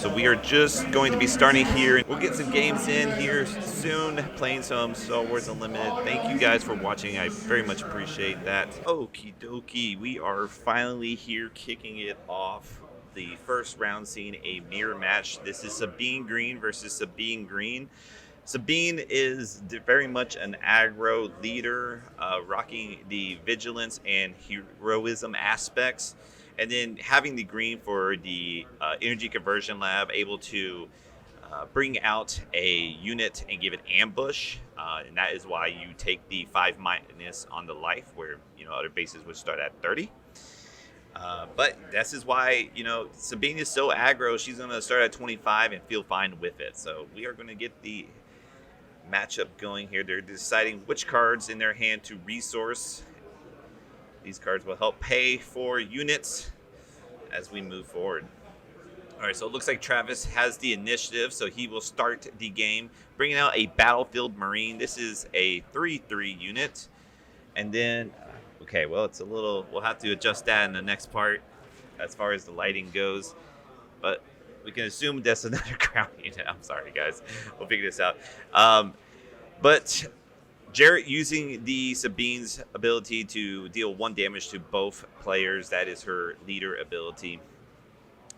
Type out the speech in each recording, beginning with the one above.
So we are just going to be starting here. We'll get some games in here soon, playing some Star Wars Unlimited. Thank you guys for watching. I very much appreciate that. Okie dokie, we are finally here kicking it off. The first round seeing a mirror match. This is Sabine Green versus Sabine Green. Sabine is very much an aggro leader, rocking the vigilance and heroism aspects. And then having the green for the energy conversion lab, able to bring out a unit and give it ambush. And that is why you take the 5 minus on the life, where other bases would start at 30. But this is why, Sabine is so aggro. She's going to start at 25 and feel fine with it. So we are going to get the matchup going here. They're deciding which cards in their hand to resource. These cards will help pay for units as we move forward. All right, so it looks like Travis has the initiative, so he will start the game, bringing out a Battlefield Marine. This is a 3/3 unit. And then, okay, well, it's a little, we'll have to adjust that in the next part as far as the lighting goes. But we can assume that's another ground unit. I'm sorry, guys. We'll figure this out. But Jarrett using the Sabine's ability to deal 1 damage to both players. That is her leader ability.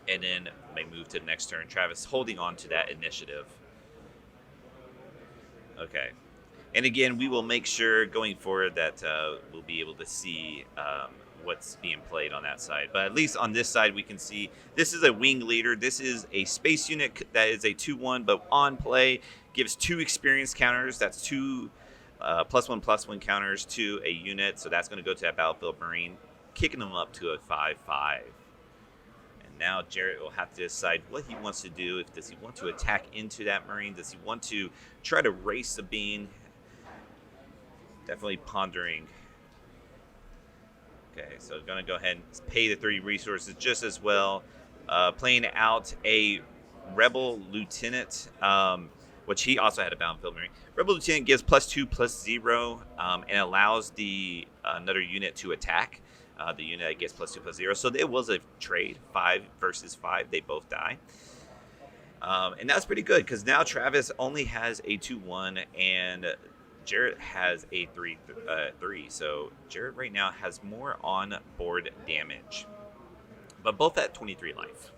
And then may move to the next turn. Travis holding on to that initiative. Okay. And again, we will make sure going forward that we'll be able to see what's being played on that side. But at least on this side, we can see this is a wing leader. This is a space unit that is a 2/1, but on play gives 2 experience counters. That's 2 +1/+1 counters to a unit. So that's going to go to that Battlefield Marine, kicking them up to a 5/5. And now Jarrett will have to decide what he wants to do. Does he want to attack into that Marine? Does he want to try to race Sabine? Definitely pondering. Okay, so going to go ahead and pay the 3 resources just as well. Playing out a Rebel Lieutenant, which he also had a Battlefield Marine. Rebel Lieutenant gives +2/+0 and allows the another unit to attack. The unit that gets +2/+0. So it was a trade, 5 versus 5. They both die. And that's pretty good because now Travis only has a 2/1 and Jarrett has a 3/3. So Jarrett right now has more on board damage, but both at 23 life.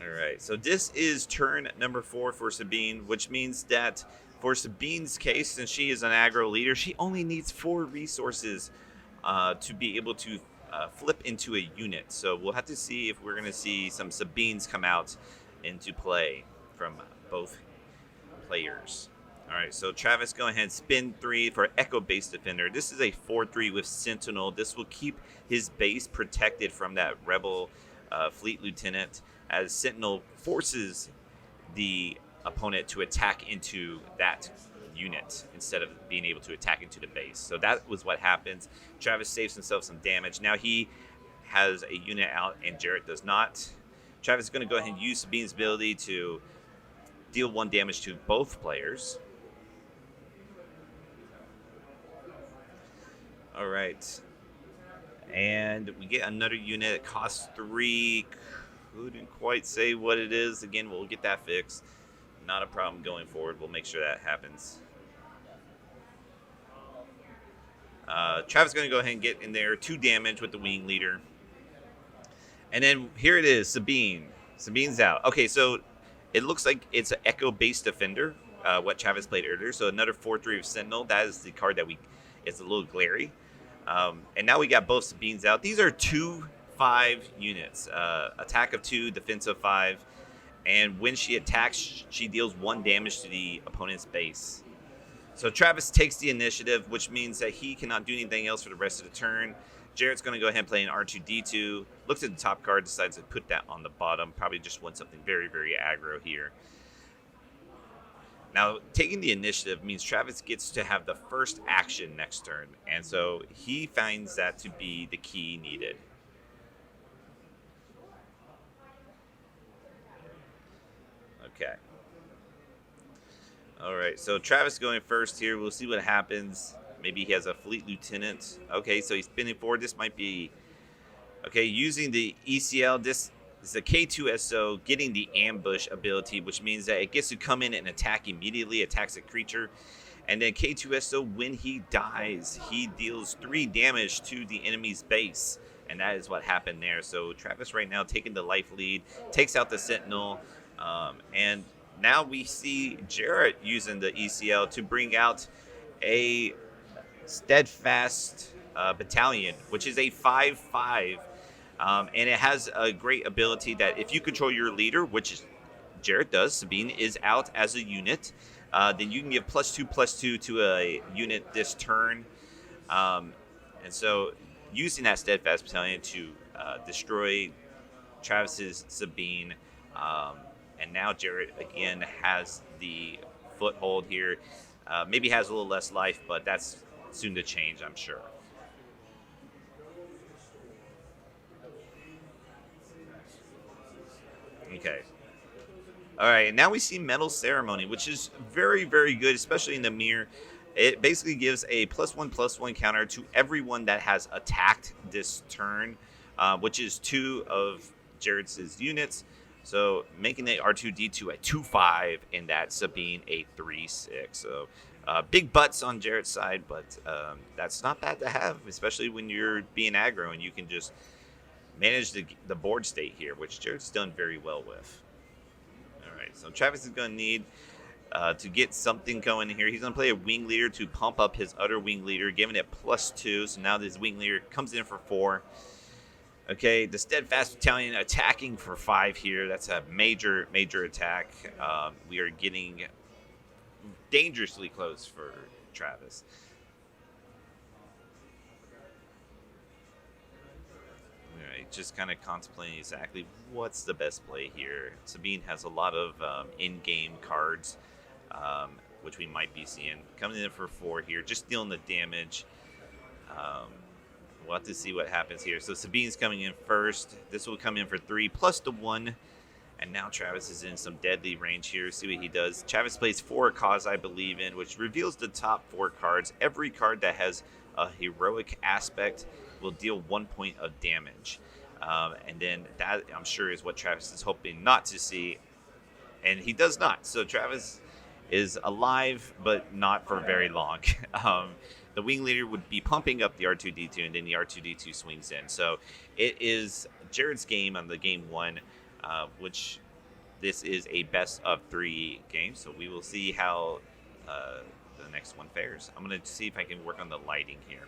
All right, so this is turn number 4 for Sabine, which means that for Sabine's case, since she is an aggro leader, she only needs 4 resources to be able to flip into a unit. So we'll have to see if we're going to see some Sabines come out into play from both players. All right, so Travis, go ahead and spin 3 for Echo Base Defender. This is a 4/3 with Sentinel. This will keep his base protected from that Rebel Fleet Lieutenant, as Sentinel forces the opponent to attack into that unit instead of being able to attack into the base. So that was what happens. Travis saves himself some damage. Now he has a unit out and Jarrett does not. Travis is going to go ahead and use Sabine's ability to deal 1 damage to both players. All right. And we get another unit. It costs 3. Couldn't quite say what it is. Again, we'll get that fixed. Not a problem going forward. We'll make sure that happens. Travis is going to go ahead and get in there. 2 damage with the wing leader. And then here it is, Sabine. Sabine's out. Okay, so it looks like it's an Echo Base Defender, what Travis played earlier. So another 4/3 of Sentinel. That is the card that it's a little glary. And now we got both Sabines out. These are 2/5 units. Attack of 2, defense of 5. And when she attacks, she deals 1 damage to the opponent's base. So Travis takes the initiative, which means that he cannot do anything else for the rest of the turn. Jarrett's going to go ahead and play an R2-D2. Looks at the top card, decides to put that on the bottom. Probably just wants something very, very aggro here. Now, taking the initiative means Travis gets to have the first action next turn. And so he finds that to be the key needed. Okay. All right, so Travis going first here. We'll see what happens. Maybe he has a fleet lieutenant. Okay, so he's spinning forward. This might be Okay, using the ECL, this is the K2SO getting the ambush ability, which means that it gets to come in and attack immediately, attacks a creature. And then K2SO, when he dies, he deals 3 damage to the enemy's base. And that is what happened there. So Travis right now taking the life lead, takes out the Sentinel. And now we see Jarrett using the ECL to bring out a Steadfast Battalion, which is a 5/5. And it has a great ability that if you control your leader, which is Jarrett does, Sabine is out as a unit, then you can give +2/+2 to a unit this turn. And so using that Steadfast Battalion to destroy Travis's Sabine, and now Jarrett again has the foothold here. Maybe has a little less life, but that's soon to change, I'm sure. Okay. All right, and now we see Metal Ceremony, which is very, very good, especially in the mirror. It basically gives a +1/+1 counter to everyone that has attacked this turn, which is 2 of Jared's units. So making the R2D2 a 2/5 and that Sabine a 3/6. So big butts on Jared's side, but that's not bad to have, especially when you're being aggro and you can just manage the board state here, which Jared's done very well with. All right, so Travis is going to need to get something going here. He's going to play a wing leader to pump up his other wing leader, giving it +2. So now this wing leader comes in for 4. Okay, the Steadfast Battalion attacking for 5 here. That's a major, major attack. We are getting dangerously close for Travis. All right, just kind of contemplating exactly what's the best play here. Sabine has a lot of in-game cards, which we might be seeing. Coming in for 4 here, just dealing the damage. We'll have to see what happens here. So Sabine's coming in first. This will come in for 3 +1. And now Travis is in some deadly range here. See what he does. Travis plays 4 Cause I Believe In, which reveals the top 4 cards. Every card that has a heroic aspect will deal 1 point of damage. And then that, I'm sure, is what Travis is hoping not to see. And he does not. So Travis is alive, but not for very long. The wing leader would be pumping up the R2D2, and then the R2D2 swings in. So it is Jared's game on the game 1, which this is a best of 3 game. So we will see how the next one fares. I'm going to see if I can work on the lighting here.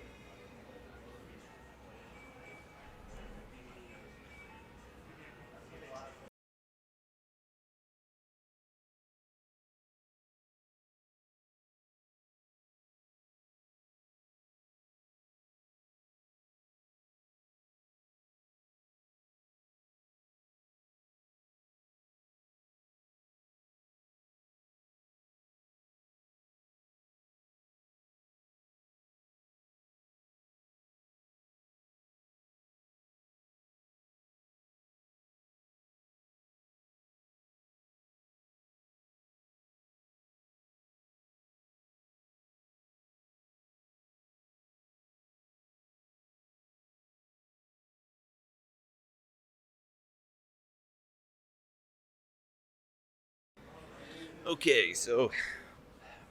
Okay, so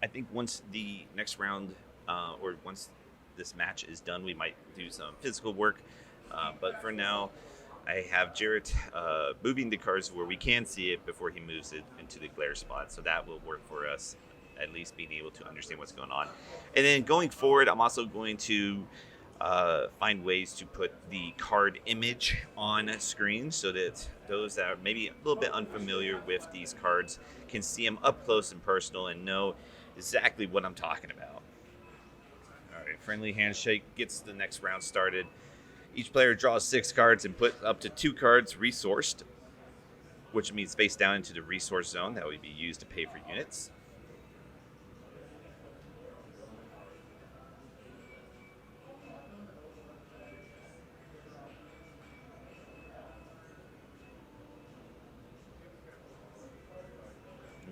I think once the next round, or once this match is done, we might do some physical work. But for now, I have Jarrett moving the cards where we can see it before he moves it into the glare spot. So that will work for us, at least being able to understand what's going on. And then going forward, I'm also going to find ways to put the card image on screen so that those that are maybe a little bit unfamiliar with these cards can see them up close and personal and know exactly what I'm talking about. All right, friendly handshake gets the next round started. Each player draws 6 cards and put up to 2 cards resourced, which means face down into the resource zone that would be used to pay for units.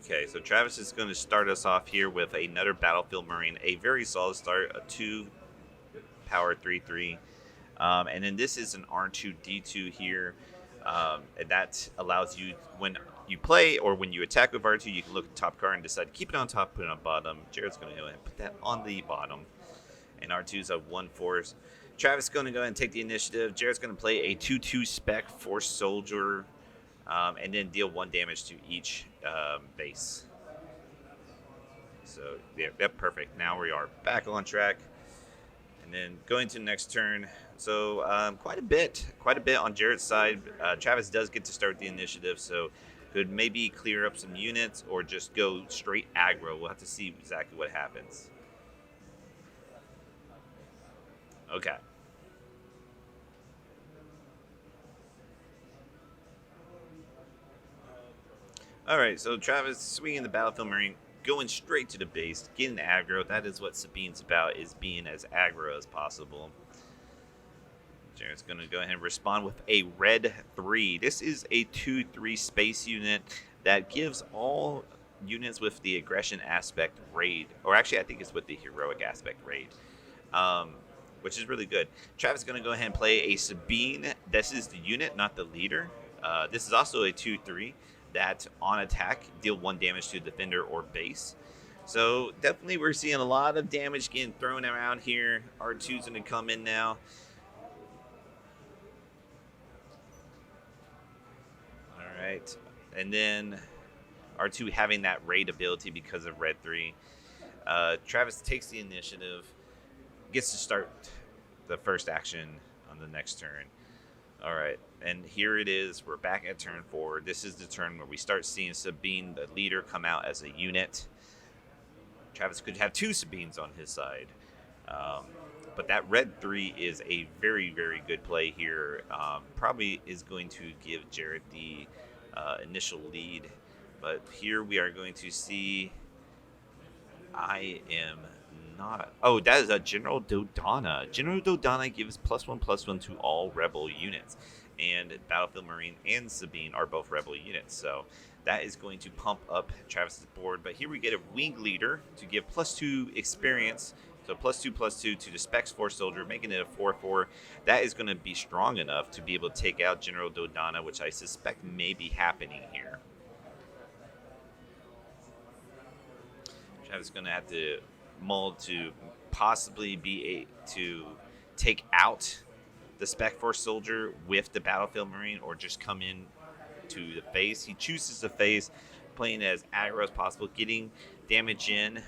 Okay, so Travis is going to start us off here with another Battlefield Marine, a very solid start, a 2 power 3/3. And then this is an R2D2 here. And that allows you, when you play or when you attack with R2, you can look at the top card and decide to keep it on top, put it on bottom. Jared's going to go ahead and put that on the bottom. And R2's a 1/4. Travis is going to go ahead and take the initiative. Jared's going to play a 2/2 spec Force Soldier, and then deal 1 damage to each base. So, yeah, perfect. Now we are back on track. And then going to the next turn. So quite a bit on Jared's side. Travis does get to start the initiative, so could maybe clear up some units or just go straight aggro. We'll have to see exactly what happens. Okay. All right, so Travis swinging the Battlefield Marine, going straight to the base, getting aggro. That is what Sabine's about, is being as aggro as possible. Jared's going to go ahead and respond with a red 3. This is a 2/3 space unit that gives all units with the aggression aspect raid, or actually I think it's with the heroic aspect raid, which is really good. Travis is going to go ahead and play a Sabine. This is the unit, not the leader. This is also a 2/3 that on attack deal 1 damage to defender or base. So definitely we're seeing a lot of damage getting thrown around here. R2's going to come in now. All right, and then R2 having that raid ability because of red 3. Travis takes the initiative, gets to start the first action on the next turn. All right, and here it is. We're back at turn 4. This is the turn where we start seeing Sabine, the leader, come out as a unit. Travis could have 2 Sabines on his side. But that red 3 is a very, very good play here. Probably is going to give Jared the initial lead. But here we are going to see... I am not... Oh, that is a General Dodonna. General Dodonna gives +1/+1 to all rebel units. And Battlefield Marine and Sabine are both rebel units. So that is going to pump up Travis's board. But here we get a Wing Leader to give +2 experience. So +2/+2 to the Specs Force Soldier, making it a 4/4. That is going to be strong enough to be able to take out General Dodonna, which I suspect may be happening here. Travis is going to have to mold to possibly be to take out the Spec Force Soldier with the Battlefield Marine, or just come in to the face. He chooses the face, playing as aggro as possible, getting damage in,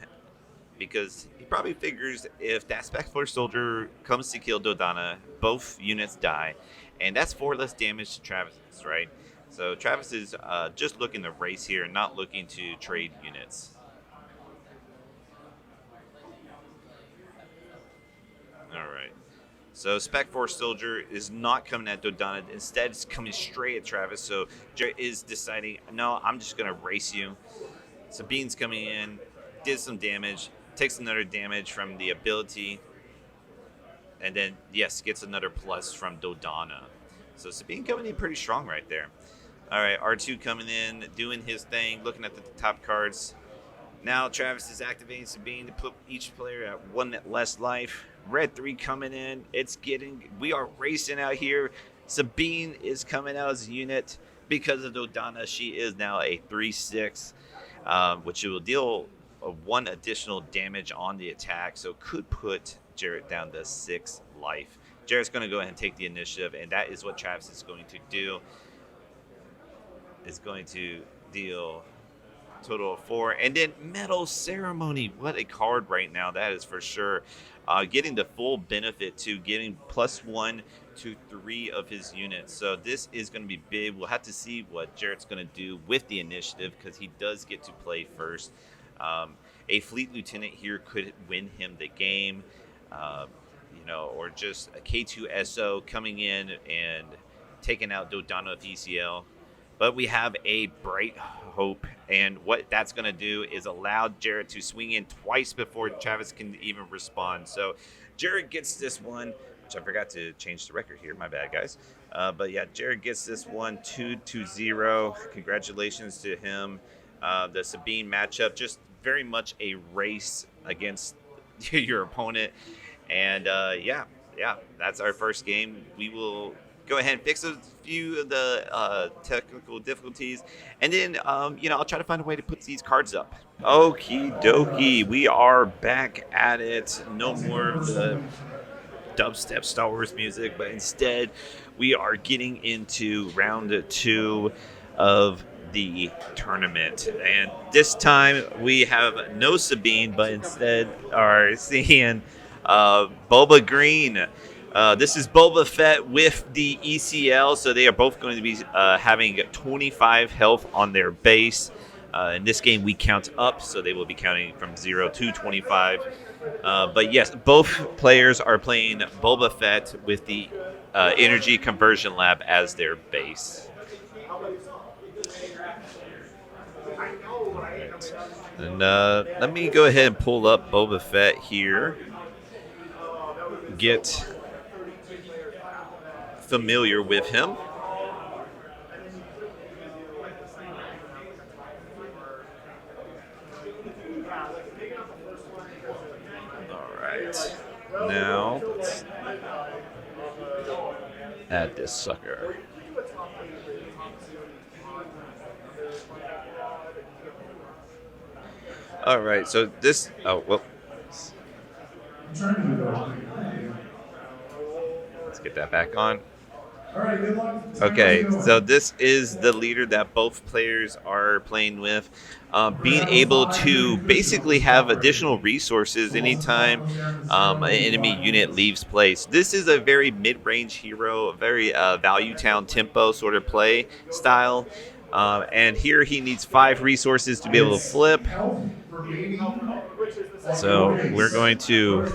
because he probably figures if that Spec Force Soldier comes to kill Dodonna, both units die, and that's 4 less damage to Travis, right? So Travis is just looking to race here, not looking to trade units. All right. So Spec Force Soldier is not coming at Dodonna. Instead, it's coming straight at Travis. So Jared is deciding, no, I'm just going to race you. Sabine's coming in, did some damage, takes another damage from the ability, and then, yes, gets another plus from Dodonna. So Sabine coming in pretty strong right there. All right, R2 coming in, doing his thing, looking at the top cards. Now Travis is activating Sabine to put each player at 1 less life. Red 3 coming in. We are racing out here. Sabine is coming out as a unit because of Dodonna. She is now a 3/6, which will deal 1 additional damage on the attack. So could put Jared down to 6 life. Jared's going to go ahead and take the initiative, and that is what Travis is going to do. Is going to deal total of 4. And then Medal Ceremony. What a card right now, that is for sure. Getting the full benefit to getting +1 to 3 of his units. So this is going to be big. We'll have to see what Jared's going to do with the initiative, because he does get to play first. A Fleet Lieutenant here could win him the game, or just a K2SO coming in and taking out Dodonna with ECL. But we have a Bright Hope, and what that's going to do is allow Jared to swing in twice before Travis can even respond. So Jared gets this one, which I forgot to change the record here. My bad, guys. But yeah, Jared gets this one 2-0. Congratulations to him. The Sabine matchup, just very much a race against your opponent. And yeah, yeah, that's our first game. We will go ahead and fix a few of the technical difficulties, and then I'll try to find a way to put these cards up. Okie dokie, we are back at it. No more of the dubstep Star Wars music, but instead we are getting into round 2 of the tournament. And this time we have no Sabine, but instead are seeing Boba Green. This is Boba Fett with the ECL, so they are both going to be having 25 health on their base. In this game, we count up, so they will be counting from 0 to 25. But yes, both players are playing Boba Fett with the Energy Conversion Lab as their base. Right. And let me go ahead and pull up Boba Fett here. Get familiar with him. All right. Now, let's add this sucker. All right, so this. Oh, well. Let's get that back on. Okay, so this is the leader that both players are playing with. Being able to basically have additional resources anytime an enemy unit leaves play. So this is a very mid-range hero, a very value town tempo sort of play style. And here he needs 5 resources to be able to flip. So we're going to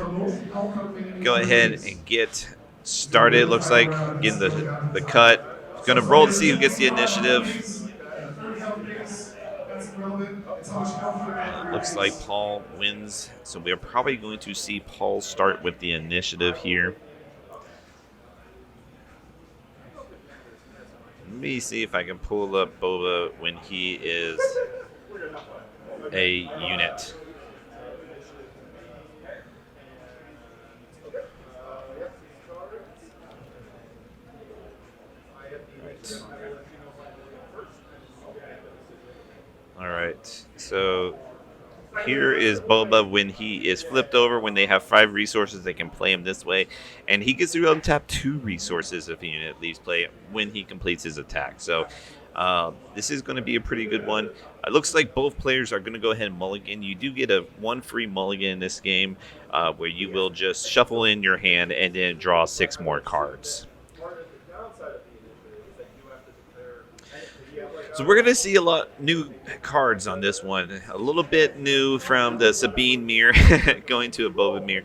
go ahead and get started. Looks like getting the cut. Going to roll to see who gets the initiative. Looks like Paul wins, so we're probably going to see Paul start with the initiative here. Let me see if I can pull up Boba when he is a unit. All right, so here is Boba when he is flipped over. When they have 5 resources, they can play him this way. And he gets to untap 2 resources if a unit leaves play when he completes his attack. So this is going to be a pretty good one. It looks like both players are going to go ahead and mulligan. You do get a 1 free mulligan in this game where you will just shuffle in your hand and then draw 6 more cards. So we're going to see a lot new cards on this one. A little bit new from the Sabine mirror going to a Boba mirror.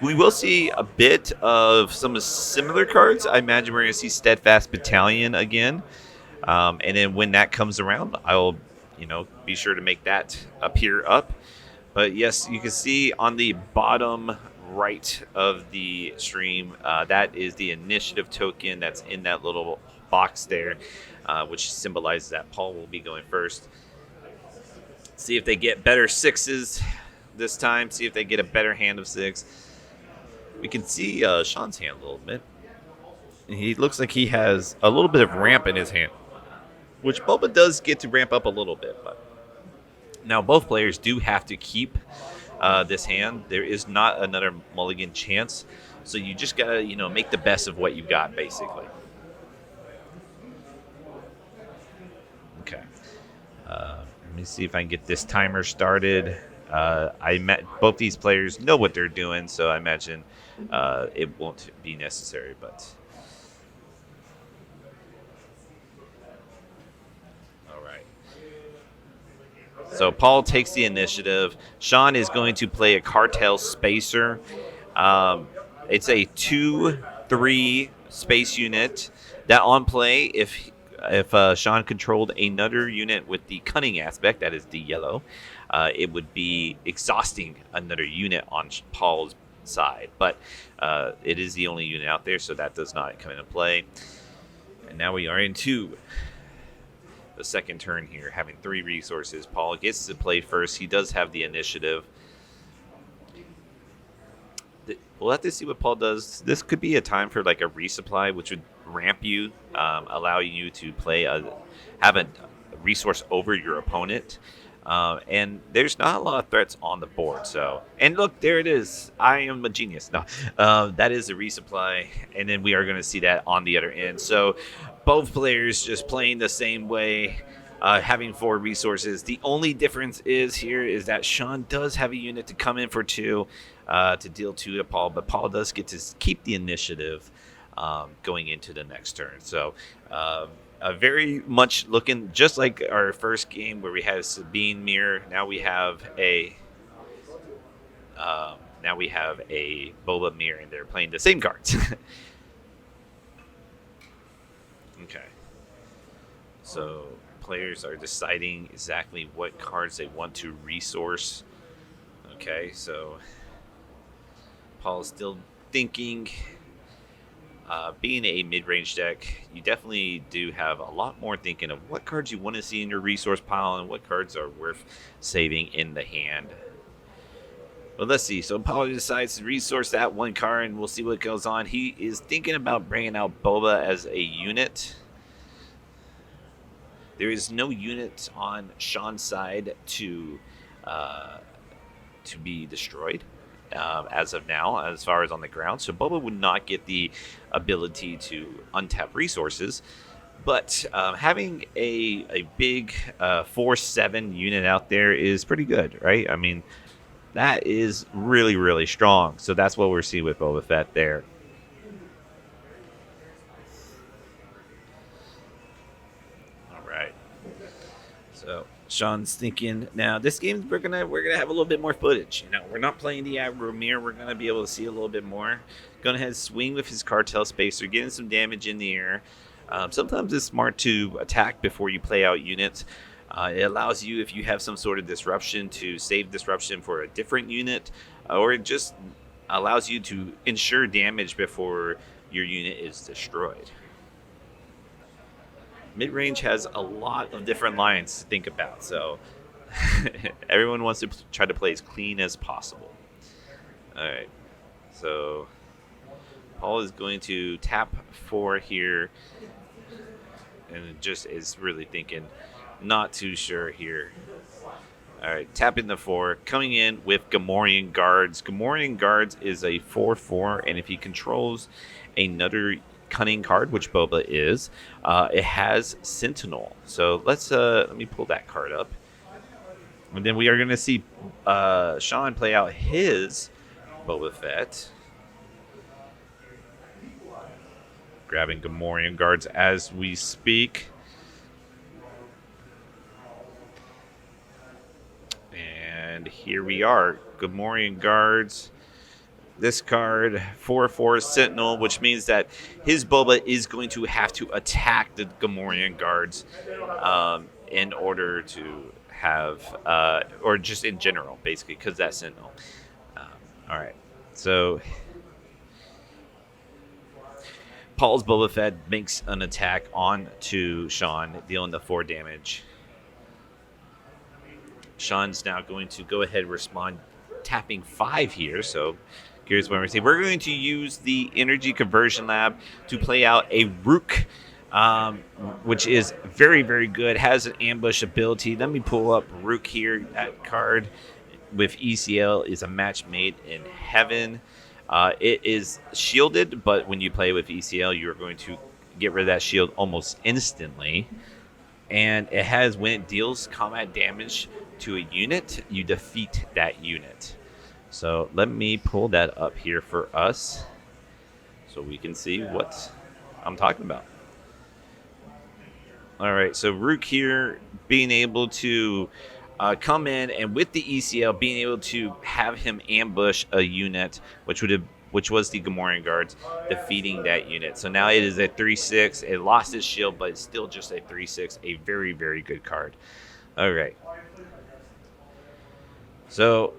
We will see a bit of some similar cards. I imagine we're going to see Steadfast Battalion again. And then when that comes around, I'll be sure to make that appear up. But yes, you can see on the bottom right of the stream, that is the initiative token that's in that little box there. Which symbolizes that Paul will be going first. See if they get better 6s this time. See if they get a better hand of 6. We can see Sean's hand a little bit. He looks like he has a little bit of ramp in his hand, which Boba does get to ramp up a little bit. But now both players do have to keep this hand. There is not another mulligan chance, so you just gotta make the best of what you got, basically. Okay. Let me see if I can get this timer started. Both these players know what they're doing, so I imagine it won't be necessary. But all right. So Paul takes the initiative. Sean is going to play a Cartel Spacer. It's a 2/3 space unit that on play if Sean controlled another unit with the cunning aspect, that is the yellow, it would be exhausting another unit on Paul's side. But it is the only unit out there, so that does not come into play. And now we are into the second turn here, having 3 resources. Paul gets to play first. He does have the initiative. We'll have to see what Paul does. This could be a time for like a resupply, which would ramp you, allow you to have a resource over your opponent. And there's not a lot of threats on the board. So, and look, there it is. I am a genius. No, that is a resupply, and then we are going to see that on the other end. So, both players just playing the same way. Having 4 resources. The only difference is that Sean does have a unit to come in for 2 to deal 2 to Paul, but Paul does get to keep the initiative going into the next turn. So very much looking just like our first game where we had a Sabine mirror. Now we have a Boba mirror, and they're playing the same cards. Okay. So players are deciding exactly what cards they want to resource. Okay, so Paul's still thinking. Being a mid-range deck, you definitely do have a lot more thinking of what cards you want to see in your resource pile and what cards are worth saving in the hand. But let's see. So Paul decides to resource that 1 card, and we'll see what goes on. He is thinking about bringing out Boba as a unit. There is no unit on Sean's side to be destroyed as of now, as far as on the ground. So Boba would not get the ability to untap resources. But having a big 4/7 unit out there is pretty good, right? I mean, that is really, really strong. So that's what we're seeing with Boba Fett there. So Sean's thinking now this game we're gonna have a little bit more footage. We're not playing the aggro mirror. We're gonna be able to see a little bit more. Going ahead and swing with his cartel spacer, getting some damage in the air. Sometimes it's smart to attack before you play out units. It allows you, if you have some sort of disruption, to save disruption for a different unit, or it just allows you to ensure damage before your unit is destroyed. Mid-range has a lot of different lines to think about, so everyone wants to try to play as clean as possible. All right, so Paul is going to tap 4 here, and just is really thinking, not too sure here. All right, tapping the 4, coming in with Gamorrean Guards. Gamorrean Guards is a 4/4, and if he controls another cunning card, which Boba is, it has Sentinel. So let me pull that card up, and then we are going to see Sean play out his Boba Fett, grabbing Gamorrean Guards as we speak. And here we are, Gamorrean Guards. This card, 4/4 Sentinel, which means that his Boba is going to have to attack the Gamorrean Guards in order to have, or just in general, basically, because that's Sentinel. All right, so Paul's Boba Fett makes an attack on to Sean, dealing the 4 damage. Sean's now going to go ahead and respond, tapping 5 here, so here's what we're saying. We're going to use the Energy Conversion Lab to play out a Rook, which is very, very good. Has an ambush ability. Let me pull up Rook here. That card with ECL is a match made in heaven. It is shielded, but when you play with ECL, you're going to get rid of that shield almost instantly. And it has, when it deals combat damage to a unit, you defeat that unit. So let me pull that up here for us so we can see what I'm talking about. All right, so Rook here being able to come in, and with the ECL being able to have him ambush a unit, which was the Gamorrean Guards, defeating that unit. So now it is a 3/6. It lost its shield, but it's still just a 3/6. A very, very good card. All right. So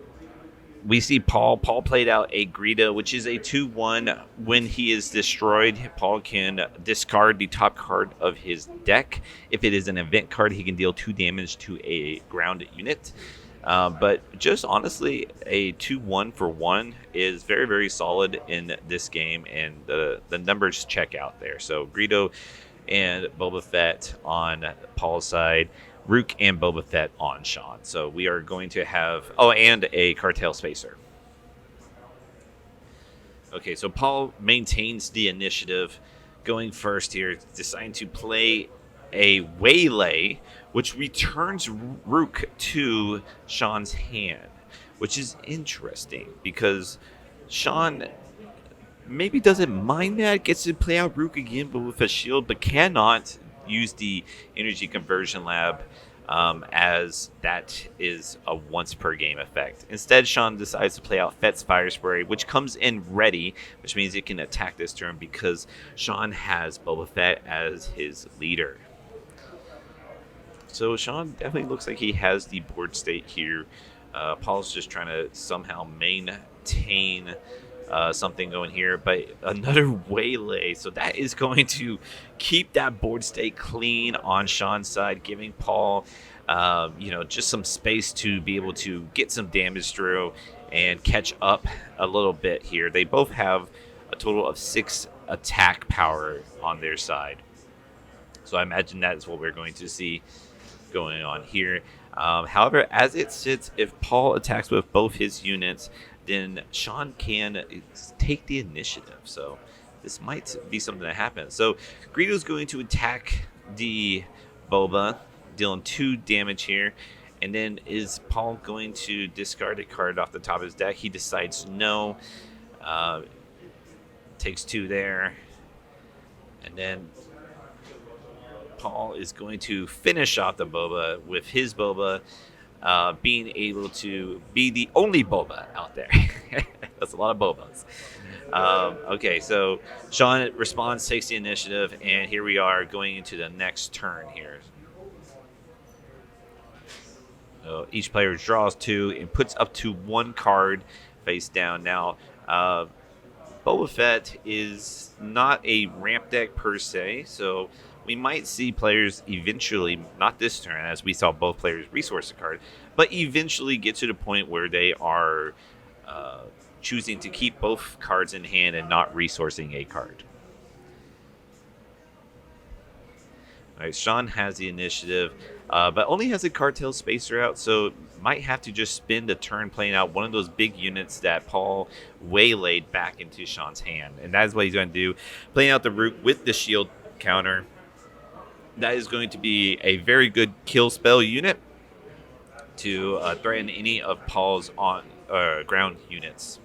we see Paul. Paul played out a Greedo, which is a 2/1. When he is destroyed, Paul can discard the top card of his deck. If it is an event card, he can deal 2 damage to a ground unit. But just honestly, a 2-1 for 1 is very, very solid in this game, and the numbers check out there. So Greedo and Boba Fett on Paul's side, Rook and Boba Fett on Sean. So we are going to have, oh, and a cartel spacer. Okay, so Paul maintains the initiative going first here, deciding to play a waylay, which returns Rook to Sean's hand, which is interesting because Sean maybe doesn't mind that, gets to play out Rook again, but with a shield, but cannot use the energy conversion lab, as that is a once per game effect. Instead, Sean decides to play out Fett's Fire Spray, which comes in ready, which means it can attack this turn because Sean has Boba Fett as his leader. So Sean definitely looks like he has the board state here. Paul's just trying to somehow maintain something going here, but another waylay, so that is going to keep that board state clean on Sean's side, giving Paul just some space to be able to get some damage through and catch up a little bit here. They both have a total of 6 attack power on their side, so I imagine that is what we're going to see going on here. However, as it sits, if Paul attacks with both his units, then Sean can take the initiative. So this might be something that happens. So Greedo's going to attack the Boba, dealing 2 damage here. And then is Paul going to discard a card off the top of his deck? He decides no. Takes 2 there. And then Paul is going to finish off the Boba with his Boba being able to be the only Boba out there. That's a lot of Bobas. Okay, so Sean responds, takes the initiative, and here we are going into the next turn here. So each player draws 2 and puts up to 1 card face down. Now, Boba Fett is not a ramp deck per se, so we might see players eventually, not this turn, as we saw both players resource a card, but eventually get to the point where they are choosing to keep both cards in hand and not resourcing a card. All right, Sean has the initiative, but only has a cartel spacer out, so might have to just spend a turn playing out one of those big units that Paul waylaid back into Sean's hand. And that is what he's going to do, playing out the Rook with the shield counter. That is going to be a very good kill spell unit to threaten any of Paul's on ground units.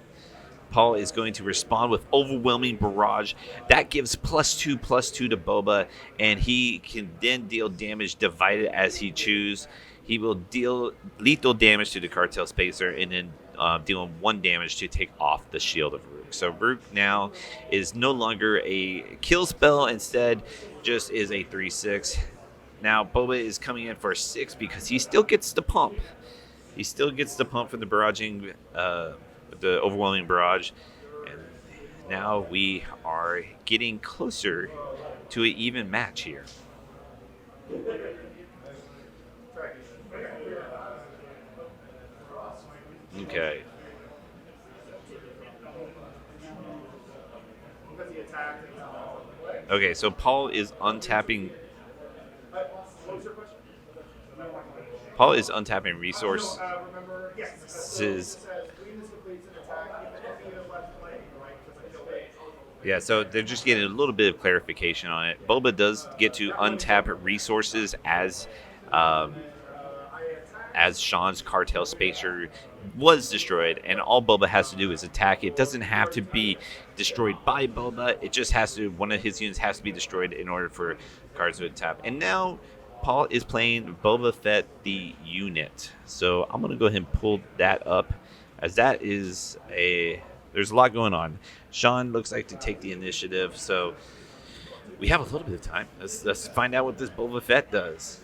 Paul is going to respond with Overwhelming Barrage. That gives +2/+2 to Boba, and he can then deal damage divided as he chooses. He will deal lethal damage to the cartel spacer and then deal 1 damage to take off the shield of Rook. So Rook now is no longer a kill spell, instead just is a 3/6. Now Boba is coming in for a 6 because he still gets the pump. He still gets the pump from the barraging, the Overwhelming Barrage. And now we are getting closer to an even match here. Okay. Okay, so Paul is untapping. Paul is untapping resources. Yeah, so they're just getting a little bit of clarification on it. Boba does get to untap resources as Sean's cartel spacer was destroyed, and all Boba has to do is attack. It doesn't have to be destroyed by Boba. It just has to, one of his units has to be destroyed in order for cards to tap. And now Paul is playing Boba Fett the unit. So I'm going to go ahead and pull that up, as that is there's a lot going on. Sean looks like to take the initiative, so we have a little bit of time. Let's find out what this Boba Fett does.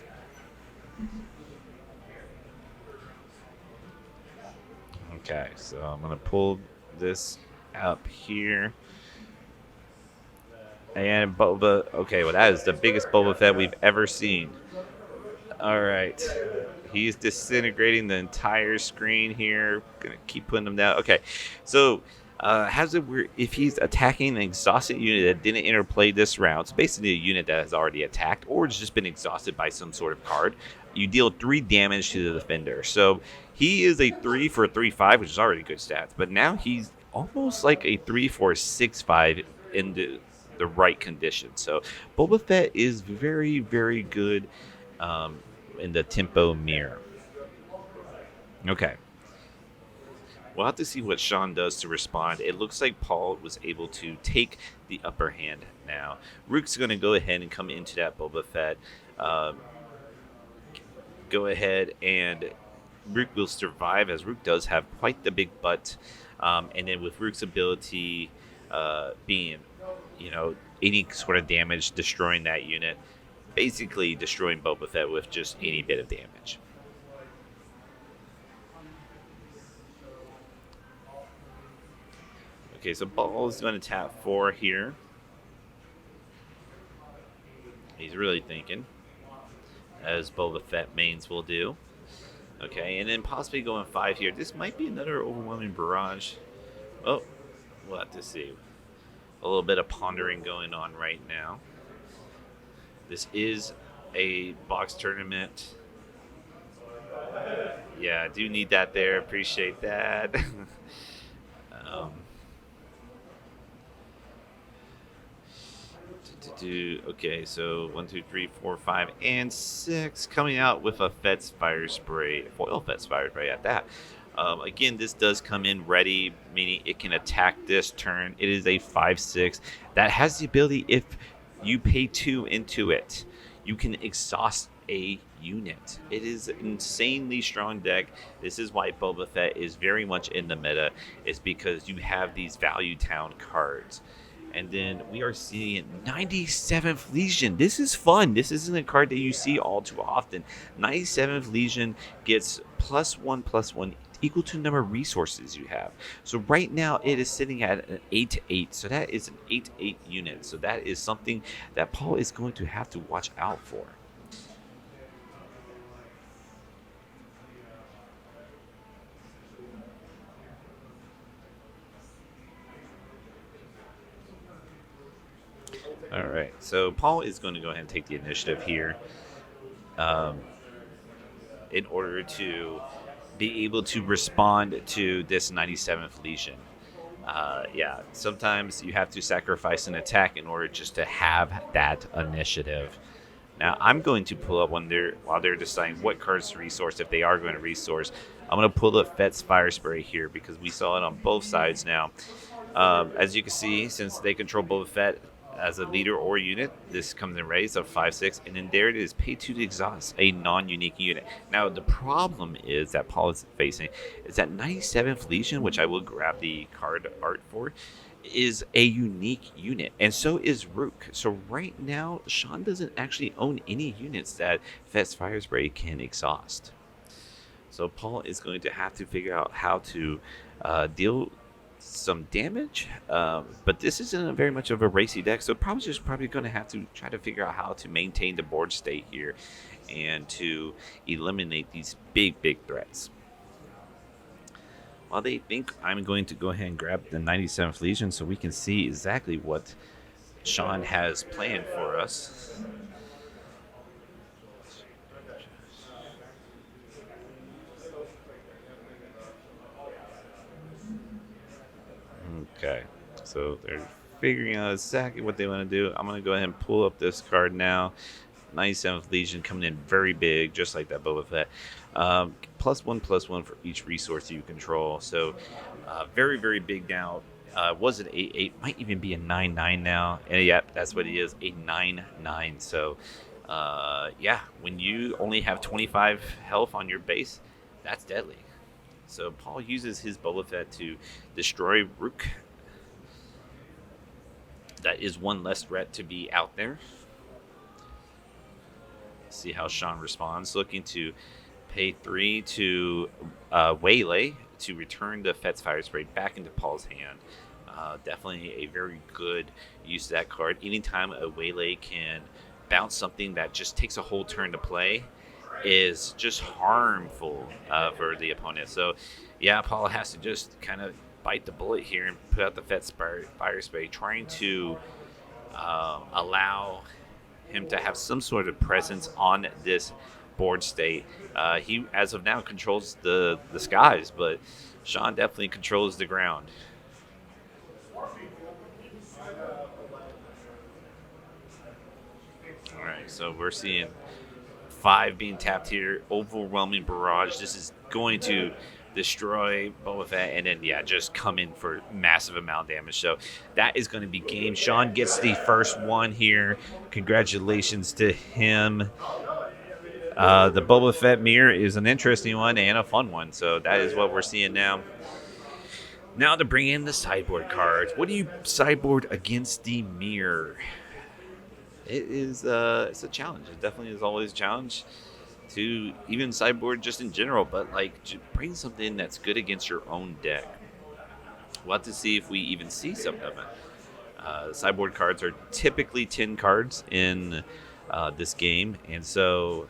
Okay, so I'm going to pull this up here. And Boba, okay, well, that is the biggest Boba Fett we've ever seen. All right, He's disintegrating the entire screen here. Gonna keep putting them down. Okay, so how's it work if he's attacking an exhausted unit that didn't interplay this round? It's basically a unit that has already attacked or has just been exhausted by some sort of card. You deal 3 damage to the defender. So he is a 3 for a 3/5, which is already good stats. But now he's almost like a 3 for a 6/5 in the right condition. So Boba Fett is very, very good in the tempo mirror. Okay. We'll have to see what Sean does to respond. It looks like Paul was able to take the upper hand now. Rook's going to go ahead and come into that Boba Fett. Go ahead and Rook will survive, as Rook does have quite the big butt. And then with Rook's ability being, any sort of damage, destroying that unit, basically destroying Boba Fett with just any bit of damage. Okay, so Paul is going to tap 4 here. He's really thinking, as Boba Fett mains will do. Okay, and then possibly going 5 here. This might be another overwhelming barrage. Oh, we'll have to see. A little bit of pondering going on right now. This is a box tournament. Yeah, I do need that there. Appreciate that. Okay, so 1, 2, 3, 4, 5, and 6 coming out with a Fett's Fire Spray, foil Fett's Fire Spray at that. Again, this does come in ready, meaning it can attack this turn. It is a 5/6 that has the ability, if you pay 2 into it, you can exhaust a unit. It is an insanely strong deck. This is why Boba Fett is very much in the meta. It's because you have these value town cards. And then we are seeing 97th Legion. This is fun. This isn't a card that you see all too often. 97th Legion gets +1/+1 equal to the number of resources you have. So right now it is sitting at an 8/8. So that is an 8/8 unit. So that is something that Paul is going to have to watch out for. All right, so Paul is going to go ahead and take the initiative here in order to be able to respond to this 97th Legion. Yeah, sometimes you have to sacrifice an attack in order just to have that initiative. Now, I'm going to pull up while they're deciding what cards to resource, if they are going to resource. I'm going to pull up Fett's Fire Spray here because we saw it on both sides now. As you can see, since they control Boba Fett as a leader or unit, this comes in raise of 5/6, and then there it is, pay 2 to exhaust a non-unique unit. Now, the problem is that Paul is facing is that 97th Legion, which I will grab the card art for, is a unique unit, and so is Rook. So right now, Sean doesn't actually own any units that Fett's Fire Spray can exhaust. So Paul is going to have to figure out how to deal some damage, but this isn't very much of a racy deck, so probably going to have to try to figure out how to maintain the board state here and to eliminate these big threats. While they think, I'm going to go ahead and grab the 97th Legion so we can see exactly what Sean has planned for us. Okay, so they're figuring out exactly what they want to do. I'm going to go ahead and pull up this card now. 97th Legion coming in very big, just like that Boba Fett. +1/+1 for each resource you control. So very big now. Was it 8/8? Might even be a 9/9 now. And yeah, that's what it is, a 9/9. So yeah, when you only have 25 health on your base, that's deadly. So Paul uses his Boba Fett to destroy Rook. That is one less threat to be out there. See how Sean responds. Looking to pay 3 to Waylay to return the Fett's Fire Spray back into Paul's hand. Definitely a very good use of that card. Anytime a Waylay can bounce something that just takes a whole turn to play, is just harmful for the opponent. So, yeah, Paul has to just kind of bite the bullet here and put out the fire spray, trying to allow him to have some sort of presence on this board state. He, as of now, controls the skies, but Sean definitely controls the ground. All right, so we're seeing 5 being tapped here. Overwhelming barrage. This is going to destroy Boba Fett, and then just come in for massive amount of damage. So that is going to be game. Sean gets the first one here. Congratulations to him. The Boba Fett mirror is an interesting one and a fun one. So that is what we're seeing now. Now to bring in the sideboard cards. What do you sideboard against the mirror? It is it's a challenge. It definitely is always a challenge to even sideboard just in general, but like bring something that's good against your own deck. We'll have to see if we even see some of it. Sideboard cards are typically 10 cards in this game, and so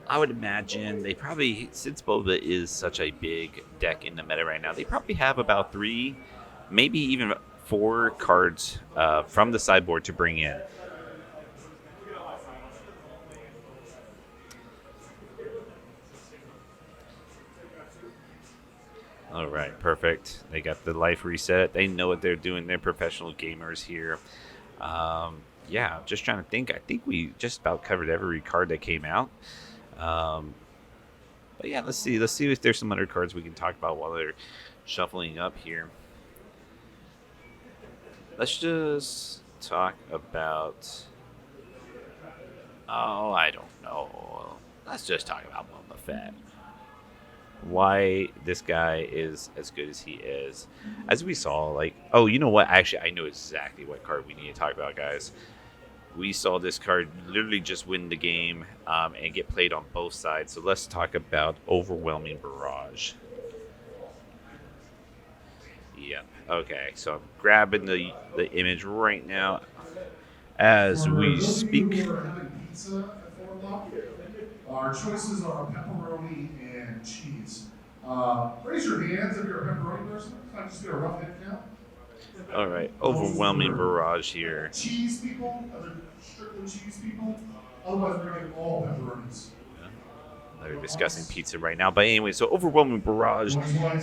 I would imagine they probably, since Boba is such a big deck in the meta right now, they probably have about 3, maybe even 4 cards from the sideboard to bring in. All right, perfect. They got the life reset. They know what they're doing. They're professional gamers here. Yeah, just trying to think. I think we just about covered every card that came out. But yeah, let's see. Let's see if there's some other cards we can talk about while they're shuffling up here. Let's just talk about... Oh, I don't know. Let's just talk about Boba Fett. Why this guy is as good as he is. As we saw, like... Oh, you know what? Actually, I know exactly what card we need to talk about, guys. We saw this card literally just win the game and get played on both sides. So let's talk about Overwhelming Barrage. Yeah. Okay. So I'm grabbing the image right now as we speak. Pizza at 4 o'clock. Our choices are pepperoni and cheese. Raise your hands if you're a pepperoni person. Can I just get a rough head count? All right, Overwhelming Barrage here. Cheese people, other strictly cheese people. Otherwise, we're going to get all pepperonis. They're discussing pizza right now. But anyway, so Overwhelming Barrage,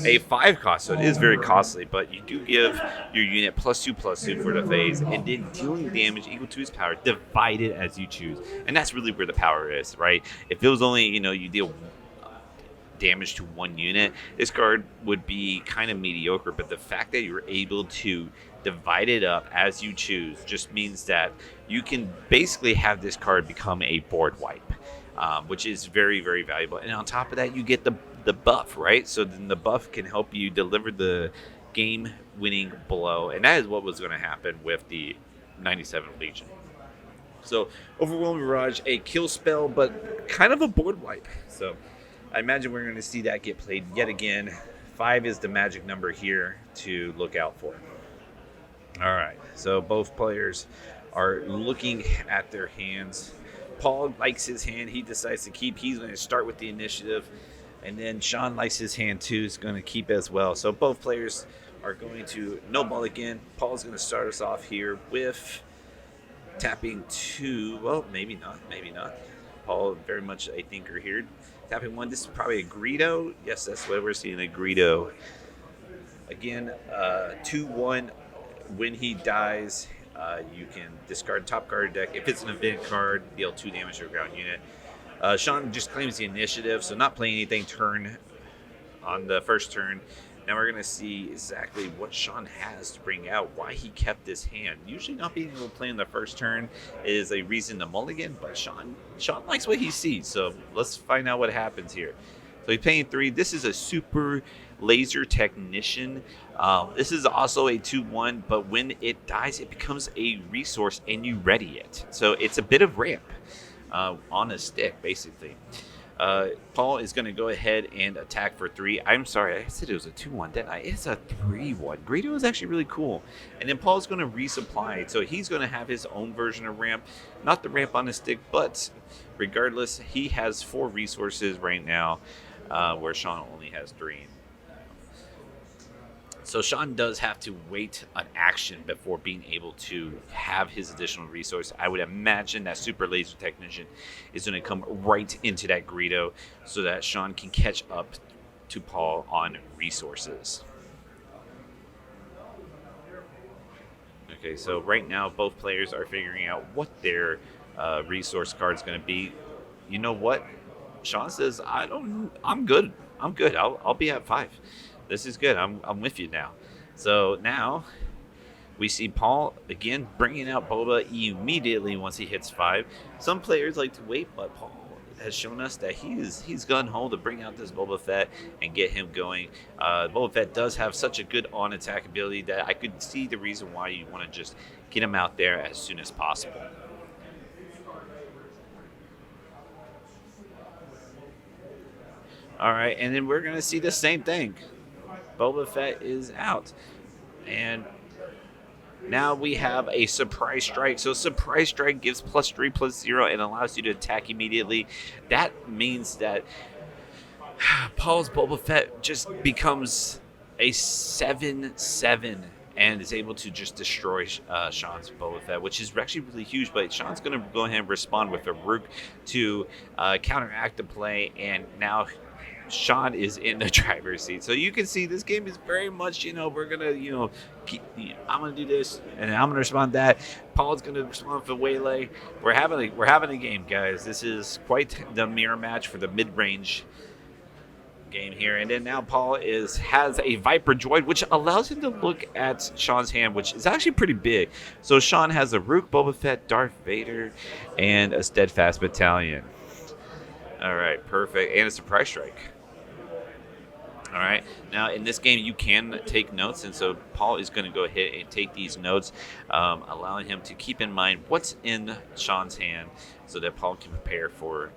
a 5 cost, so it is very costly, but you do give your unit +2/+2 for the phase, and then dealing damage equal to his power, divided as you choose. And that's really where the power is, right? If it was only, you deal damage to 1 unit, this card would be kind of mediocre, but the fact that you're able to divide it up as you choose just means that you can basically have this card become a board wipe. Which is very, very valuable. And on top of that, you get the buff, right? So then the buff can help you deliver the game-winning blow. And that is what was going to happen with the 97 Legion. So Overwhelming Barrage, a kill spell, but kind of a board wipe. So I imagine we're going to see that get played yet again. 5 is the magic number here to look out for. All right, so both players are looking at their hands. Paul likes his hand. He decides to keep. He's going to start with the initiative. And then Sean likes his hand too. He's going to keep as well. So both players are going to no ball again. Paul's going to start us off here with tapping 2. Well, maybe not. Maybe not. Paul, very much a thinker here. Tapping 1. This is probably a Greedo. Yes, that's what we're seeing, a Greedo. Again, 2/1. When he dies... you can discard top card deck. If it's an event card, deal 2 damage to a ground unit. Sean just claims the initiative, so not playing anything turn on the first turn. Now we're going to see exactly what Sean has to bring out, why he kept this hand. Usually not being able to play in the first turn is a reason to mulligan, but Sean likes what he sees, so let's find out what happens here. So he's paying 3. This is a super laser technician. This is also a 2/1, but when it dies, it becomes a resource and you ready it. So it's a bit of ramp on a stick, basically. Paul is going to go ahead and attack for 3. I'm sorry, I said it was a 2-1, didn't I? It's a 3-1. Greedo is actually really cool. And then Paul's going to resupply. So he's going to have his own version of ramp. Not the ramp on a stick, but regardless, he has 4 resources right now, where Sean only has 3. So Sean does have to wait an action before being able to have his additional resource. I would imagine that Super Laser Technician is going to come right into that Greedo so that Sean can catch up to Paul on resources. Okay, so right now both players are figuring out what their resource card is going to be. You know what? Sean says, I'm good. I'll be at 5. This is good. I'm with you now. So now we see Paul again bringing out Boba immediately once he hits 5. Some players like to wait, but Paul has shown us that he's gun-ho to bring out this Boba Fett and get him going. Boba Fett does have such a good on-attack ability that I could see the reason why you want to just get him out there as soon as possible. All right, and then we're going to see the same thing. Boba Fett is out. And now we have a surprise strike. So surprise strike gives +3/+0 and allows you to attack immediately. That means that Paul's Boba Fett just becomes a 7/7 and is able to just destroy Sean's Boba Fett, which is actually really huge. But Sean's going to go ahead and respond with a Rook to counteract the play, and now Sean is in the driver's seat. So you can see this game is very much, we're going to, I'm going to do this and I'm going to respond to that. Paul's going to respond for Waylay. We're having a game, guys. This is quite the mirror match for the mid-range game here. And then now Paul has a Viper Droid, which allows him to look at Sean's hand, which is actually pretty big. So Sean has a Rook, Boba Fett, Darth Vader, and a Steadfast Battalion. All right, perfect. And a surprise strike. All right. Now, in this game, you can take notes, and so Paul is going to go ahead and take these notes, allowing him to keep in mind what's in Sean's hand so that Paul can prepare for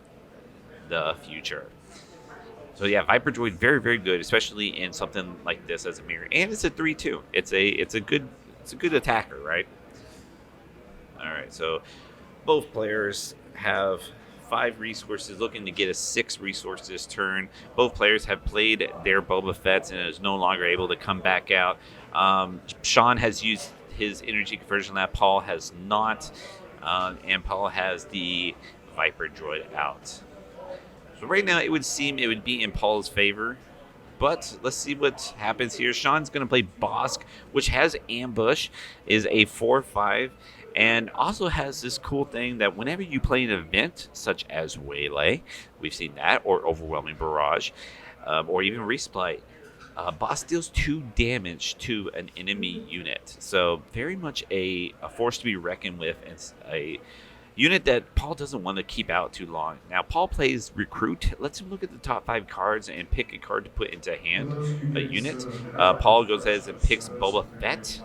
the future. So, yeah, Viper Droid, very, very good, especially in something like this as a mirror. And it's a 3-2. It's a good attacker, right? All right, so both players have 5 resources, looking to get a 6 resource this turn. Both players have played their Boba Fetts and is no longer able to come back out. Sean has used his energy conversion lab. Paul has not, and Paul has the Viper Droid out. So right now it would seem it would be in Paul's favor, but let's see what happens here. Sean's going to play Bosk, which has Ambush, is a 4/5. And also has this cool thing that whenever you play an event, such as Waylay, we've seen that, or Overwhelming Barrage, or even Resupply, Boss deals 2 damage to an enemy unit. So very much a force to be reckoned with, and a unit that Paul doesn't want to keep out too long. Now, Paul plays Recruit. Lets him look at the top 5 cards and pick a card to put into hand, a unit. Paul goes ahead and picks Boba Fett.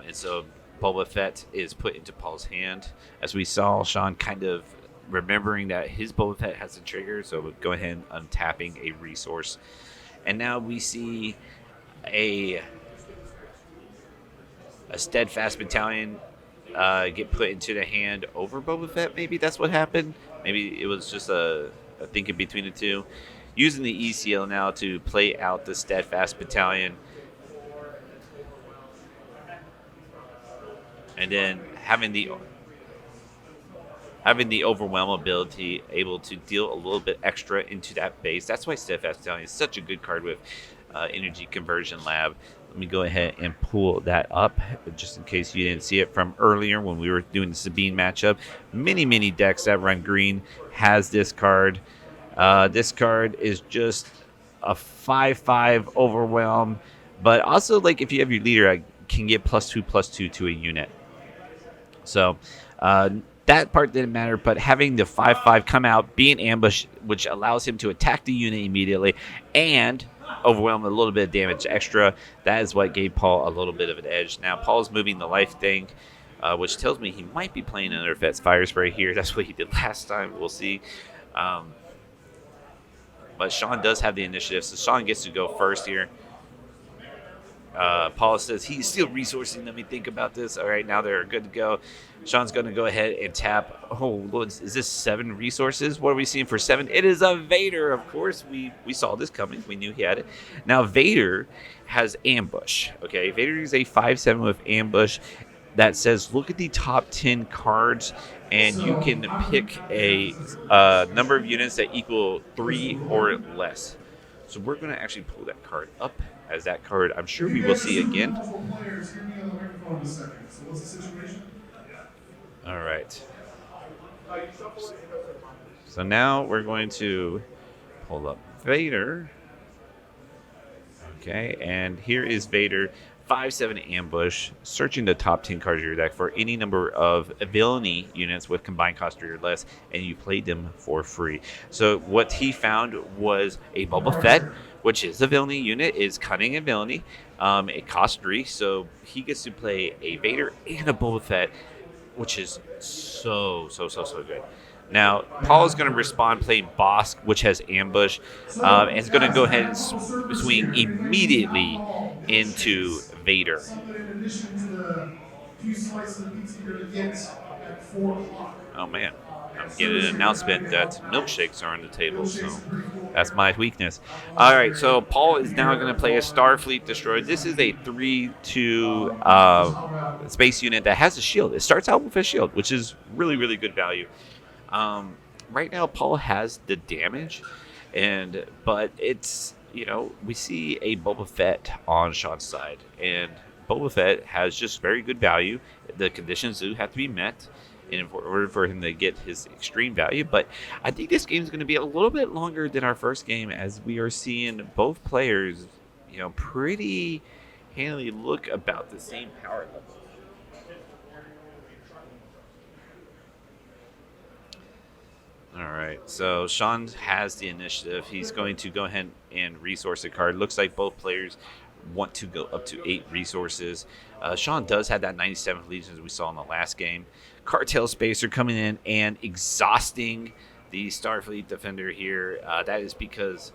And so Boba Fett is put into Paul's hand. As we saw, Sean kind of remembering that his Boba Fett has a trigger, so we'll go ahead and untapping a resource. And now we see a Steadfast Battalion get put into the hand over Boba Fett. Maybe that's what happened. Maybe it was just a thinking between the two. Using the ECL now to play out the Steadfast Battalion. And then having the overwhelm ability, able to deal a little bit extra into that base. That's why Steadfast Battalion is such a good card with Energy Conversion Lab. Let me go ahead and pull that up, just in case you didn't see it from earlier when we were doing the Sabine matchup. Many decks that run green has this card. This card is just a 5/5 overwhelm, but also, like, if you have your leader, I can get +2/+2 to a unit. So that part didn't matter, but having the 5/5 come out, be an ambush, which allows him to attack the unit immediately and overwhelm a little bit of damage extra, that is what gave Paul a little bit of an edge. Now, Paul's moving the life thing which tells me he might be playing another Vets Fire Spray here. That's what he did last time. We'll see. But Sean does have the initiative, so Sean gets to go first here. Paul says he's still resourcing. Let me think about this. All right, now they're good to go. Sean's going to go ahead and tap. Oh, is this 7 resources? What are we seeing for 7? It is a Vader. Of course, we saw this coming. We knew he had it. Now, Vader has Ambush. Okay, Vader is a 5/7 with Ambush that says look at the top 10 cards, and you can pick a number of units that equal 3 or less. So we're going to actually pull that card up, as that card I'm sure we will see again. All right. So now we're going to pull up Vader. Okay, and here is Vader, 5/7 Ambush, searching the top 10 cards of your deck for any number of villainy units with combined cost 3 or less, and you played them for free. So what he found was a Boba Fett, which is a villainy unit, is cunning and villainy. It costs 3, so he gets to play a Vader and a Boba Fett, which is so good. Now, Paul is going to respond playing Bosk, which has Ambush, and is going to go ahead and swing immediately into Vader. Oh, man. I'm getting an announcement that milkshakes are on the table, so that's my weakness. All right, so Paul is now going to play a Starfleet Destroyer. This is a 3/2 space unit that has a shield. It starts out with a shield, which is really good value. Right now, Paul has the damage, but it's, we see a Boba Fett on Sean's side, and Boba Fett has just very good value. The conditions do have to be met in order for him to get his extreme value, but I think this game is going to be a little bit longer than our first game, as we are seeing both players, pretty handily look about the same power level. All right, so Sean has the initiative. He's going to go ahead and resource a card. Looks like both players want to go up to 8 resources. Sean does have that 97th Legion, as we saw in the last game. Cartel Spacer coming in and exhausting the Starfleet Defender here. That is because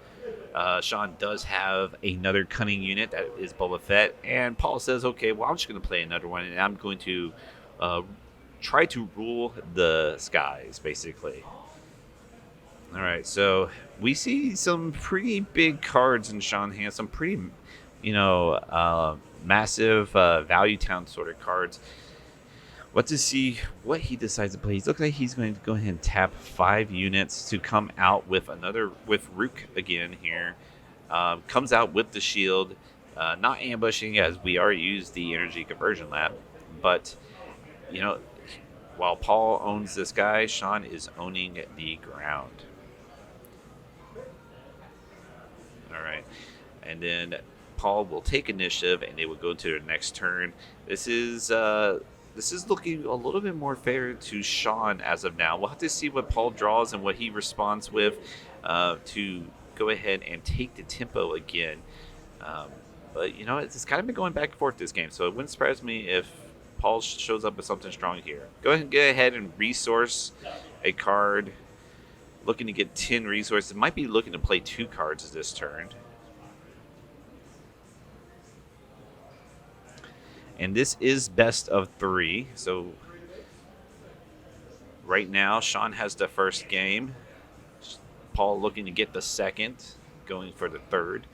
Sean does have another cunning unit that is Boba Fett. And Paul says, okay, well, I'm just going to play another one, and I'm going to try to rule the skies, basically. All right, so we see some pretty big cards in Sean's hand, some pretty, massive value town sort of cards. What to see what he decides to play. He looks like he's going to go ahead and tap 5 units to come out with Rook again here. Comes out with the shield, not ambushing, as we already used the energy conversion lab, but while Paul owns this guy, Sean is owning the ground. All right, and then Paul will take initiative, and they will go to their next turn. This is looking a little bit more fair to Sean as of now. We'll have to see what Paul draws and what he responds with to go ahead and take the tempo again. But it's kind of been going back and forth this game, so it wouldn't surprise me if Paul shows up with something strong here. Go ahead and resource a card. Looking to get 10 resources. Might be looking to play 2 cards this turn. And this is best of 3. So right now, Sean has the first game. Paul looking to get the second, going for the third.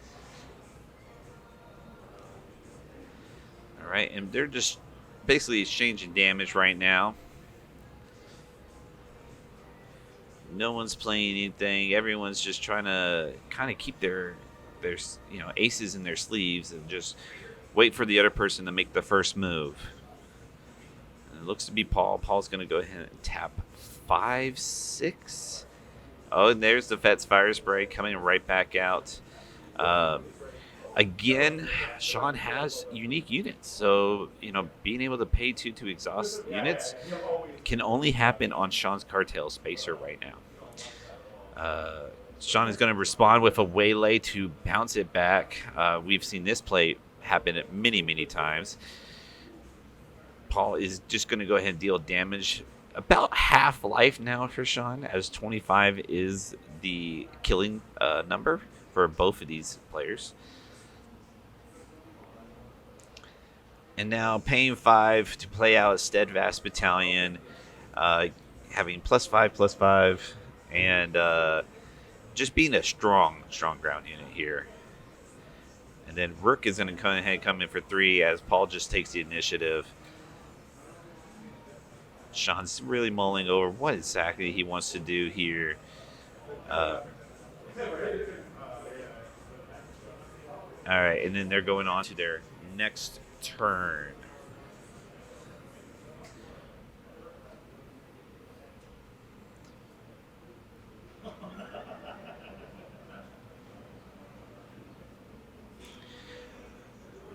All right, and they're just basically exchanging damage right now. No one's playing anything. Everyone's just trying to kind of keep their aces in their sleeves and just wait for the other person to make the first move. And it looks to be Paul. Paul's going to go ahead and tap 5, 6. Oh, and there's the Vets Fire Spray coming right back out. Again, Sean has unique units. So, being able to pay 2 to exhaust units can only happen on Sean's Cartel Spacer right now. Sean is going to respond with a Waylay to bounce it back. We've seen this play happen many times. Paul is just going to go ahead and deal damage. About half life now for Sean, as 25 is the killing number for both of these players. And now paying 5 to play out a Steadfast Battalion, having +5/+5, and just being a strong ground unit here. And then Rook is going to come in for 3 as Paul just takes the initiative. Sean's really mulling over what exactly he wants to do here. All right, and then they're going on to their next turn.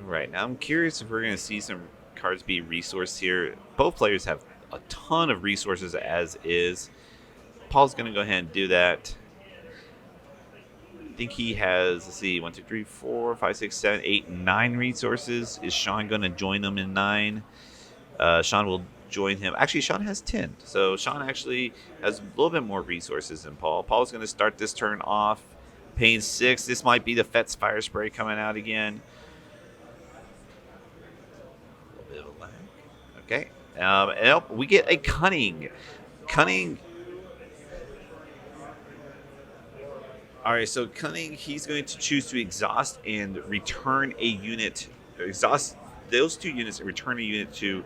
Right, now I'm curious if we're going to see some cards be resourced here. Both players have a ton of resources as is. Paul's going to go ahead and do that. I think he has, let's see, 1, 2, 3, 4, 5, 6, 7, 8, 9 resources. Is Sean going to join them in 9? Sean will join him. Actually, Sean has 10. So Sean actually has a little bit more resources than Paul. Paul's going to start this turn off, paying 6. This might be the Fet's Fire Spray coming out again. A little bit of a lag. Okay. And we get a Cunning. Cunning. All right, so Cunning, he's going to choose to exhaust and return a unit. Exhaust those 2 units and return a unit to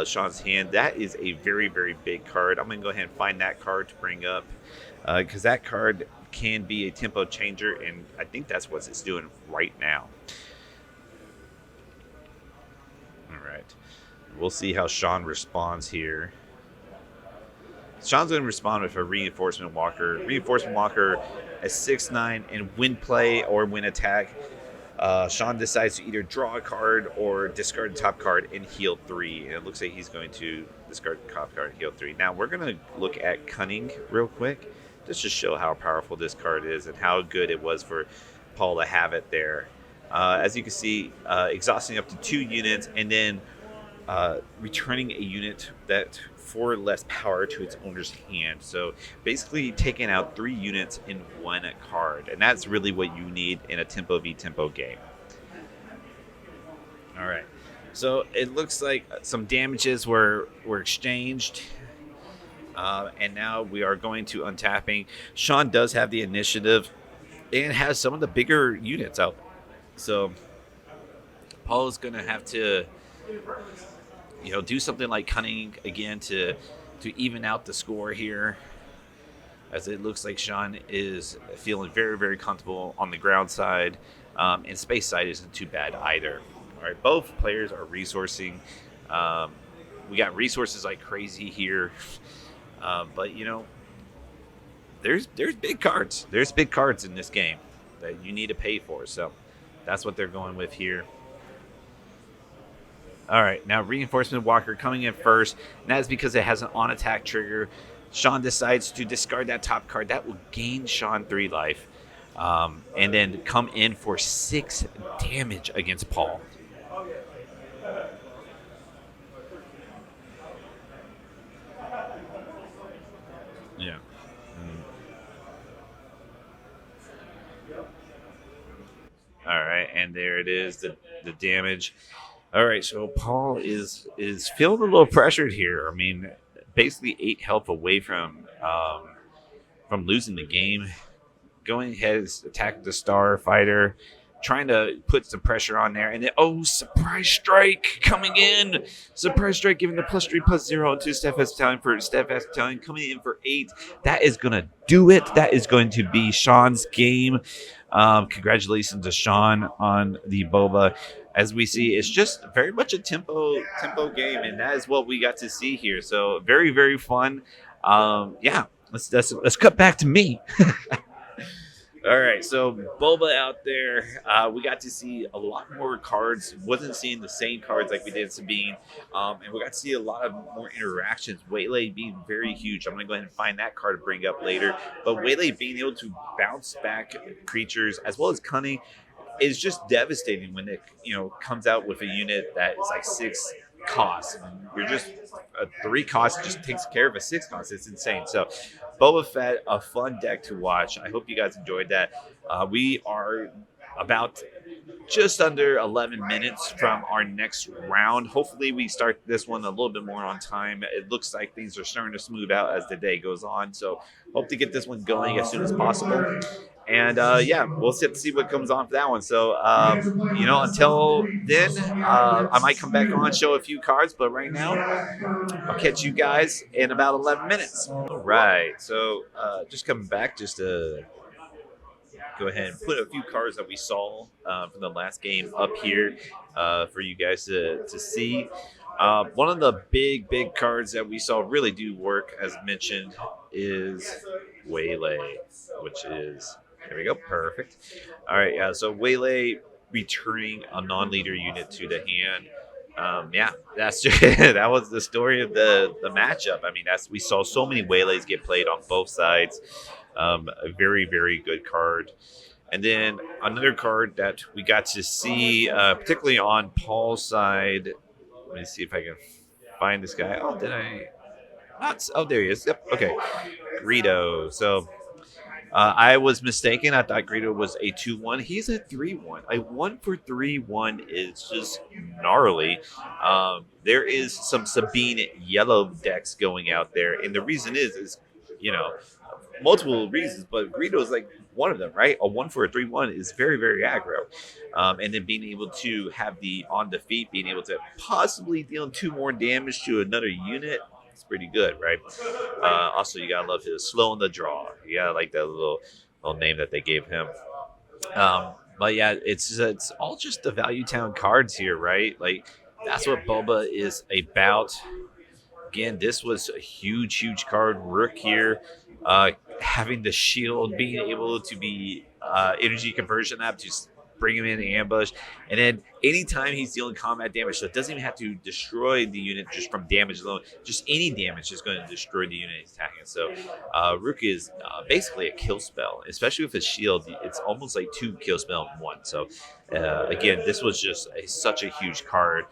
Sean's hand. That is a very, very big card. I'm going to go ahead and find that card to bring up because that card can be a tempo changer, and I think that's what it's doing right now. All right. We'll see how Sean responds here. Sean's going to respond with a Reinforcement Walker. Reinforcement Walker at 6/9 and win play or win attack. Sean decides to either draw a card or discard the top card and heal 3. And it looks like he's going to discard the top card and heal 3. Now we're going to look at Cunning real quick just to show how powerful this card is and how good it was for Paul to have it there. As you can see, exhausting up to 2 units and then returning a unit that 4 less power to its owner's hand. So basically taking out 3 units in 1 card. And that's really what you need in a tempo v tempo game. All right. So it looks like some damages were exchanged. And now we are going to untapping. Sean does have the initiative and has some of the bigger units out. So Paul is going to have to do something like Cunning again to even out the score here, as it looks like Sean is feeling very, very comfortable on the ground side, and space side isn't too bad either. All right, both players are resourcing. We got resources like crazy here, but there's big cards. There's big cards in this game that you need to pay for. So that's what they're going with here. All right, now Reinforcement Walker coming in first, and that is because it has an on-attack trigger. Sean decides to discard that top card. That will gain Sean 3 life, and then come in for 6 damage against Paul. Yeah. All right, and there it is, the damage. All right, so Paul is feeling a little pressured here. I mean, basically 8 health away from losing the game. Going ahead is attacking the Starfighter, trying to put some pressure on there, and then surprise strike coming in. Surprise strike giving the +3/+0 to Steadfast Battalion for Steadfast Battalion coming in for 8. That is gonna do it. That is going to be Sean's game. Congratulations to Sean on the Boba. As we see, it's just very much a tempo game, and that is what we got to see here. So very, very fun. Let's cut back to me. All right, so Boba out there. We got to see a lot more cards. Wasn't seeing the same cards like we did in Sabine. And we got to see a lot of more interactions. Waylay being very huge. I'm going to go ahead and find that card to bring up later. But Waylay being able to bounce back creatures as well as Cunning is just devastating when it comes out with a unit that is like 6 costs. You're just 3 costs just takes care of a 6 cost. It's insane. So Boba Fett, a fun deck to watch. I hope you guys enjoyed that. We are about just under 11 minutes from our next round. Hopefully, we start this one a little bit more on time. It looks like things are starting to smooth out as the day goes on. So, hope to get this one going as soon as possible. And yeah, we'll see what comes on for that one. So, until then, I might come back on, show a few cards. But right now, I'll catch you guys in about 11 minutes. All right. So, just coming back, just to go ahead and put a few cards that we saw from the last game up here for you guys to see. One of the big cards that we saw really do work, as mentioned, is Waylay, which is, there we go, perfect. All right, yeah, so Waylay returning a non-leader unit to the hand. Yeah, that's that was the story of the matchup. I mean, we saw so many Waylays get played on both sides. A very good card. And then another card that we got to see, particularly on Paul's side. Let me see if I can find this guy. Oh, did I not? Oh, there he is. Yep. Okay. Greedo. So I was mistaken. I thought Greedo was a 2-1. He's a 3-1. A 1-for-3-1 is just gnarly. There is some Sabine yellow decks going out there. And the reason is multiple reasons, but Greedo is like one of them, right? A 1-for-3-1 is very aggro. And then being able to have the on defeat, being able to possibly deal 2 more damage to another unit, it's pretty good, right? Also, you gotta love his slow in the draw. You gotta like that little name that they gave him. But yeah, it's all just the Value Town cards here, right? Like that's what Boba is about. Again, this was a huge card. Rook here, having the shield, being able to be energy conversion up to bring him in the ambush. And then anytime he's dealing combat damage, so it doesn't even have to destroy the unit just from damage alone. Just any damage is going to destroy the unit he's attacking. So Rook is basically a kill spell, especially with his shield. It's almost like 2 kill spell in 1. So again, this was just such a huge card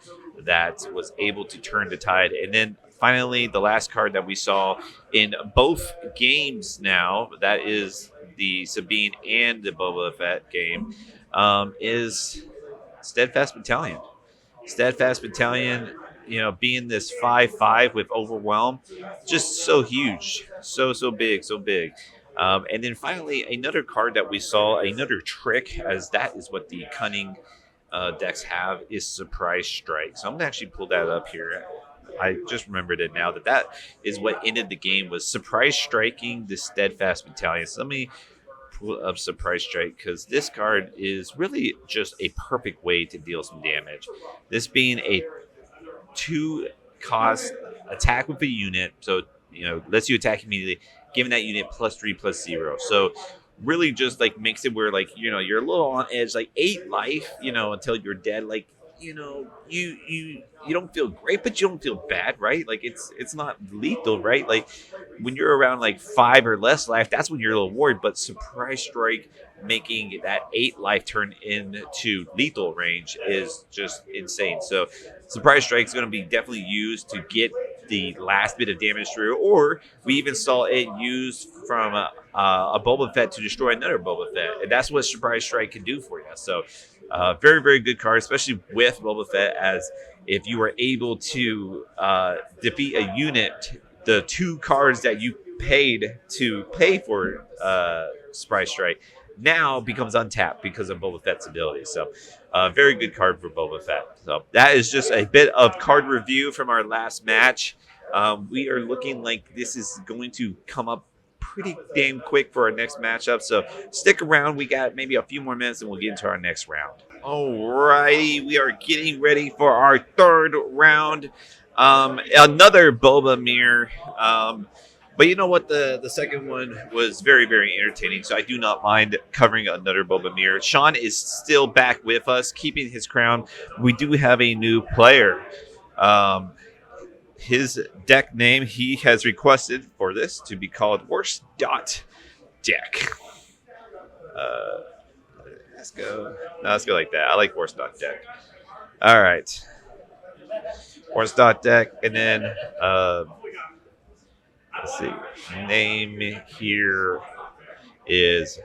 that was able to turn the tide. And then finally, the last card that we saw in both games now, that is the Sabine and the Boba Fett game, is Steadfast Battalion. Steadfast Battalion, being this 5/5 with Overwhelm, just so huge, so big. And then finally, another card that we saw, another trick, as that is what the cunning decks have, is Surprise Strike. So I'm going to actually pull that up here. I just remembered it now that is what ended the game, was Surprise Striking the Steadfast Battalion. So let me pull up Surprise Strike, because this card is really just a perfect way to deal some damage. This being a 2-cost attack with a unit, so lets you attack immediately, giving that unit +3/+0. So really just like makes it where you're a little on edge, like 8 life, until you're dead. Like you don't feel great, but you don't feel bad, right? Like it's not lethal, right? Like when you're around like 5 or less life, that's when you're a little worried. But Surprise Strike, making that 8 life turn into lethal range, is just insane. So Surprise Strike is going to be definitely used to get the last bit of damage through, or we even saw it used from a Boba Fett to destroy another Boba Fett, and that's what Surprise Strike can do for you. So very good card, especially with Boba Fett, as if you were able to defeat a unit, the 2 cards that you paid to pay for Surprise Strike now becomes untapped because of Boba Fett's ability. So very good card for Boba Fett. So that is just a bit of card review from our last match. We are looking like this is going to come up pretty damn quick for our next matchup. So stick around. We got maybe a few more minutes and we'll get into our next round. Alrighty, we are getting ready for our 3rd round. Another Boba mirror. But you know what? The second one was very entertaining, so I do not mind covering another Boba mirror. Sean is still back with us, keeping his crown. We do have a new player. His deck name, he has requested for this to be called Worst Dot Deck. Let's go like that. I like Worst Dot Deck. All right. Horse dot deck, and then let's see, name here is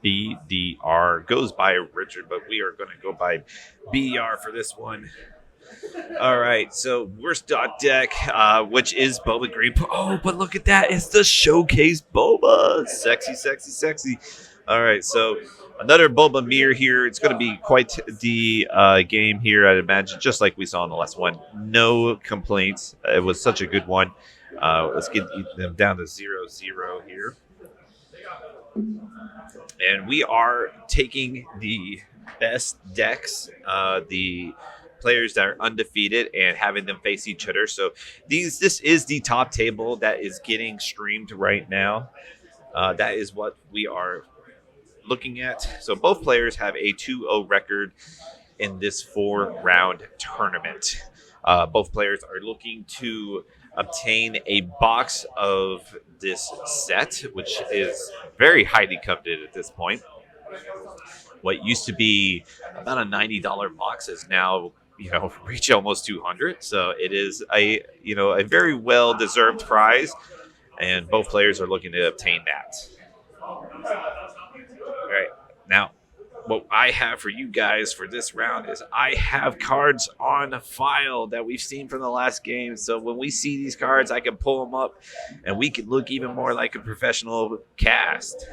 BDR. Goes by Richard, but we are going to go by BDR for this one. All right, so worst dot deck, which is Boba Green. Oh, but look at that. It's the Showcase Boba. Sexy, sexy, sexy. All right, so another Boba mirror here. It's going to be quite the game here, I'd imagine, just like we saw in the last one. No complaints. It was such a good one. Let's get them down to 0-0 here. And we are taking the best decks, the players that are undefeated, and having them face each other. So this is the top table that is getting streamed right now. That is what we are looking at. So both players have a 2-0 record in this 4-round tournament. Both players are looking to obtain a box of this set, which is very highly coveted at this point. What used to be about a $90 box is now, reach almost 200. So it is a very well deserved prize, and both players are looking to obtain that. All right, now what I have for you guys for this round is I have cards on file that we've seen from the last game. So when we see these cards, I can pull them up, and we can look even more like a professional cast.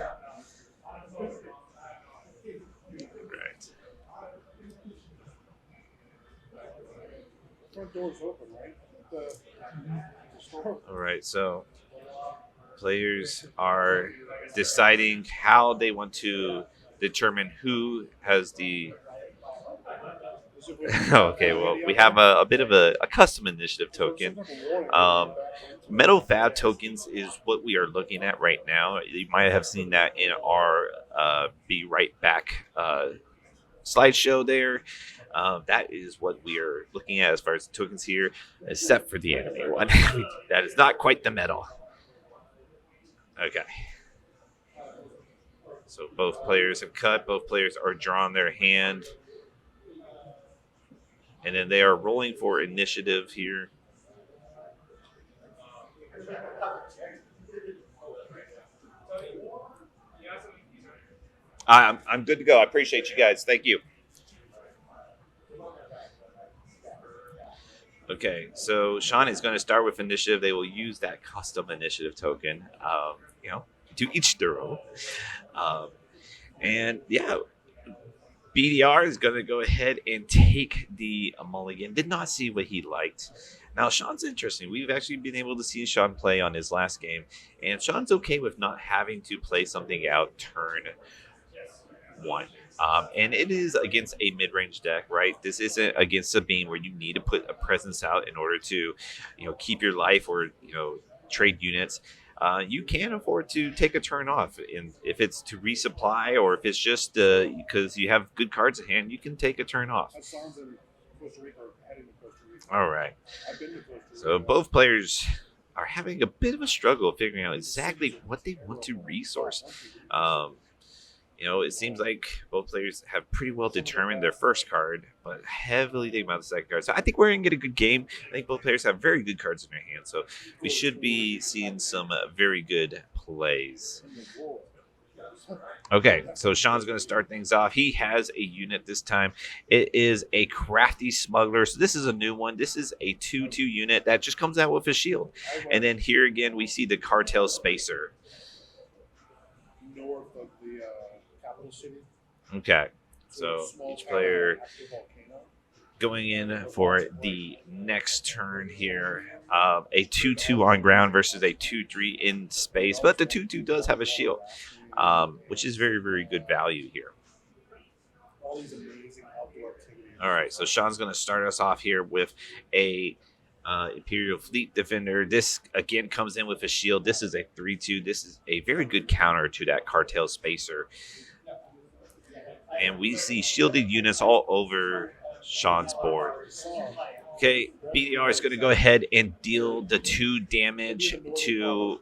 All right, so players are deciding how they want to determine who has the. Okay, well, we have a bit of a custom initiative token. Metal Fab tokens is what we are looking at right now. You might have seen that in our Be Right Back slideshow there. That is what we are looking at as far as tokens here, except for the enemy one. That is not quite the metal. Okay. So both players have cut. Both players are drawing their hand. And then they are rolling for initiative here. I'm good to go. I appreciate you guys. Thank you. Okay, so Sean is going to start with initiative. They will use that custom initiative token, to each their own. And yeah, BDR is going to go ahead and take the mulligan. Did not see what he liked. Now, Sean's interesting. We've actually been able to see Sean play on his last game, and Sean's okay with not having to play something out turn one. And it is against a mid-range deck, right? This isn't against Sabine where you need to put a presence out in order to, keep your life or, trade units. You can afford to take a turn off. And if it's to resupply or if it's just because you have good cards at hand, you can take a turn off. All right. So both players are having a bit of a struggle figuring out exactly what they want to resource. It seems like both players have pretty well determined their first card, but heavily think about the second card. So I think we're going to get a good game. I think both players have very good cards in their hand, so we should be seeing some very good plays. Okay, so Sean's going to start things off. He has a unit this time. It is a Crafty Smuggler. So this is a new one. This is a 2/2 unit that just comes out with a shield. And then here again, we see the Cartel Spacer. North of the capital city. Okay, so each player going in for the next turn here. A 2/2 on ground versus a 2/3 in space, but the 2/2 does have a shield, which is very, very good value here. All right, so Sean's going to start us off here with a Imperial Fleet Defender. This again comes in with a shield. This is a 3/2. This is a very good counter to that Cartel Spacer. And we see shielded units all over Sean's board. Okay, BDR is going to go ahead and deal the 2 damage to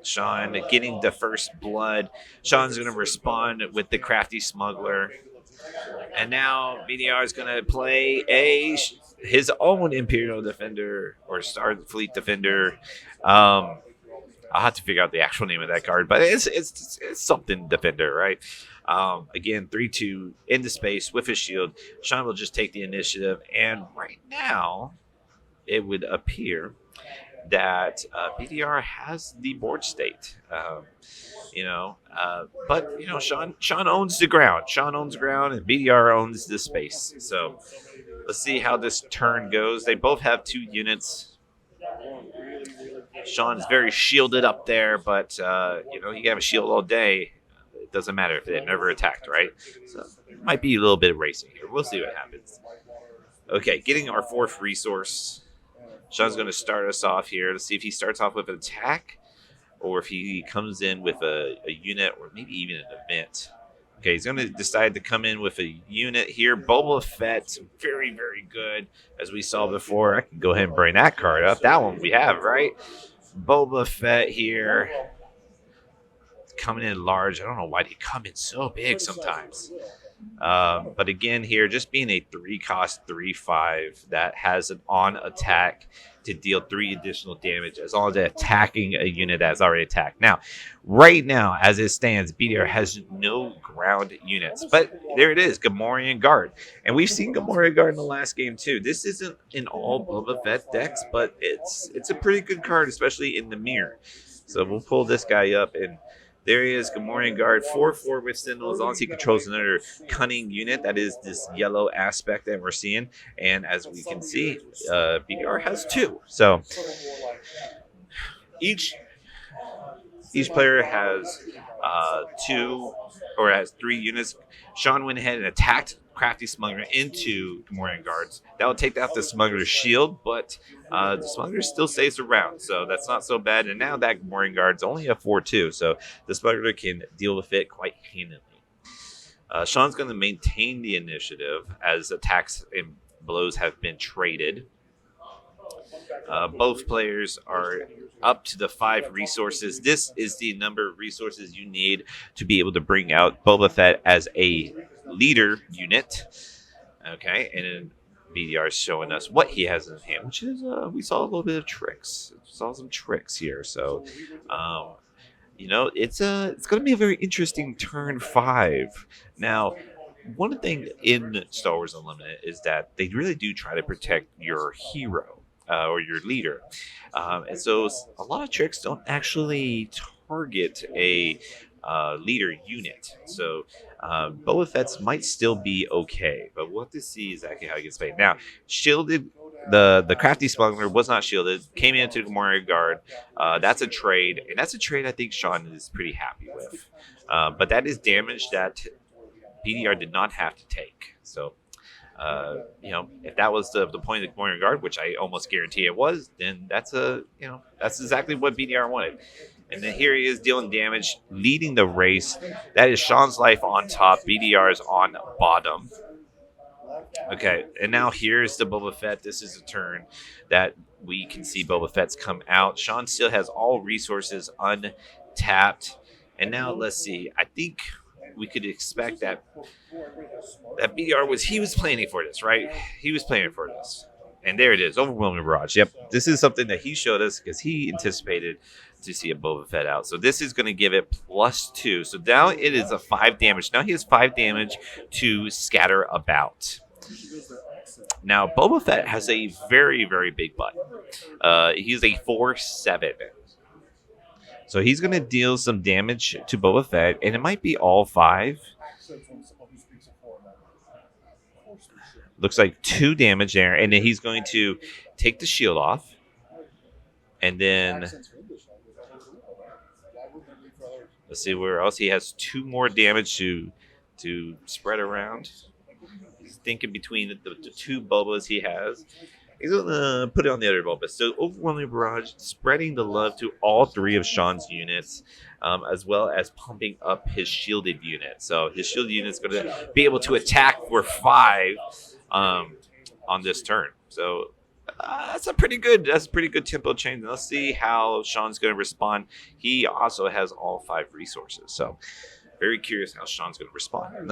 Sean, getting the first blood. Sean's going to respond with the Crafty Smuggler. And now BDR is going to play his own Imperial Defender or Starfleet Defender. I'll have to figure out the actual name of that card, but it's something Defender, right? Again, 3/2 into space with his shield. Sean will just take the initiative, and right now it would appear that BDR has the board state. But Sean owns the ground. Sean owns the ground, and BDR owns the space. So let's see how this turn goes. They both have 2 units. Sean's very shielded up there, but you can have a shield all day. It doesn't matter if they never attacked, right? So it might be a little bit of racing here. We'll see what happens. Okay, getting our 4th resource. Sean's going to start us off here. Let's see if he starts off with an attack or if he comes in with a unit or maybe even an event. Okay, he's going to decide to come in with a unit here. Boba Fett, very, very good. As we saw before, I can go ahead and bring that card up. That one we have, right? Boba Fett here. Coming in large. I don't know why they come in so big sometimes. But again here, just being a 3-cost 3/5 that has an on attack to deal 3 additional damage as long as they're attacking a unit that's already attacked. Now, right now, as it stands, BDR has no ground units. But there it is, Gamorrean Guard. And we've seen Gamorrean Guard in the last game too. This isn't in all Boba Fett decks, but it's a pretty good card, especially in the mirror. So we'll pull this guy up, and there he is, Gamorrean Guard, 4/4 with Sentinel, as long as he controls another cunning unit. That is this yellow aspect that we're seeing. And as we can see, BDR has 2. So each player has 2 or has 3 units. Sean went ahead and attacked Crafty Smuggler into Gamorrean Guards. That will take out the Smuggler's shield, but the Smuggler still stays around, so that's not so bad. And now that Gamorrean Guard's only a 4/2, so the Smuggler can deal with it quite handily. Sean's going to maintain the initiative as attacks and blows have been traded. Both players are up to the 5 resources. This is the number of resources you need to be able to bring out Boba Fett as a leader unit. Okay, and then BDR is showing us what he has in hand, which is we saw a little bit of tricks. Saw some tricks here, so it's going to be a very interesting turn 5. Now, one thing in Star Wars Unlimited is that they really do try to protect your hero or your leader, and so a lot of tricks don't actually target a leader unit. So Boba Fett's might still be okay, but we'll have to see exactly how he gets played. Now, shielded, the Crafty Smuggler was not shielded, came into the Gamorrean Guard. That's a trade, and that's a trade I think Sean is pretty happy with. But that is damage that BDR did not have to take. So, if that was the point of the Gamorrean Guard, which I almost guarantee it was, then that's exactly what BDR wanted. And then here he is dealing damage, leading the race. That is Sean's life on top. BDR is on bottom. Okay, and now here's the Boba Fett. This is a turn that we can see Boba Fett's come out. Sean still has all resources untapped. And now let's see. I think we could expect that BDR was planning for this, right? He was planning for this. And there it is, Overwhelming Barrage. Yep, this is something that he showed us because he anticipated to see a Boba Fett out. So this is going to give it +2. So now it is a 5 damage. Now he has 5 damage to scatter about. Now, Boba Fett has a very, very big butt. He's a 4/7. So he's going to deal some damage to Boba Fett, and it might be all 5. Looks like 2 damage there, and then he's going to take the shield off, and then let's see where else he has 2 more damage to spread around. He's thinking between the 2 Bobas he has. He's going to put it on the other Boba. So Overwhelming Barrage, spreading the love to all 3 of Sean's units, as well as pumping up his shielded unit. So his shielded unit is going to be able to attack for 5 on this turn. So that's a pretty good tempo change. And let's see how Sean's going to respond. He also has all 5 resources. So very curious how Sean's going to respond.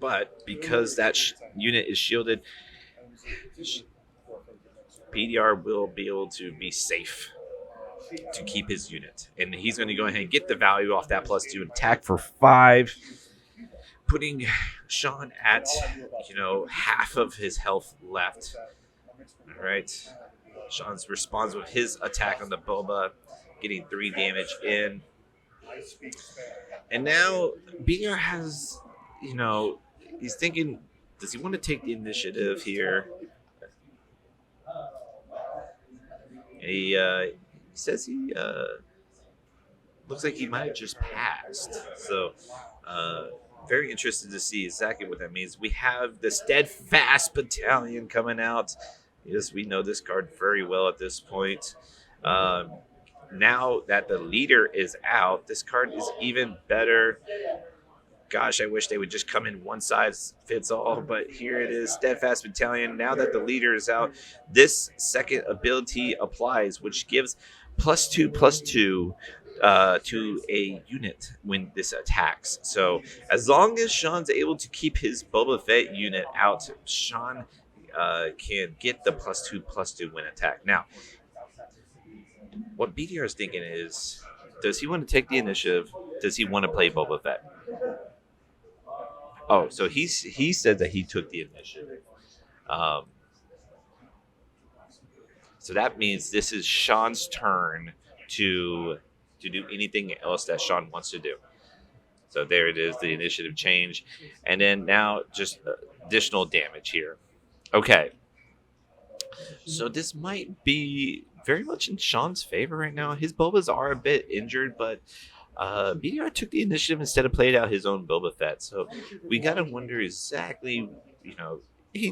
But because that unit is shielded, BDR will be able to be safe to keep his unit. And he's going to go ahead and get the value off that +2 attack for 5, putting Sean at, half of his health left. All right. Sean's responds with his attack on the Boba, getting 3 damage in. And now BDR has, he's thinking, does he want to take the initiative here? He says he looks like he might have just passed. So, very interested to see exactly what that means. We have the Steadfast Battalion coming out. Yes, we know this card very well at this point. Now that the leader is out, this card is even better. Gosh, I wish they would just come in one size fits all, but here it is, Steadfast Battalion. Now that the leader is out, this second ability applies, which gives +2/+2 to a unit when this attacks. So as long as Sean's able to keep his Boba Fett unit out, Sean can get the +2/+2 when attack. Now, what BDR is thinking is, does he want to take the initiative? Does he want to play Boba Fett? Oh, so he said that he took the initiative. So that means this is Sean's turn to do anything else that Sean wants to do. So there it is, the initiative change. And then now just additional damage here. Okay. So this might be very much in Sean's favor right now. His Bobas are a bit injured, but BDR took the initiative instead of played out his own Boba Fett. So we got to wonder exactly, he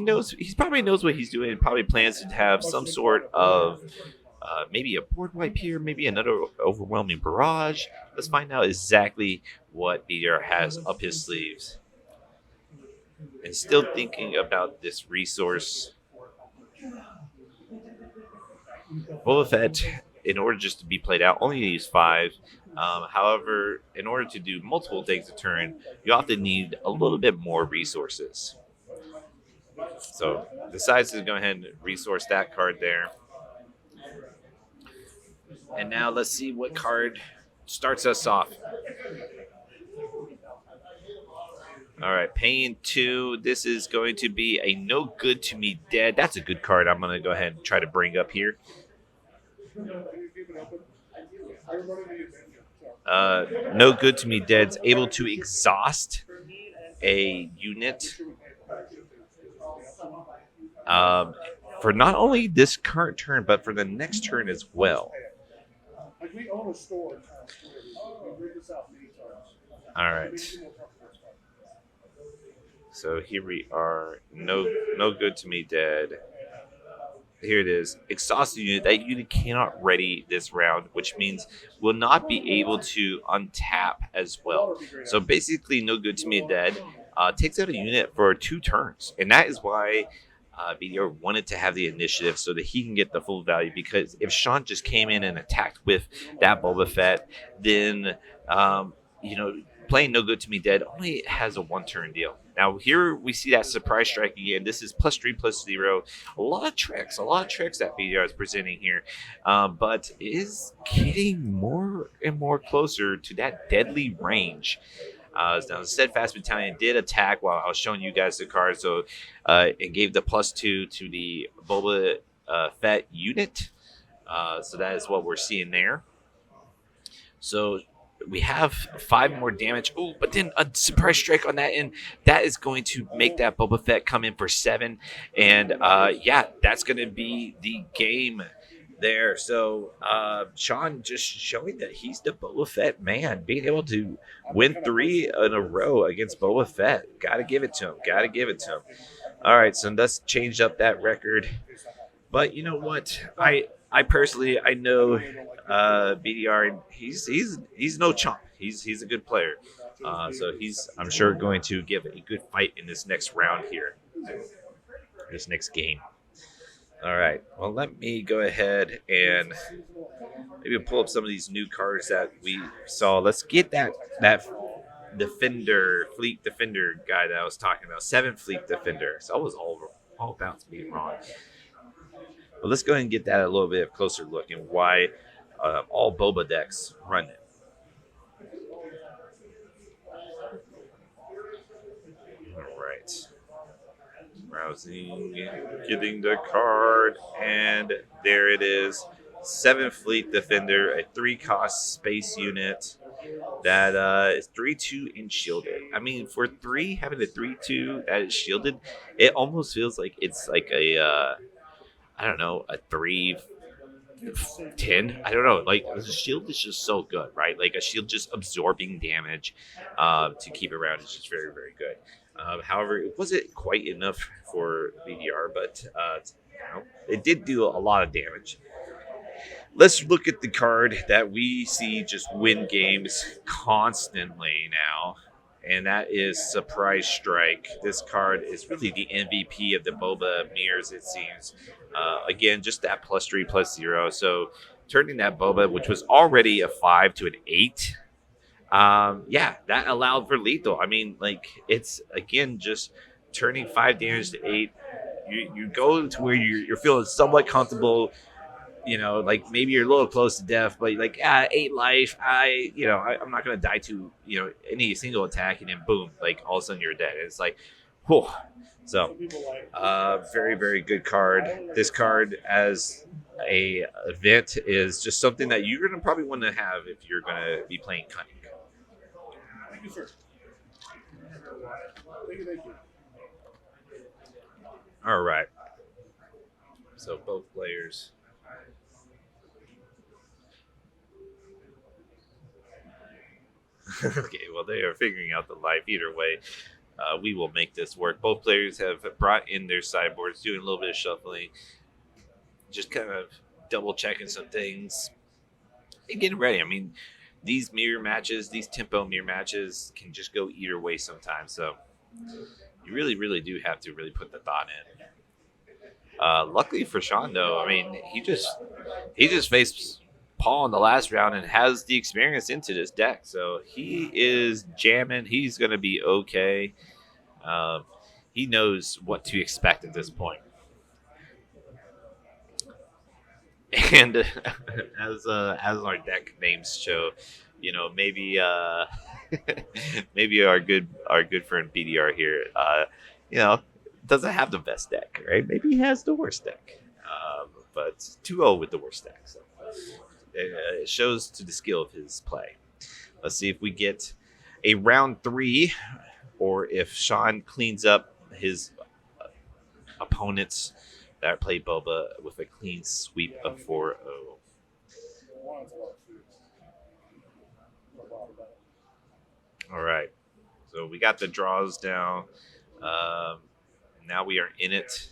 probably knows what he's doing and probably plans to have some sort of maybe a board wipe here, maybe another overwhelming barrage. Let's find out exactly what BDR has up his sleeves. And still thinking about this resource. Boba Fett, in order just to be played out, only needs 5. However, in order to do multiple things a turn, you often need a little bit more resources. So decides to go ahead and resource that card there. And now let's see what card starts us off. All right, paying 2. This is going to be a No Good to Me Dead. That's a good card I'm going to go ahead and try to bring up here. No Good to Me Dead's able to exhaust a unit for not only this current turn, but for the next turn as well. All right. So here we are. No Good to Me Dead. Here it is. Exhausted unit. That unit cannot ready this round, which means will not be able to untap as well. So basically, No Good to Me Dead takes out a unit for 2 turns. And that is why BDR wanted to have the initiative so that he can get the full value. Because if Sean just came in and attacked with that Boba Fett, then, playing No Good to Me Dead only has a 1-turn deal. Now here we see that surprise strike again. This is +3/+0. A lot of tricks that BDR is presenting here, but is getting more and more closer to that deadly range. Now the Steadfast Battalion did attack while I was showing you guys the card, so it gave the +2 to the Boba Fett unit. So that is what we're seeing there. So we have 5 more damage. Oh, but then a surprise strike on that end. That is going to make that Boba Fett come in for 7. And that's going to be the game there. So Sean just showing that he's the Boba Fett man, being able to win 3 in a row against Boba Fett. Gotta give it to him. All right, so let's change up that record. But you know what? I personally, I know BDR, and he's no chump. He's a good player. So he's, I'm sure, going to give a good fight in this next round here, this next game. All right. Well, let me go ahead and maybe pull up some of these new cards that we saw. Let's get that defender, fleet defender guy that I was talking about. 7 fleet defender. So I was all about to be wrong. But let's go ahead and get that a little bit of closer look and why all Boba decks run it. All right. Browsing, getting the card, and there it is. 7 fleet defender, a 3-cost space unit that is 3/2 and shielded. I mean, for 3 having a 3/2 that is shielded, it almost feels like it's like a I don't know, a 3/10. I don't know. Like the shield is just so good, right? Like a shield just absorbing damage to keep around is just very, very good. However, it wasn't quite enough for VDR, but it did do a lot of damage. Let's look at the card that we see just win games constantly now, and that is Surprise Strike. This card is really the MVP of the Boba mirrors, it seems. Again, just that +3, +0. So turning that Boba, which was already a 5 to an 8, that allowed for lethal. I mean, like, it's, again, just turning 5 damage to 8. You go to where you're feeling somewhat comfortable. Like maybe you're a little close to death, but like 8 life. I'm not gonna die to any single attack, and then boom, like all of a sudden you're dead. It's like, whew. So, very, very good card. This card as a event is just something that you're gonna probably want to have if you're gonna be playing Cunning. Thank you, sir. Thank you. All right. So both players. Okay, well, they are figuring out the life. Either way, we will make this work. Both players have brought in their sideboards, doing a little bit of shuffling, just kind of double checking some things and getting ready. I mean, these mirror matches, these tempo mirror matches can just go either way sometimes. So you really, really do have to really put the thought in. Luckily for Sean, though, I mean, he just faced Paul in the last round and has the experience into this deck, so he is jamming. He's going to be okay. He knows what to expect at this point. And as our deck names show, maybe maybe our good friend BDR here, doesn't have the best deck, right? Maybe he has the worst deck, but 2-0 with the worst deck. So. It shows to the skill of his play. Let's see if we get a round 3, or if Sean cleans up his opponents that play Boba with a clean sweep of 4-0. All right. So we got the draws down. Now we are in it.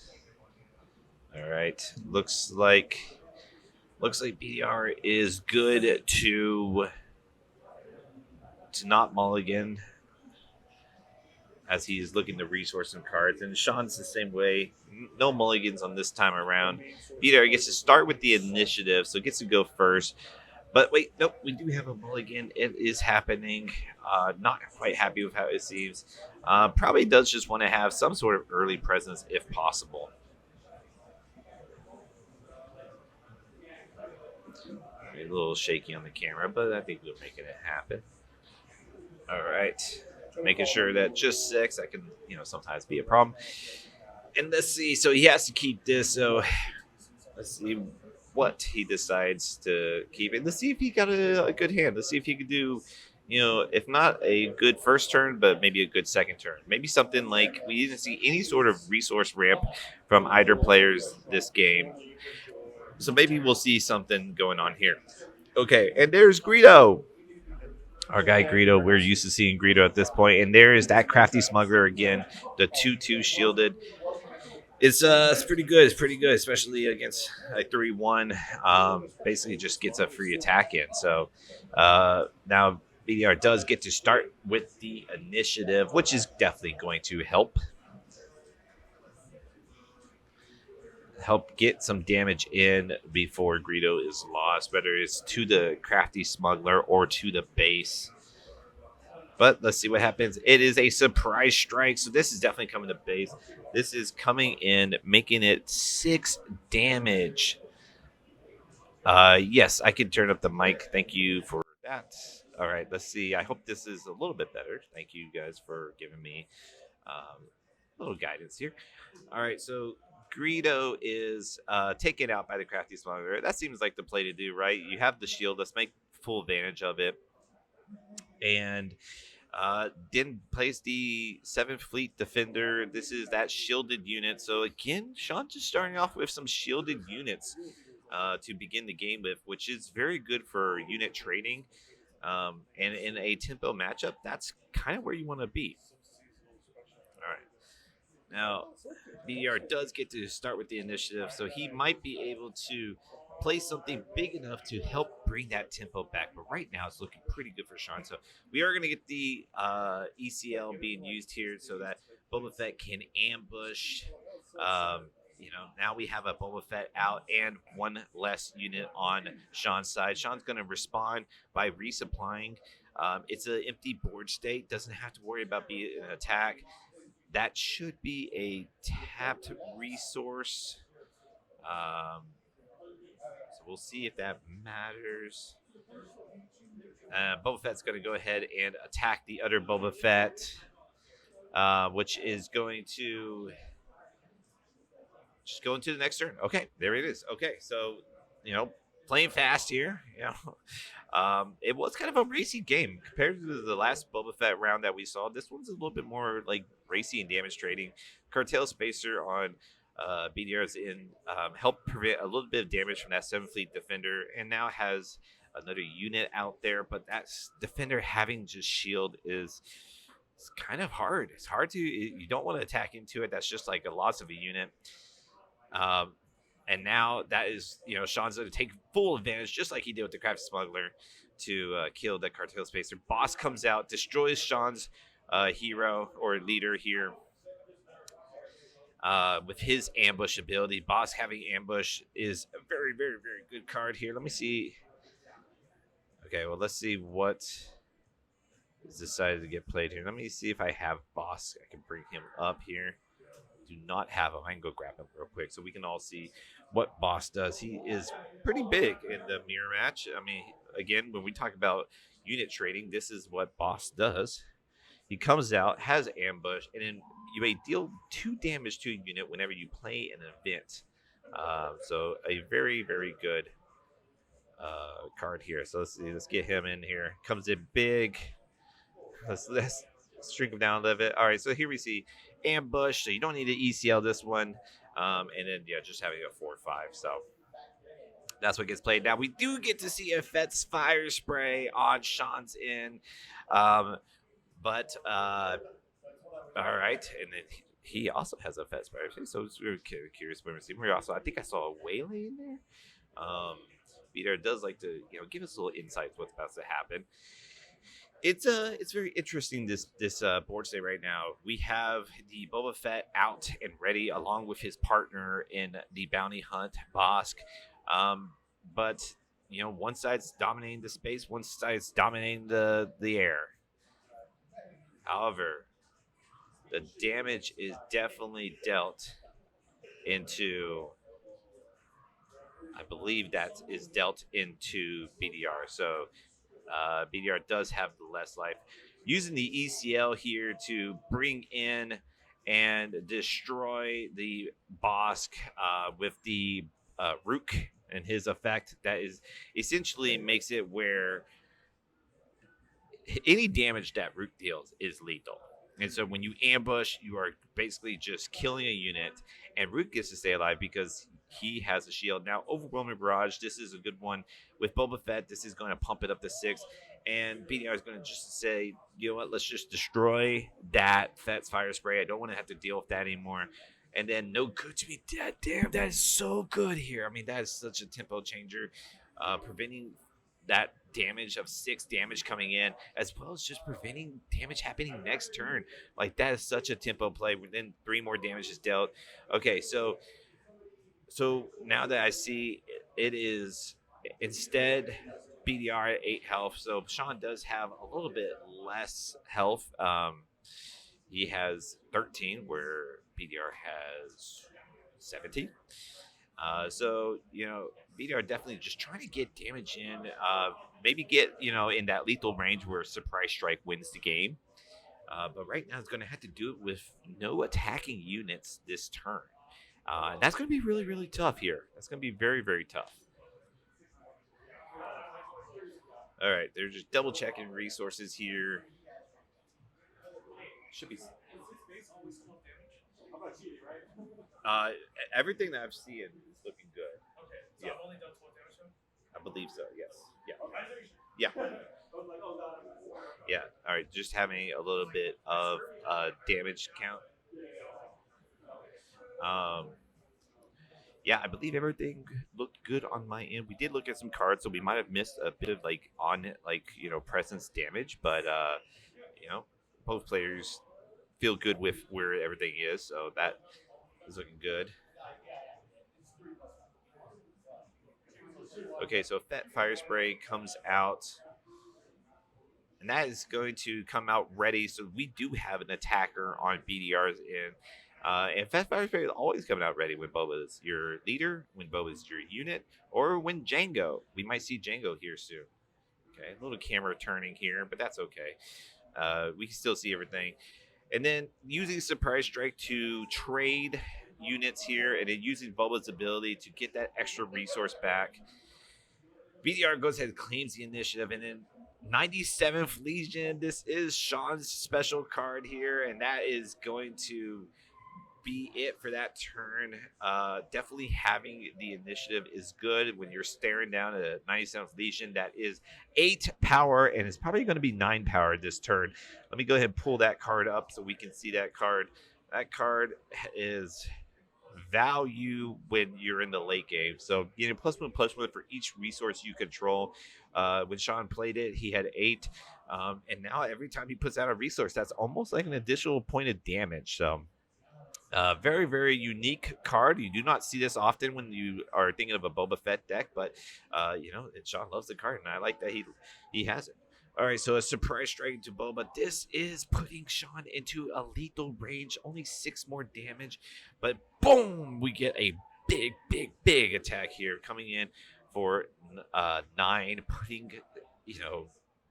All right. Looks like BDR is good to not mulligan, as he's looking to resource some cards. And Sean's the same way. No mulligans on this time around. BDR gets to start with the initiative, so gets to go first. But wait, nope, we do have a mulligan. It is happening. Not quite happy with how it seems. Probably does just want to have some sort of early presence if possible. A little shaky on the camera, but I think we're making it happen. All right. Making sure that just 6, that can, sometimes be a problem. And let's see. So he has to keep this. So let's see what he decides to keep. And let's see if he got a good hand. Let's see if he could do, if not a good first turn, but maybe a good second turn. Maybe something like we didn't see any sort of resource ramp from either players this game. So maybe we'll see something going on here. Okay, and there's Greedo. Our guy Greedo, we're used to seeing Greedo at this point. And there is that crafty smuggler again, the 2/2 shielded. It's pretty good. It's pretty good, especially against a 3/1. Basically just gets a free attack in. So now BDR does get to start with the initiative, which is definitely going to help get some damage in before Greedo is lost, whether it's to the crafty smuggler or to the base. But let's see what happens. It is a surprise strike, so this is definitely coming to base. This is coming in, making it 6 damage. Yes, I can turn up the mic. Thank you for that. All right, let's see. I hope this is a little bit better. Thank you guys for giving me a little guidance here. All right, so Greedo is taken out by the crafty smuggler. That seems like the play to do, right? You have the shield. Let's make full advantage of it. And then plays the 7th Fleet Defender. This is that shielded unit. So again, Sean just starting off with some shielded units to begin the game with, which is very good for unit trading. And in a tempo matchup, that's kind of where you want to be. All right. Now, BDR does get to start with the initiative, so he might be able to play something big enough to help bring that tempo back. But right now, it's looking pretty good for Sean. So we are going to get the ECL being used here so that Boba Fett can ambush. Now we have a Boba Fett out and one less unit on Sean's side. Sean's going to respond by resupplying. It's an empty board state. Doesn't have to worry about being an attack. That should be a tapped resource. So we'll see if that matters. Boba Fett's going to go ahead and attack the other Boba Fett, which is going to just go into the next turn. Okay, there it is. Okay, so, playing fast here. It was kind of a racy game compared to the last Boba Fett round that we saw. This one's a little bit more like racy and damage trading. Cartel Spacer on BDR's in helped prevent a little bit of damage from that 7th Fleet Defender, and now has another unit out there. But that Defender having just shield is it's kind of hard. It's hard to you don't want to attack into it. That's just like a loss of a unit. And now that is, Sean's going to take full advantage, just like he did with the Crafty Smuggler, to kill the Cartel Spacer. Boss comes out, destroys Sean's hero or leader here with his ambush ability. Boss having ambush is a very, very, very good card here. Let me see. Okay, well, let's see what is decided to get played here. Let me see if I have Boss. I can bring him up here. Do not have him. I can go grab him real quick so we can all see what Boss does. He is pretty big in the mirror match. I mean, again, when we talk about unit trading, this is what Boss does. He comes out, has ambush, and then you may deal 2 damage to a unit whenever you play an event. So a very, very good card here. So let's see. Let's get him in here. Comes in big. Let's shrink him down a little bit. All right, so here we see ambush. So you don't need to ECL this one. And then, just having a 4-5. So that's what gets played. Now, we do get to see a Fett's Fire Spray on Sean's end. All right. And then he also has a Fett's Fire Spray. So it's really curious when we see him. I think I saw a Waylay in there. Peter does like to, give us a little insights what's about to happen. It's very interesting this board state right now. We have the Boba Fett out and ready along with his partner in the bounty hunt, Bosk. But one side's dominating the space, one side's dominating the air. However, the damage is definitely dealt into. I believe that is dealt into BDR. So BDR does have the less life. Using the ECL here to bring in and destroy the Bosk with the Rook and his effect. That is essentially makes it where any damage that Rook deals is lethal. And so when you ambush, you are basically just killing a unit, and Rook gets to stay alive because he has a shield. Now, Overwhelming Barrage, this is a good one. With Boba Fett, this is going to pump it up to 6. And BDR is going to just say, you know what, let's just destroy that Fett's Fire Spray. I don't want to have to deal with that anymore. And then no good to be dead. Damn, that is so good here. I mean, that is such a tempo changer. Preventing that damage of 6 damage coming in, as well as just preventing damage happening next turn. Like, that is such a tempo play. Then 3 more damage is dealt. Okay, so now that I see it is instead BDR at 8 health. So Sean does have a little bit less health. He has 13, where BDR has 17. So, BDR definitely just trying to get damage in, maybe get, in that lethal range where Surprise Strike wins the game. But right now, it's going to have to do it with no attacking units this turn. That's going to be really, really tough here. That's going to be very, very tough. All right, they're just double checking resources here. Should be. Uh, Everything that I've seen is looking good. Yeah. I believe so. Yes. Yeah. Yeah. Yeah. All right. Just having a little bit of damage count. Yeah, I believe everything looked good on my end. We did look at some cards, so we might have missed a bit of presence damage, but both players feel good with where everything is, so that is looking good. Okay, so if that fire spray comes out, and that is going to come out ready, so we do have an attacker on BDR's end. And Fast Fire Spray is always coming out ready when Boba is your leader, when Boba is your unit, or when Django. We might see Django here soon. Okay, a little camera turning here, but that's okay. We can still see everything. And then using Surprise Strike to trade units here, and then using Boba's ability to get that extra resource back. BDR goes ahead and claims the initiative, and then 97th Legion. This is Sean's special card here, and that is going to be it for that turn. Definitely having the initiative is good when you're staring down at a 97th Legion. That is 8 power, and it's probably going to be 9 power this turn. Let me go ahead and pull that card up so we can see that card. That card is value when you're in the late game. So +1/+1 for each resource you control. When Sean played it, he had 8. And now every time he puts out a resource, that's almost like an additional point of damage. So very, very unique card. You do not see this often when you are thinking of a Boba Fett deck, but Sean loves the card, and I like that he has it. All right, so a surprise strike to Boba. This is putting Sean into a lethal range. Only 6 more damage, but boom, we get a big, big, big attack here coming in for 9, putting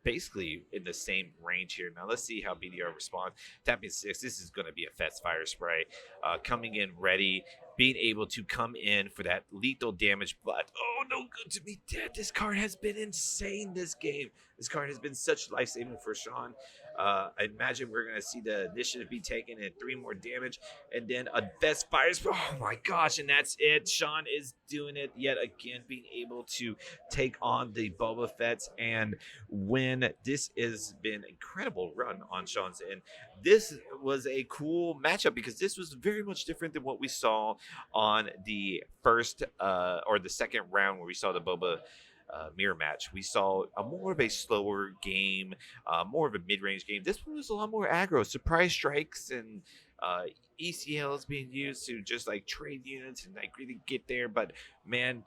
basically in the same range here. Now let's see how BDR responds. Tapping 6. This is going to be a Fet's Fire Spray. Coming in ready, being able to come in for that lethal damage. But oh, no good to be dead. This card has been insane this game. This card has been such life-saving for Sean. I imagine we're going to see the initiative be taken and 3 more damage. And then a Fet's Fire Spray. Oh my gosh, and that's it. Sean is doing it yet again, being able to take on the Boba Fett's and win. This has been an incredible run on Sean's end. This was a cool matchup because this was very much different than what we saw on the first or the second round where we saw the Boba mirror match. We saw more of a slower game, more of a mid-range game. This one was a lot more aggro. Surprise strikes and ECLs being used to just like trade units and like really get there. But man,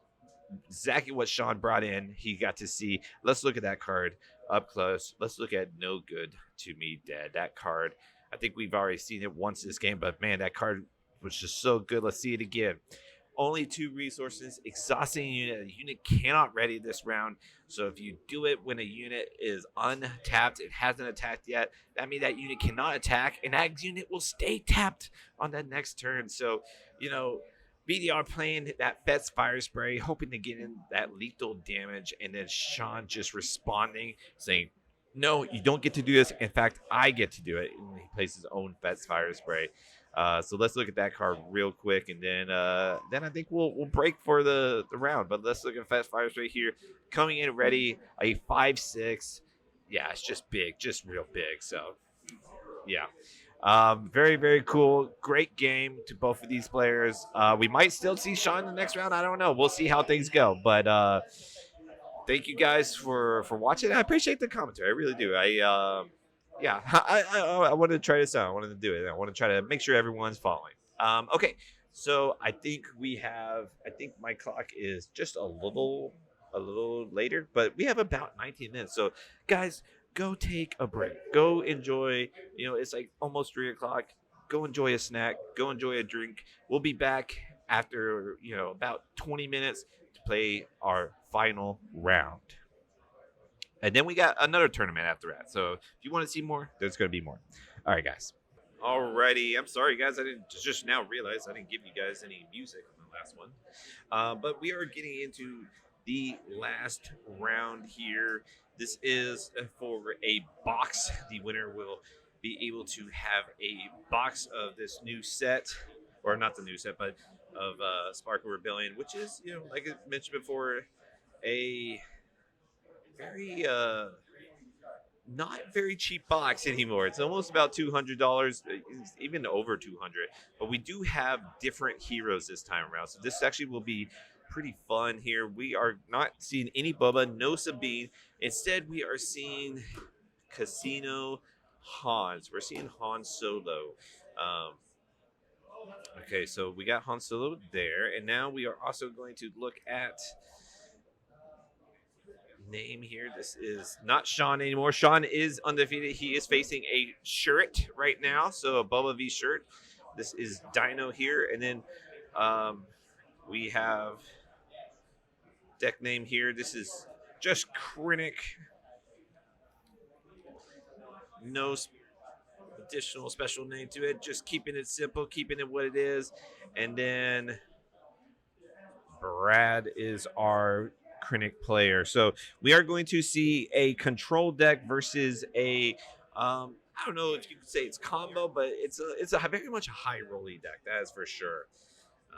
exactly what Sean brought in, he got to see. Let's look at that card up close. Let's look at No Good to Me Dead. That card, I think we've already seen it once this game, but man, that card was just so good. Let's see it again. Only 2 resources, exhausting unit. The unit cannot ready this round. So if you do it when a unit is untapped, it hasn't attacked yet, that means that unit cannot attack, and that unit will stay tapped on that next turn. So, BDR playing that Fet's Fire Spray, hoping to get in that lethal damage, and then Sean just responding, saying, no, you don't get to do this. In fact, I get to do it. And he plays his own Fet's Fire Spray. So let's look at that card real quick, and then I think we'll break for the round. But let's look at Fet's Fire Spray here, coming in ready, a 5/6. Yeah, it's just big, just real big. So yeah. Very, very cool. Great game to both of these players. We might still see Sean in the next round. I don't know. We'll see how things go. But thank you guys for watching. I appreciate the commentary. I really do. I wanted to try this out. I wanted to do it. I want to try to make sure everyone's following. Okay. So I think my clock is just a little later, but we have about 19 minutes. So guys, go take a break. Go enjoy. It's like almost 3 o'clock. Go enjoy a snack. Go enjoy a drink. We'll be back after about 20 minutes to play our final round. And then we got another tournament after that. So if you want to see more, there's going to be more. All right, guys. Alrighty, I'm sorry, guys. I didn't just now realize I didn't give you guys any music on the last one. But we are getting into the last round here. This is for a box. The winner will be able to have a box of this new set, or not the new set, but of Sparkle Rebellion, which is, like I mentioned before, a very not very cheap box anymore. It's almost about $200, even over 200. But we do have different heroes this time around, so this actually will be pretty fun here. We are not seeing any Boba, no Sabine. Instead, we are seeing Casino Hans. We're seeing Han Solo. Um, okay, so we got Han Solo there, and now we are also going to look at name here. This is not Sean anymore. Sean is undefeated. He is facing a shirt right now, so a Boba V shirt. This is Dino here, and then we have deck name here. This is just Krennic. No additional special name to it. Just keeping it simple, keeping it what it is, and then Brad is our Krennic player. So we are going to see a control deck versus a I don't know if you could say it's combo, but it's a very much a high rolly deck. That is for sure.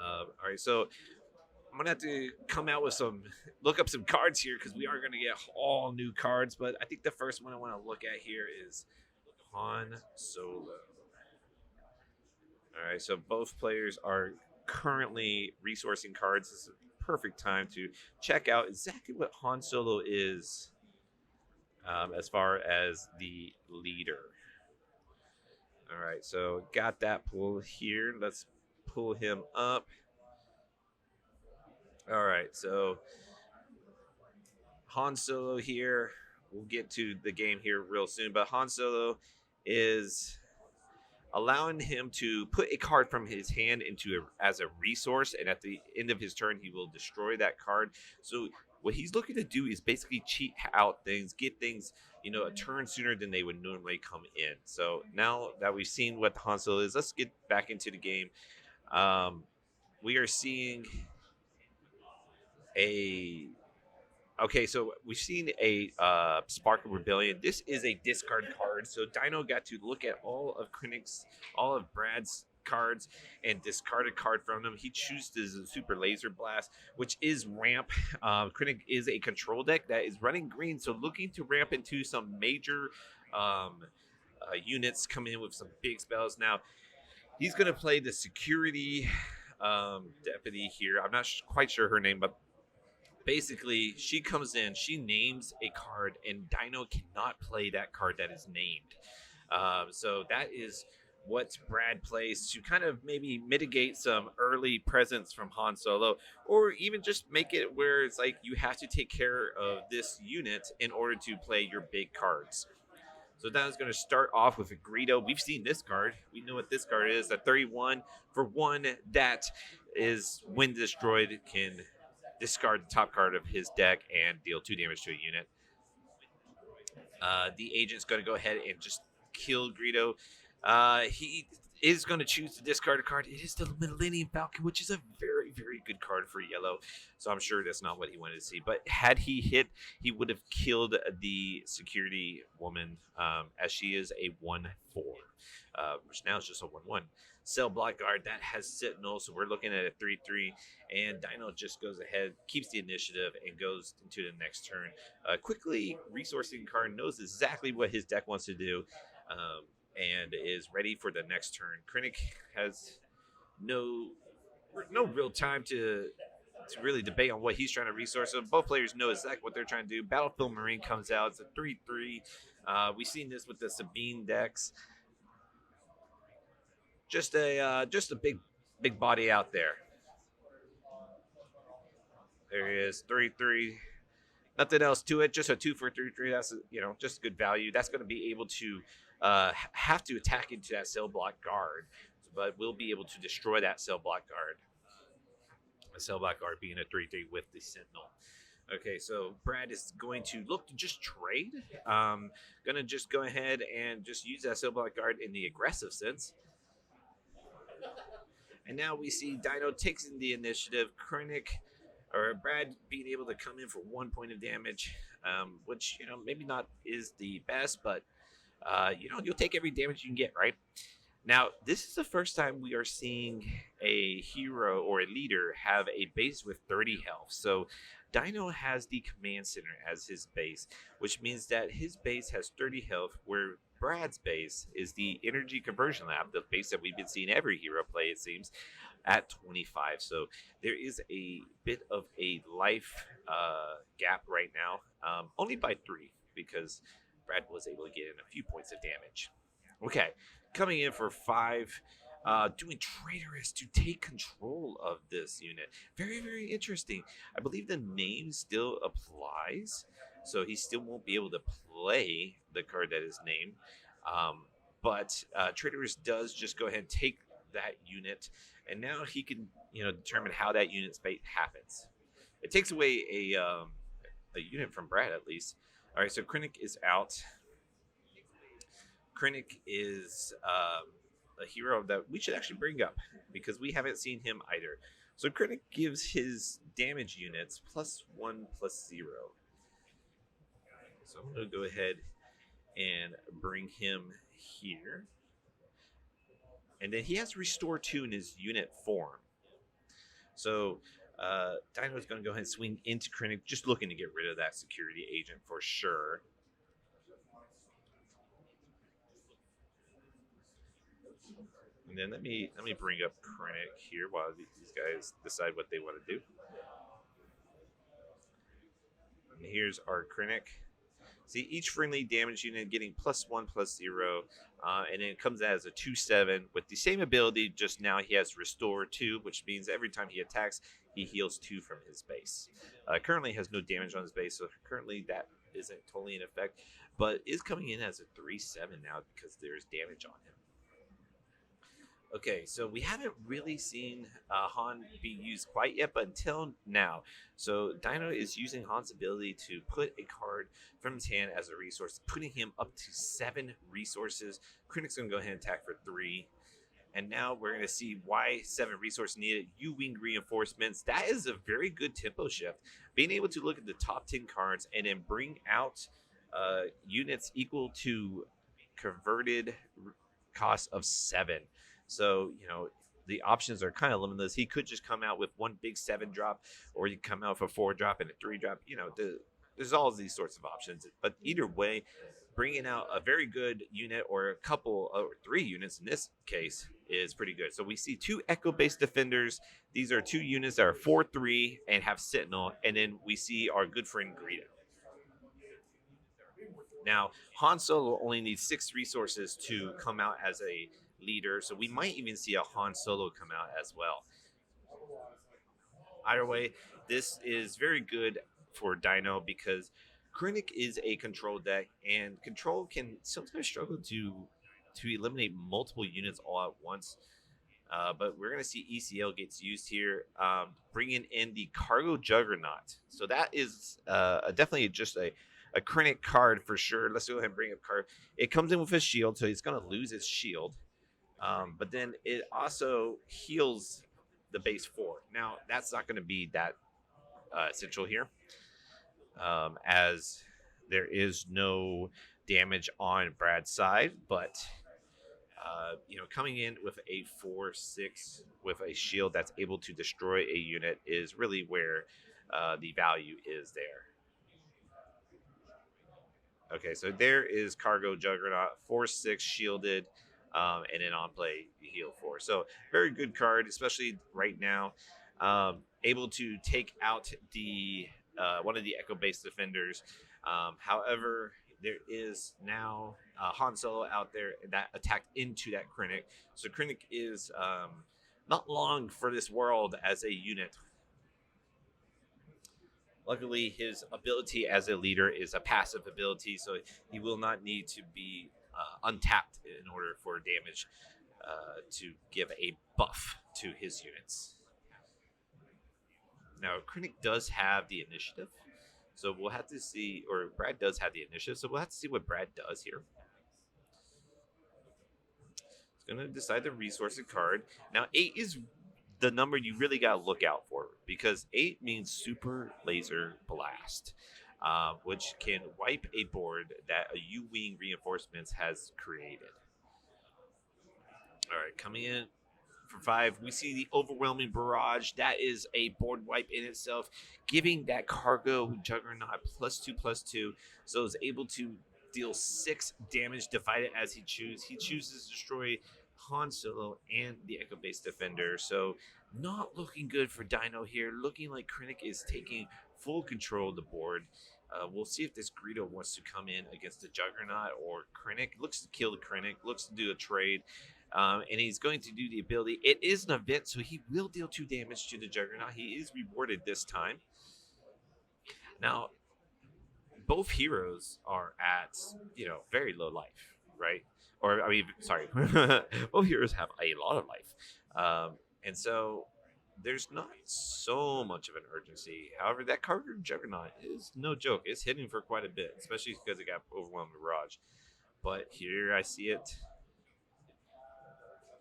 All right, so I'm gonna have to come out with look up some cards here because we are gonna get all new cards. But I think the first one I want to look at here is Han Solo. All right, so both players are currently resourcing cards. This is a perfect time to check out exactly what Han Solo is as far as the leader. All right, so got that pull here. Let's pull him up. All right, so Han Solo here. We'll get to the game here real soon, but Han Solo is allowing him to put a card from his hand as a resource, and at the end of his turn, he will destroy that card. So what he's looking to do is basically cheat out things, get things, a turn sooner than they would normally come in. So now that we've seen what Han Solo is, let's get back into the game. We are seeing a Okay, so we've seen a Spark of Rebellion. This is a discard card. So Dino got to look at all of Brad's cards and discard a card from them. He chooses a Super Laser Blast, which is ramp. Krennic is a control deck that is running green, so looking to ramp into some major units, come in with some big spells. Now, he's going to play the security deputy here. I'm not quite sure her name, but basically she comes in, she names a card, and Dino cannot play that card that is named. So that is what Brad plays to kind of maybe mitigate some early presence from Han Solo, or even just make it where it's like you have to take care of this unit in order to play your big cards. So that is going to start off with a Greedo. We've seen this card. We know what this card is. A 31 for one that is, when destroyed, can discard the top card of his deck and deal 2 damage to a unit. The agent's going to go ahead and just kill Greedo. He is going to choose to discard a card. It is the Millennium Falcon, which is a very, very good card for yellow. So I'm sure that's not what he wanted to see. But had he hit, he would have killed the security woman, as she is a 1/4, which now is just a 1/1. Cell block guard that has Sentinel, so we're looking at a 3/3, and Dino just goes ahead, keeps the initiative, and goes into the next turn. Quickly resourcing card, knows exactly what his deck wants to do, and is ready for the next turn. Krennic has no real time to really debate on what he's trying to resource. So both players know exactly what they're trying to do. Battlefield Marine comes out. It's a 3/3. We've seen this with the Sabine decks. Just a big body out there. There he is, 3/3. Nothing else to it. Just a 2 for 3 3. That's just good value. That's going to be able to have to attack into that cell block guard, but we'll be able to destroy that cell block guard. A cell block guard being a 3 3 with the Sentinel. Okay, so Brad is going to look to just trade. Going to just go ahead and just use that cell block guard in the aggressive sense. And now we see Dino takes in the initiative. Krennic or Brad being able to come in for 1 point of damage, which maybe not is the best, but you'll take every damage you can get, right? Now, this is the first time we are seeing a hero or a leader have a base with 30 health. So Dino has the command center as his base, which means that his base has 30 health, where Brad's base is the energy conversion lab, the base that we've been seeing every hero play, it seems, at 25. So there is a bit of a life gap right now, only by 3, because Brad was able to get in a few points of damage. Okay, coming in for 5, doing Traitorous to take control of this unit. Very, very interesting. I believe the name still applies, so he still won't be able to play the card that is named. But Traitorous does just go ahead and take that unit, and now he can determine how that unit's fate happens. It takes away a unit from Brad, at least. All right, so Krennic is out. Krennic is a hero that we should actually bring up because we haven't seen him either. So Krennic gives his damage units +1/+0. So I'm going to go ahead and bring him here. And then he has Restore 2 in his unit form. So Dino is going to go ahead and swing into Krennic, just looking to get rid of that security agent for sure. And then let me bring up Krennic here while these guys decide what they want to do. And here's our Krennic. See, each friendly damage unit getting +1/+0, and then it comes out as a 2/7 with the same ability. Just now he has Restore 2, which means every time he attacks, he heals 2 from his base. Currently has no damage on his base, so currently that isn't totally in effect, but is coming in as a 3/7 now because there's damage on him. Okay, so we haven't really seen Han be used quite yet, but until now. So Dino is using Han's ability to put a card from his hand as a resource, putting him up to 7 resources. Krennic's going to go ahead and attack for 3. And now we're going to see why 7 resources needed. U-Wing reinforcements. That is a very good tempo shift. Being able to look at the top 10 cards and then bring out units equal to converted cost of 7. So, the options are kind of limitless. He could just come out with one big 7 drop, or you come out for 4 drop and a 3 drop. There's all these sorts of options. But either way, bringing out a very good unit or a couple or 3 units in this case is pretty good. So we see 2 Echo-based defenders. These are 2 units that are 4/3 and have Sentinel. And then we see our good friend Greedo. Now, Han Solo only needs 6 resources to come out as a leader, so we might even see a Han Solo come out as well. Either way, this is very good for Dino because Krennic is a control deck, and control can sometimes struggle to eliminate multiple units all at once. But we're going to see ECL gets used here, bringing in the Cargo Juggernaut. So that is definitely just a Krennic card for sure. Let's go ahead and bring up card. It comes in with his shield, so he's going to lose his shield. But then it also heals the base 4. Now, that's not going to be that essential here, as there is no damage on Brad's side. But, coming in with a 4/6 with a shield that's able to destroy a unit is really where the value is there. Okay, so there is Cargo Juggernaut, 4/6 shielded. And then on play, you heal 4. So very good card, especially right now. Able to take out the one of the Echo-based defenders. However, there is now Han Solo out there that attacked into that Krennic. So Krennic is not long for this world as a unit. Luckily, his ability as a leader is a passive ability, so he will not need to be untapped in order for damage to give a buff to his units. Now, Krennic does have the initiative, so we'll have to see, or Brad does have the initiative, so we'll have to see what Brad does here. It's going to decide the resource card. Now, 8 is the number you really got to look out for because 8 means super laser blast, which can wipe a board that a U-Wing reinforcements has created. All right, coming in for 5, we see the overwhelming barrage. That is a board wipe in itself, giving that cargo juggernaut +2/+2, so is able to deal 6 damage divided as he chooses. He chooses to destroy Han Solo and the Echo Base Defender. So not looking good for Dino here. Looking like Krennic is taking full control of the board. We'll see if this Greedo wants to come in against the Juggernaut or Krennic. Looks to kill the Krennic. Looks to do a trade. And he's going to do the ability. It is an event, so he will deal 2 damage to the Juggernaut. He is rewarded this time. Now, both heroes are at, very low life, right? Or, I mean, sorry. Both heroes have a lot of life. And so there's not so much of an urgency. However, that cargo Juggernaut is no joke. It's hitting for quite a bit, especially because it got overwhelmed with Raj. But here I see it.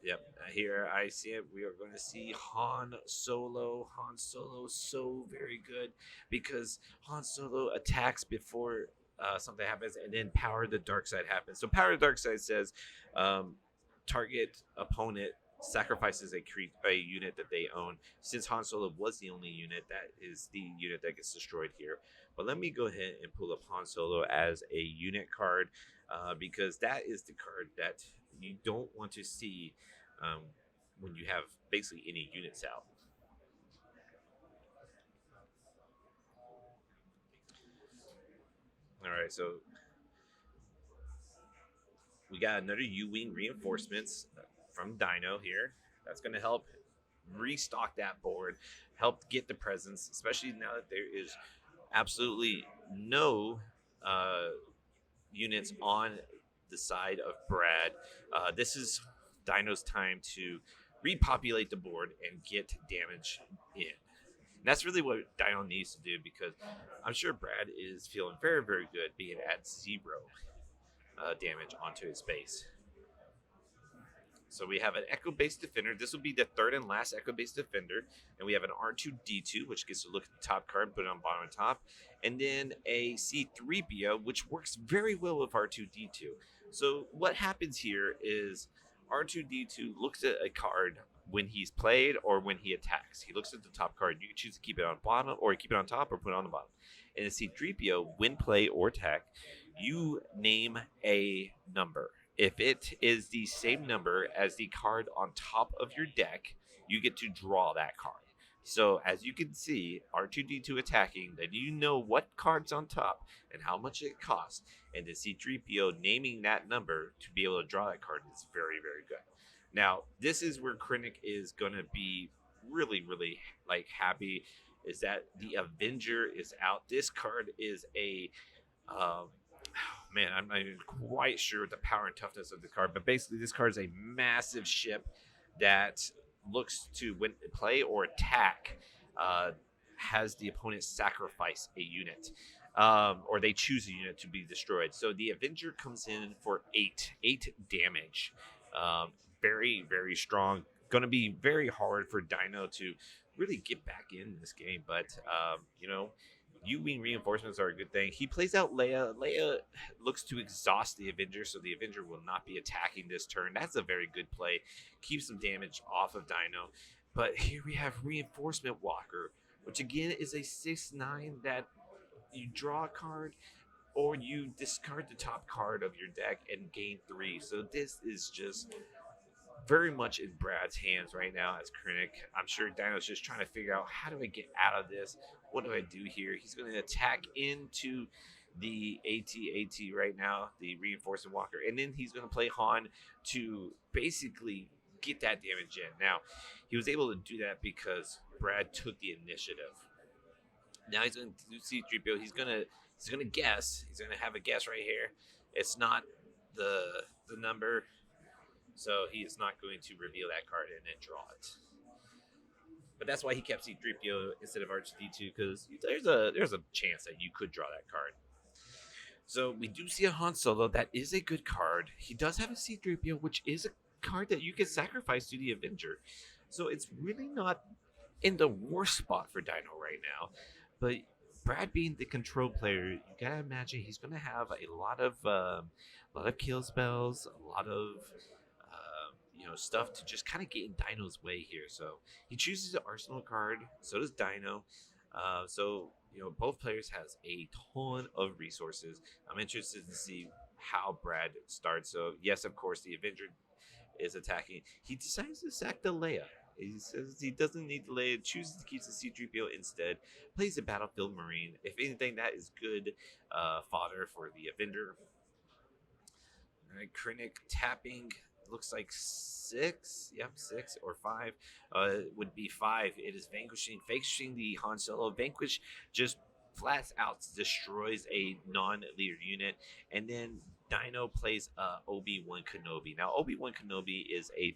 Yep, here I see it. We are going to see Han Solo. Han Solo so very good because Han Solo attacks before something happens, and then Power the Dark Side happens. So Power the Dark Side says target opponent sacrifices a unit that they own. Since Han Solo was the only unit, that is the unit that gets destroyed here. But let me go ahead and pull up Han Solo as a unit card because that is the card that you don't want to see when you have basically any units out. All right, so we got another U-Wing reinforcements from Dino here. That's going to help restock that board, help get the presence, especially now that there is absolutely no units on the side of Brad. This is Dino's time to repopulate the board and get damage in. And that's really what Dino needs to do because I'm sure Brad is feeling very, very good being at 0 damage onto his base. So we have an Echo Base Defender. This will be the third and last Echo Base Defender. And we have an R2-D2, which gets to look at the top card, put it on bottom and top. And then a C3PO, which works very well with R2-D2. So what happens here is R2-D2 looks at a card when he's played or when he attacks. He looks at the top card. You can choose to keep it on bottom or keep it on top or put it on the bottom. And a C3PO, when play or attack, you name a number. If it is the same number as the card on top of your deck, you get to draw that card. So as you can see, R2-D2 attacking, then you know what card's on top and how much it costs. And the C3PO naming that number to be able to draw that card is very, very good. Now, this is where Krennic is going to be really, really happy, is that the Avenger is out. This card is a... I'm not even quite sure the power and toughness of the card, but basically this card is a massive ship that looks to, when play or attack, has the opponent sacrifice a unit, or they choose a unit to be destroyed. So the Avenger comes in for 8 damage. Very, very strong. Going to be very hard for Dino to really get back in this game, but U-Wing reinforcements are a good thing. He plays out Leia. Leia looks to exhaust the Avenger, so the Avenger will not be attacking this turn. That's a very good play. Keeps some damage off of Dino. But here we have Reinforcement Walker, which again is a 6/9 that you draw a card or you discard the top card of your deck and gain 3. So this is just very much in Brad's hands right now as Krennic. I'm sure Dino's just trying to figure out, how do I get out of this? What do I do here? He's going to attack into the AT-AT right now, the Reinforcement Walker, and then he's going to play Han to basically get that damage in. Now, he was able to do that because Brad took the initiative. Now he's going to do C-3PO. He's gonna guess. He's gonna have a guess right here. It's not the number, so he is not going to reveal that card and then draw it. But that's why he kept C-3PO instead of R2-D2, because there's a chance that you could draw that card. So we do see a Han Solo. That is a good card. He does have a C-3PO, which is a card that you can sacrifice to the Avenger. So it's really not in the worst spot for Dino right now. But Brad being the control player, you gotta imagine he's gonna have a lot of kill spells, a lot of stuff to just kind of get in Dino's way here. So he chooses the Arsenal card. So does Dino. Both players has a ton of resources. I'm interested to see how Brad starts. So yes, of course, the Avenger is attacking. He decides to sack the Leia. He says he doesn't need the Leia, chooses to keep the C-3PO instead, plays the Battlefield Marine. If anything, that is good fodder for the Avenger. All right, Krennic tapping looks like 6. Yep, 6 or 5 would be 5. It is vanquishing the Han Solo. Vanquish just flat out destroys a non-leader unit, and then Dino plays Obi-Wan Kenobi. Now, Obi-Wan Kenobi is a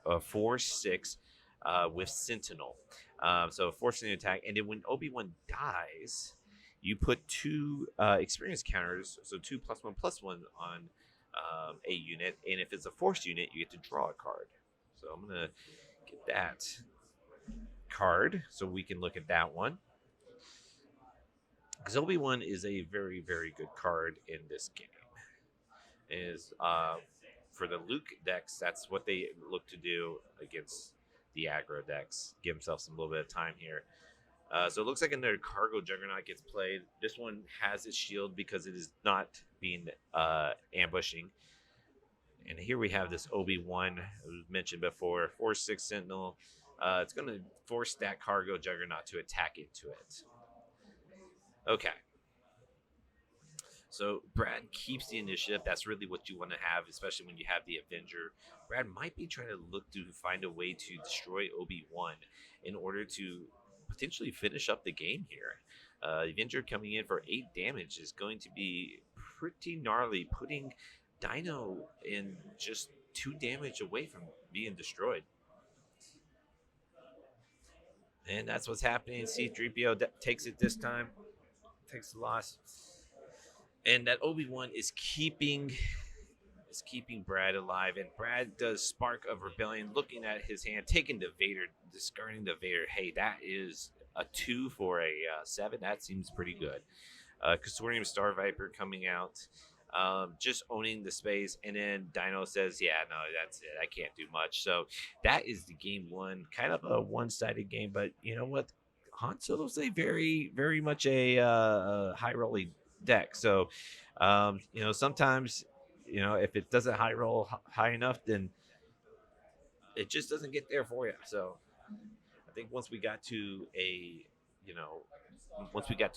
4/6 with Sentinel. So forcing an attack. And then when Obi-Wan dies, you put 2 experience counters, so 2 +1/+1 on a unit. And if it's a force unit, you get to draw a card. So I'm going to get that card so we can look at that one. Because Obi-Wan is a very, very good card in this game. Is for the Luke decks, that's what they look to do against the aggro decks. Give themselves some little bit of time here. So it looks like another Cargo Juggernaut gets played. This one has its shield because it is not being ambushing. And here we have this Obi-Wan, as mentioned before, 4/6 Sentinel. It's going to force that Cargo Juggernaut to attack into it. Okay. So Brad keeps the initiative. That's really what you want to have, especially when you have the Avenger. Brad might be trying to look to find a way to destroy Obi-Wan in order to potentially finish up the game here. Avenger coming in for 8 damage is going to be pretty gnarly, putting Dino in just 2 damage away from being destroyed. And that's what's happening. C-3PO takes it this time. Takes the loss. And that Obi-Wan is keeping Brad alive. And Brad does Spark of Rebellion, looking at his hand, taking the Vader, discarding the Vader. Hey, that is a 2 for a 7. That seems pretty good. Castorium Star Viper coming out. Just owning the space, and then Dino says, yeah, no, that's it, I can't do much. So that is the game one. Kind of a one-sided game, but you know what, Han Solo's a very, very much a high rolling deck. So sometimes if it doesn't high roll high enough, then it just doesn't get there for you. So I think once we got to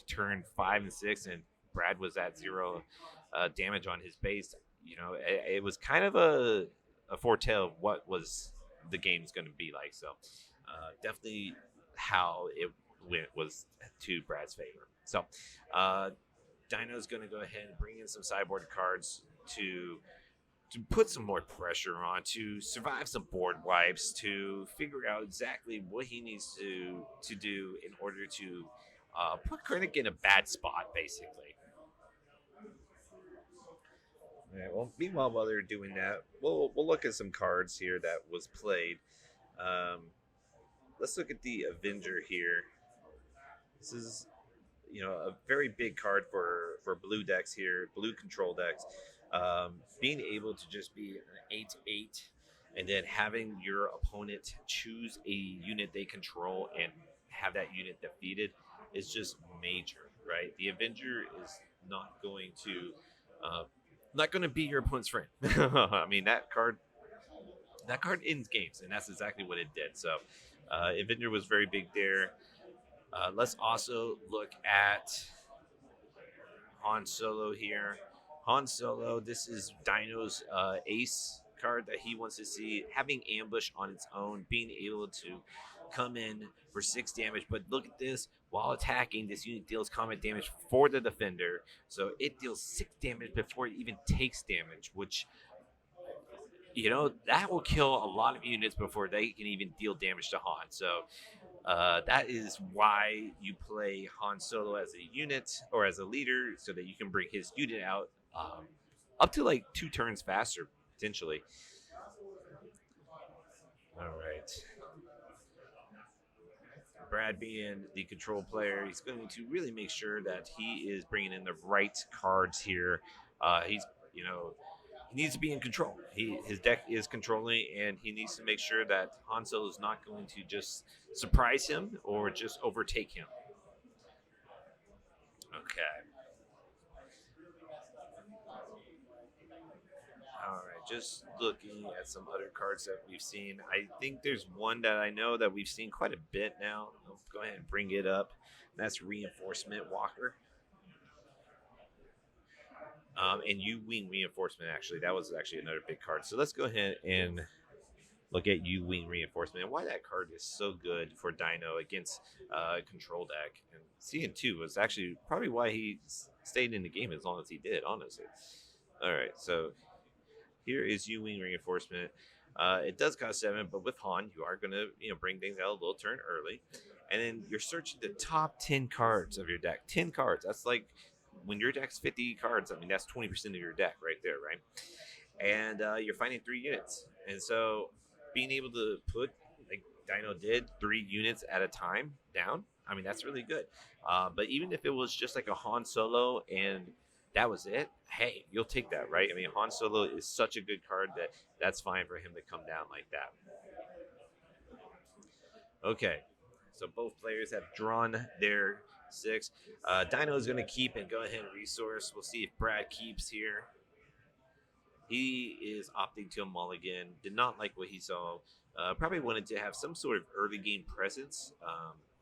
turn 5 and 6, and Brad was at 0 damage on his base, it was kind of a foretell of what was the game's going to be like. So definitely how it went was to Brad's favor. So Dino's going to go ahead and bring in some sideboard cards to put some more pressure on, to survive some board wipes, to figure out exactly what he needs to do in order to put Krennic in a bad spot, basically. All right, well, meanwhile, while they're doing that, we'll look at some cards here that was played. Let's look at the Avenger here. This is a very big card for blue decks here, blue control decks. Being able to just be an 8/8 and then having your opponent choose a unit they control and have that unit defeated is just major, right? The Avenger is not going to be your opponent's friend. I mean, that card ends games, and that's exactly what it did. So Avenger was very big there. Let's also look at Han Solo here. Han Solo, this is Dino's ace card that he wants to see. Having ambush on its own, being able to come in for 6 damage. But look at this. While attacking, this unit deals combat damage for the defender. So it deals 6 damage before it even takes damage, which, that will kill a lot of units before they can even deal damage to Han. So that is why you play Han Solo as a unit or as a leader, so that you can bring his unit out up to like 2 turns faster, potentially. All right. Brad being the control player, he's going to really make sure that he is bringing in the right cards here. He needs to be in control. His deck is controlling, and he needs to make sure that Han Solo is not going to just surprise him or just overtake him. Okay. All right, just looking at some other cards that we've seen. I think there's one that I know that we've seen quite a bit now. I'll go ahead and bring it up. That's Reinforcement Walker. And U-Wing Reinforcement, actually. That was actually another big card. So let's go ahead and look at U-Wing Reinforcement and why that card is so good for Dino against control deck. And CN2 was actually probably why he stayed in the game as long as he did, honestly. All right, so here is U-Wing Reinforcement. It does cost 7, but with Han, you are going to bring things out a little turn early. And then you're searching the top 10 cards of your deck. 10 cards. That's like when your deck's 50 cards. I mean, that's 20% of your deck right there, right? And you're finding 3 units. And so being able to put, like Dino did, 3 units at a time down, I mean, that's really good. But even if it was just like a Han Solo and that was it, hey, you'll take that, right? I mean, Han Solo is such a good card that that's fine for him to come down like that. Okay, so both players have drawn their 6. Dino is going to keep and go ahead and resource. We'll see if Brad keeps here. He is opting to a mulligan. Did not like what he saw. Probably wanted to have some sort of early game presence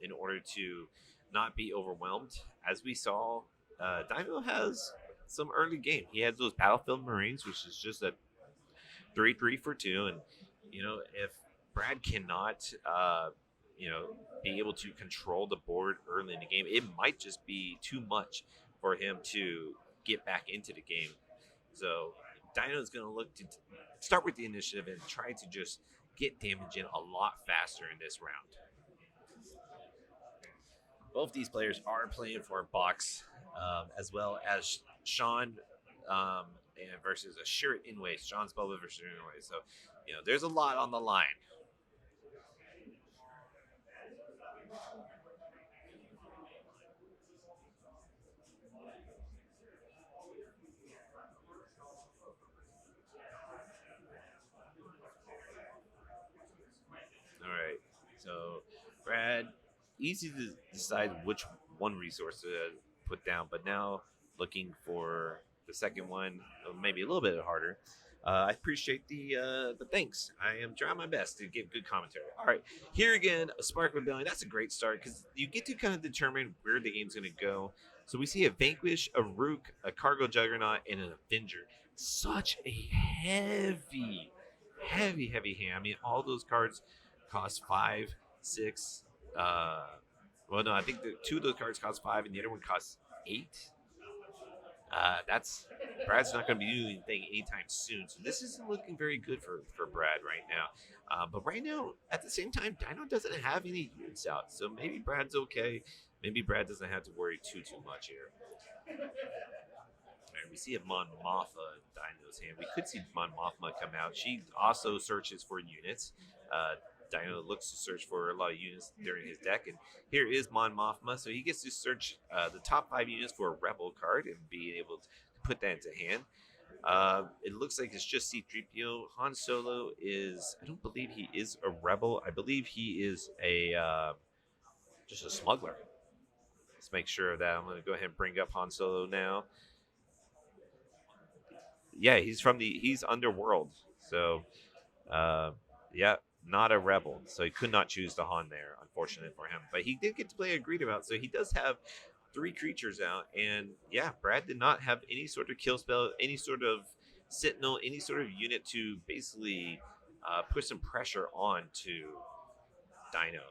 in order to not be overwhelmed. As we saw, Dino has some early game. He has those Battlefield Marines, which is just a 3/3 for 2. And, if Brad cannot, be able to control the board early in the game, it might just be too much for him to get back into the game. So Dino is going to look to start with the initiative and try to just get damage in a lot faster in this round. Both these players are playing for a box, as well as Sean versus a Shirt Inway. Sean's Boba versus Inway. So, there's a lot on the line. All right. So, Brad, easy to decide which one resource to put down, but now looking for the second one, maybe a little bit harder. I appreciate the thanks. I am trying my best to give good commentary. All right, here again, a Spark Rebellion. That's a great start because you get to kind of determine where the game's going to go. So we see a Vanquish, a Rook, a Cargo Juggernaut, and an Avenger. Such a heavy hand. I mean, all those cards cost 5, 6. Well, no, I think the 2 of those cards cost 5, and the other one costs 8. That's Brad's not going to be doing anything anytime soon, so this isn't looking very good for Brad right now. But right now, at the same time, Dino doesn't have any units out, so maybe Brad's okay. Maybe Brad doesn't have to worry too much here. Right, we see a Mon Mothma in Dino's hand. We could see Mon Mothma come out. She also searches for units. Dino looks to search for a lot of units during his deck, and here is Mon Mothma. So he gets to search the top 5 units for a Rebel card and be able to put that into hand. It looks like it's just C-3PO. Han Solo is, I don't believe he is a Rebel. I believe he is just a smuggler. Let's make sure of that. I'm going to go ahead and bring up Han Solo now. Yeah, he's Underworld. So, yeah, not a Rebel. So he could not choose the Han there, unfortunate for him. But he did get to play a Greed About, so he does have 3 creatures out. And yeah, Brad did not have any sort of kill spell, any sort of Sentinel, any sort of unit to basically put some pressure on to Dino.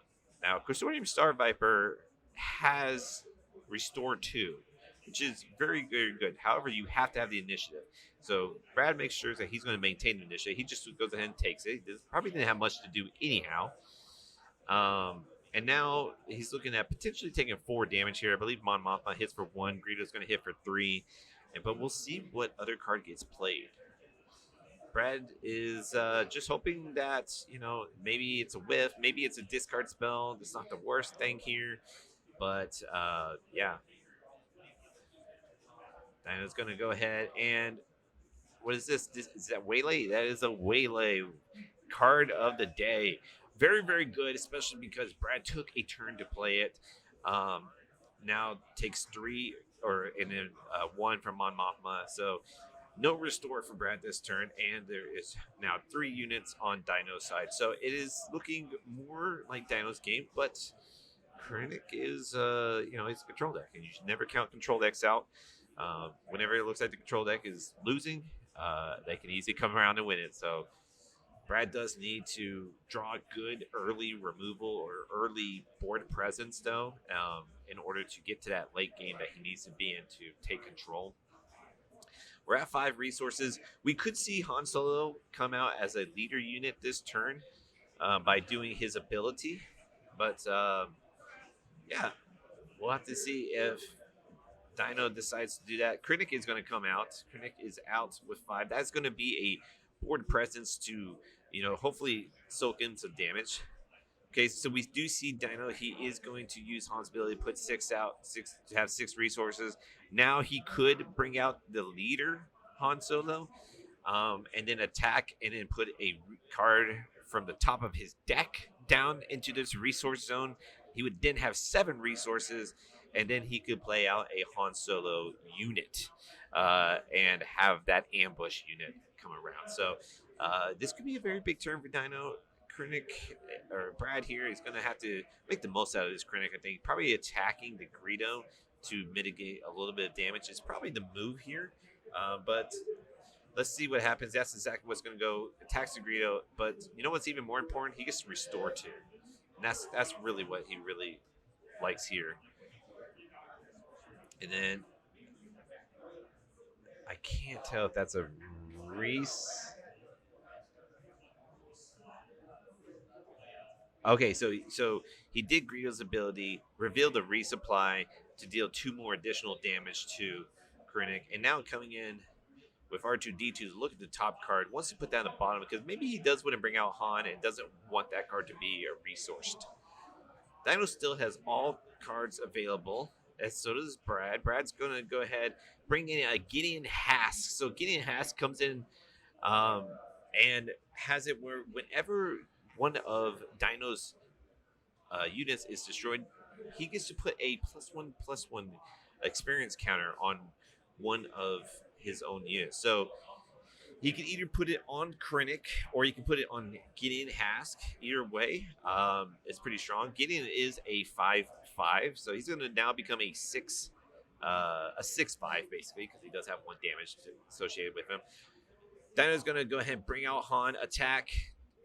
Now, Custodian Star Viper has Restore 2, which is very, very good. However, you have to have the initiative. So Brad makes sure that he's going to maintain the initiative. He just goes ahead and takes it. He probably didn't have much to do anyhow. And now he's looking at potentially taking 4 damage here. I believe Mon Mothma hits for 1. Greedo's going to hit for 3. But we'll see what other card gets played. Brad is just hoping that, maybe it's a whiff, maybe it's a discard spell. That's not the worst thing here. But yeah, Dino's going to go ahead and what is this? Is that Waylay? That is a Waylay card of the day. Very, very good, especially because Brad took a turn to play it. Um, now takes 3 and then 1 from Mon Mothma. So no restore for Brad this turn, and there is now 3 units on Dino's side. So it is looking more like Dino's game, but Krennic is, it's a control deck, and you should never count control decks out. Whenever it looks like the control deck is losing, they can easily come around and win it. So Brad does need to draw good early removal or early board presence, though, in order to get to that late game that he needs to be in to take control. We're at 5 resources. We could see Han Solo come out as a leader unit this turn by doing his ability. But, yeah, we'll have to see if Dino decides to do that. Krennic is going to come out. Krennic is out with 5. That's going to be a board presence to, hopefully soak in some damage. Okay, so we do see Dino. He is going to use Han's ability to put 6 out, to have 6 resources. Now he could bring out the leader, Han Solo, and then attack and then put a card from the top of his deck down into this resource zone. He would then have 7 resources, and then he could play out a Han Solo unit and have that ambush unit come around. So this could be a very big turn for Dino. Krennic or Brad here is going to have to make the most out of this Krennic. I think probably attacking the Greedo to mitigate a little bit of damage is probably the move here. But let's see what happens. That's exactly what's going to go. Attacks the Greedo, but you know what's even more important? He gets to restore 2, and that's really what he really likes here. And then I can't tell if that's a Reese. Okay, so he did Greedo's ability, revealed a resupply to deal 2 more additional damage to Krennic, and now coming in with R2D2 to look at the top card, wants to put that on the bottom because maybe he does want to bring out Han and doesn't want that card to be resourced. Dino still has all cards available, as so does Brad. Brad's going to go ahead, bring in a Gideon Hask. So Gideon Hask comes in and has it where whenever one of Dino's units is destroyed, he gets to put a +1/+1 experience counter on one of his own units. So he can either put it on Krennic or you can put it on Gideon Hask. Either way, it's pretty strong. Gideon is a 5/5, so he's going to now become a 6/5 basically because he does have 1 damage associated with him. Dino's going to go ahead and bring out Han, attack,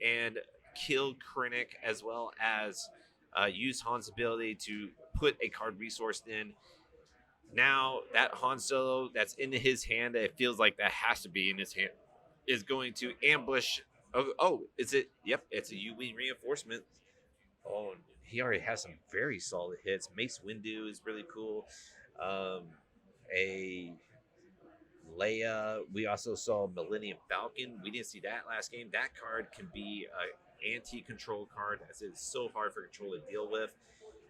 and kill Krennic, as well as use Han's ability to put a card resource in. Now, that Han Solo that's in his hand, it feels like that has to be in his hand, is going to ambush. Is it? Yep, it's a U-Wing reinforcement. Oh, he already has some very solid hits. Mace Windu is really cool. A Leia. We also saw Millennium Falcon. We didn't see that last game. That card can be an anti-control card, as it's so hard for control to deal with.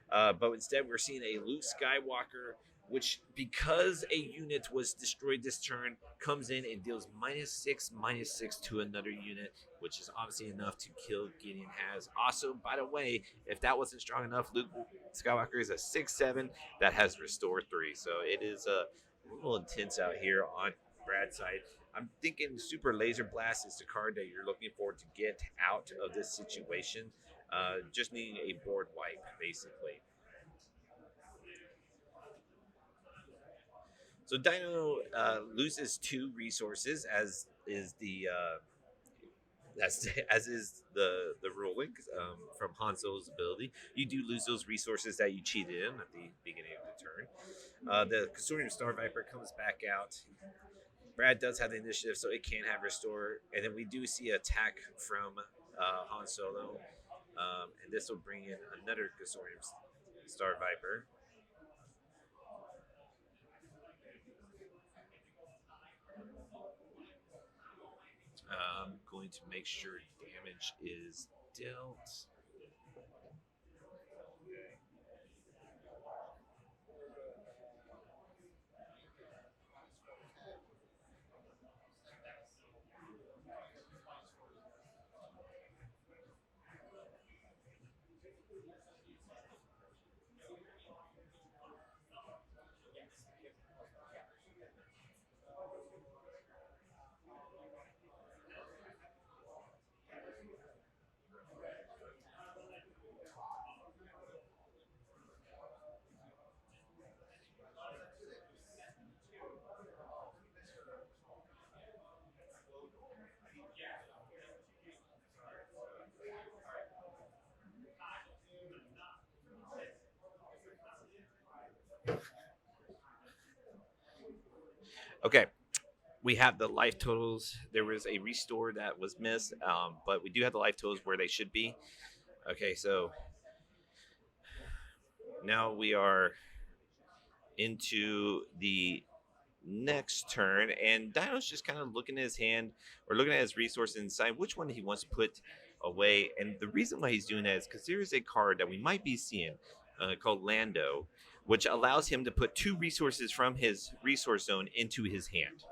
But instead, we're seeing a Luke Skywalker, which, because a unit was destroyed this turn, comes in and deals -6/-6 to another unit, which is obviously enough to kill Gideon Has. Also, by the way, if that wasn't strong enough, Luke Skywalker is a 6/7 that has Restore 3. So it is a little intense out here on Brad's side. I'm thinking Super Laser Blast is the card that you're looking for to get out of this situation. Just needing a board wipe, basically. So Dino loses 2 resources, as is the That's as is the ruling from Hanzo's ability. You do lose those resources that you cheated in at the beginning of the turn. The Consortium Star Viper comes back out. Brad does have the initiative, so it can have restore, and then we do see attack from Han Solo, and this will bring in another Consortium Star Viper. I'm going to make sure damage is dealt. Okay, we have the life totals. There was a restore that was missed, but we do have the life totals where they should be. Okay, so now we are into the next turn, and Dino's just kind of looking at his hand or looking at his resource and deciding which one he wants to put away. And the reason why he's doing that is because there is a card that we might be seeing called Lando, which allows him to put two resources from his resource zone into his hand.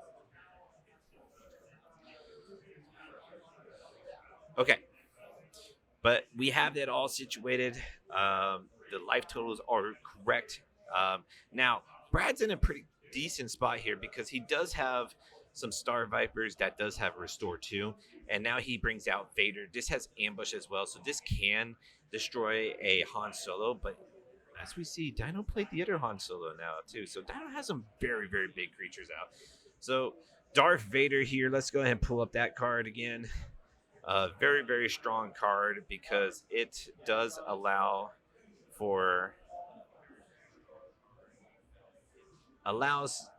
Okay, but we have that all situated. The life totals are correct. Now, Brad's in a pretty decent spot here because he does have some Star Vipers that does have Restore too. And now he brings out Vader. This has Ambush as well. So this can destroy a Han Solo. But as we see, Dino played the other Han Solo now too. So Dino has some very, very big creatures out. So Darth Vader here. Let's go ahead and pull up that card again. Very, very strong card because it does allow for allows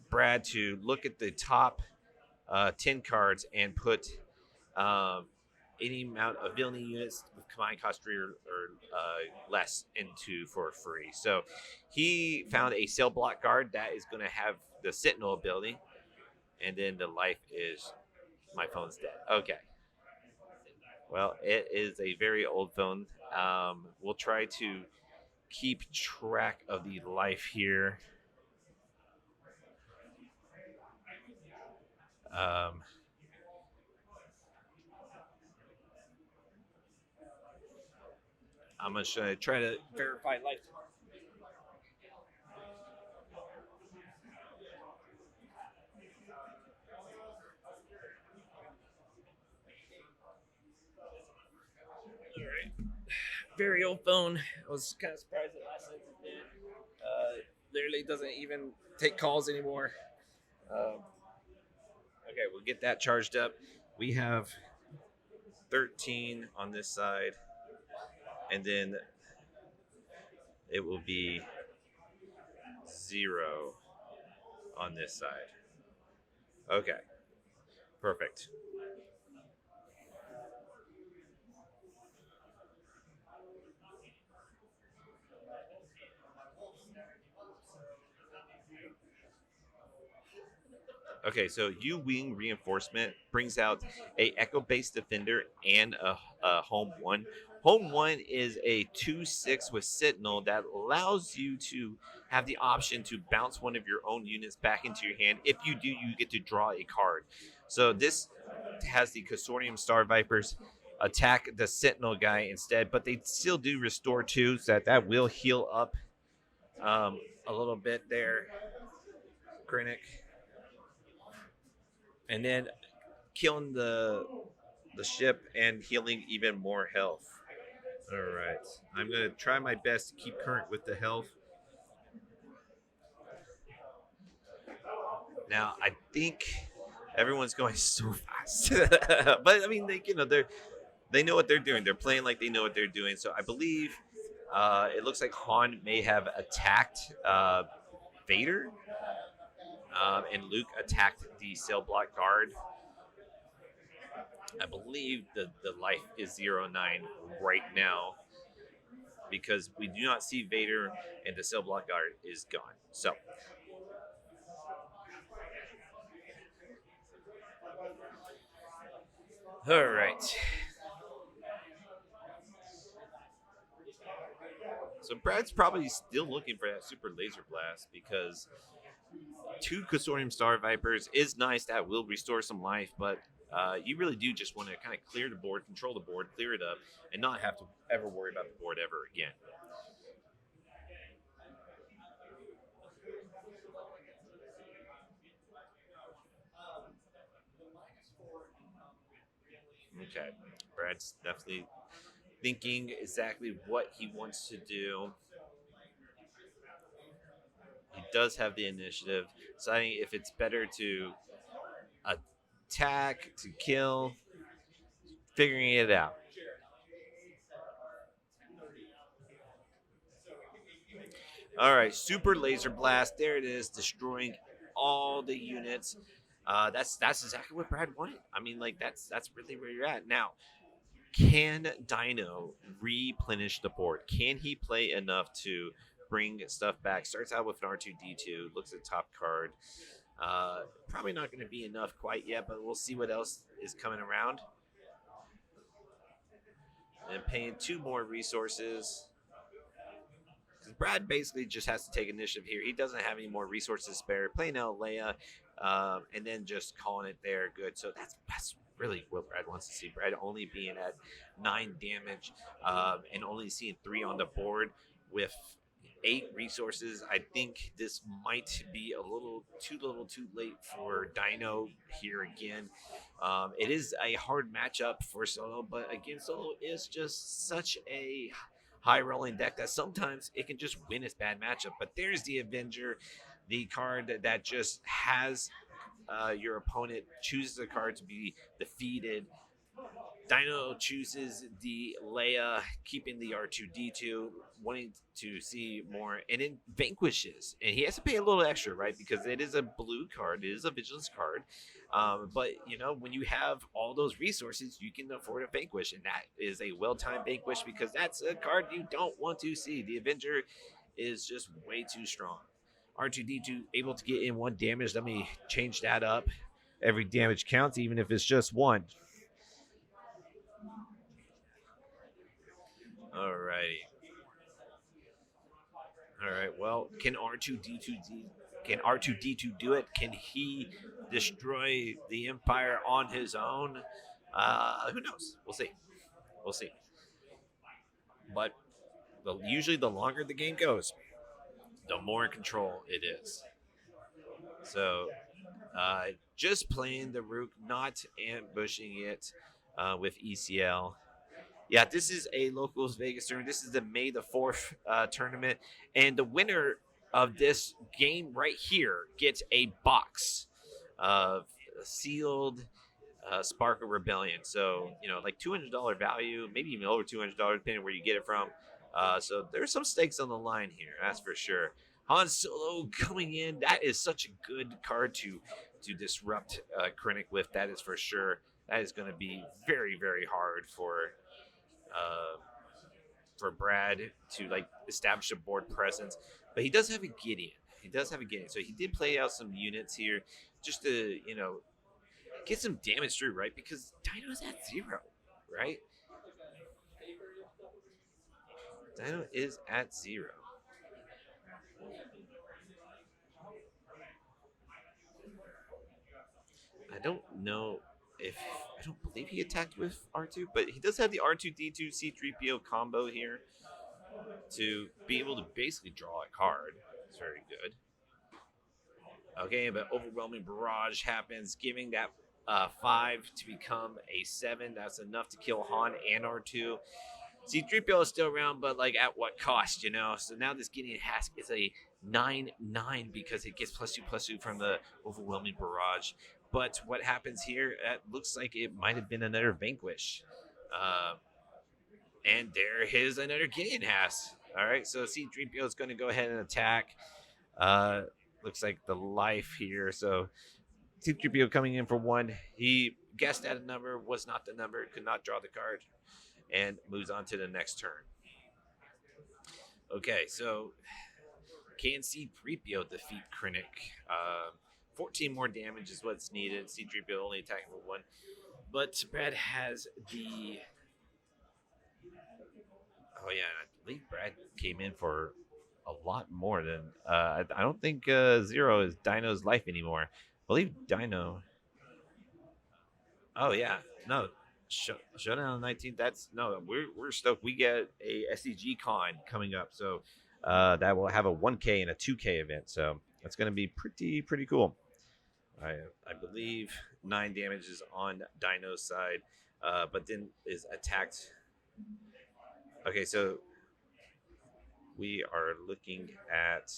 Brad to look at the top 10 cards and put any amount of villainy units with combined cost 3 or less into for free. So he found a cell block guard that is going to have the Sentinel ability, and then the life is my phone's dead. Okay. Well, it is a very old phone. We'll try to keep track of the life here. Um, I'm going to try to verify life. All right. Very old phone. I was kind of surprised that last night it did. Literally doesn't even take calls anymore. Okay, we'll get that charged up. We have 13 on this side, and then it will be 0 on this side. Okay, perfect. Okay, so U Wing reinforcement brings out a Echo based defender and a home one. Home one is a 2/6 with Sentinel that allows you to have the option to bounce one of your own units back into your hand. If you do, you get to draw a card. So this has the Consortium Star Vipers attack the Sentinel guy instead, but they still do restore too, so that will heal up a little bit there. Krennic. And then killing the ship and healing even more health. All right. I'm going to try my best to keep current with the health. Now, I think Everyone's going so fast. But I mean, they know what they're doing. They're playing like they know what they're doing. So I believe it looks like Han may have attacked Vader, and Luke attacked the cell block guard. I believe the life is 09 right now because we do not see Vader and the cell block guard is gone. So all right. So Brad's probably still looking for that super laser blast because two Casorium Star Vipers is nice. That will restore some life, but you really do just want to kind of clear the board, control the board, clear it up, and not have to ever worry about the board ever again. Okay. Brad's definitely thinking exactly what he wants to do. He does have the initiative, deciding if it's better to attack, to kill, figuring it out. All right, super laser blast. There it is, destroying all the units. That's exactly what Brad wanted. I mean, like that's really where you're at now. Can Dino replenish the board? Can he play enough to bring stuff back? Starts out with an R2D2, looks at top card. Probably not going to be enough quite yet, but we'll see what else is coming around. And paying two more resources. Because Brad basically just has to take initiative here. He doesn't have any more resources spare. Playing out Leia, and then just calling it there. Good. So that's really what Brad wants to see. Brad only being at 9 damage, and only seeing 3 on the board with 8 resources. I think this might be a little too late for Dino here again. It is a hard matchup for Solo, but again, Solo is just such a high rolling deck that sometimes it can just win its bad matchup. But there's the Avenger, the card that just has your opponent chooses a card to be defeated. Dino chooses the Leia, keeping the R2D2, wanting to see more, and it vanquishes. And he has to pay a little extra, right? Because it is a blue card, it is a vigilance card. But when you have all those resources, you can afford a vanquish, and that is a well-timed vanquish because that's a card you don't want to see. The Avenger is just way too strong. R2D2 able to get in 1 damage. Let me change that up. Every damage counts, even if it's just 1. Alrighty. All right. Well, can R2D2 do it? Can he destroy the Empire on his own? Who knows? We'll see. We'll see. But usually, the longer the game goes, the more in control it is. So, just playing the Rook, not ambushing it with ECL. Yeah, this is a locals Vegas tournament. This is the May the 4th tournament. And the winner of this game right here gets a box of sealed Sparkle Rebellion. So, like $200 value, maybe even over $200, depending on where you get it from. So there's some stakes on the line here, that's for sure. Han Solo coming in. That is such a good card to disrupt Krennic with. That is for sure. That is going to be very, very hard uh, for Brad to like establish a board presence. But he does have a Gideon. He does have a Gideon. So he did play out some units here just to, get some damage through, right? Because Dino's at 0, right? Dino is at 0. I don't know if I don't believe he attacked with R2, but he does have the R2D2 C3PO combo here to be able to basically draw a card. It's very good. Okay, but overwhelming barrage happens, giving that 5 to become a 7. That's enough to kill Han and R2. C3PO is still around, but like at what cost, So now this Gideon has is a 9-9 because it gets +2/+2 from the overwhelming barrage. But what happens here? It looks like it might have been another vanquish. Uh, and there is another Gideon has. All right, so C3PO is going to go ahead and attack. Uh, looks like the life here. So C3PO coming in for one. He guessed at a number, was not the number, could not draw the card, and moves on to the next turn. Okay, so can C3PO defeat Krennic? 14 more damage is what's needed. C3PO only attacking for one. But Brad has the. Oh, yeah, I believe Brad came in for a lot more than. I don't think Zero is Dino's life anymore. I believe Dino. Oh, yeah. No. Showdown on the 19th. That's no. We're stoked. We get a SCG con coming up, so that will have a 1K and a 2K event. So that's going to be pretty cool. I believe 9 damages on Dino's side, but then is attacked. Okay, so we are looking at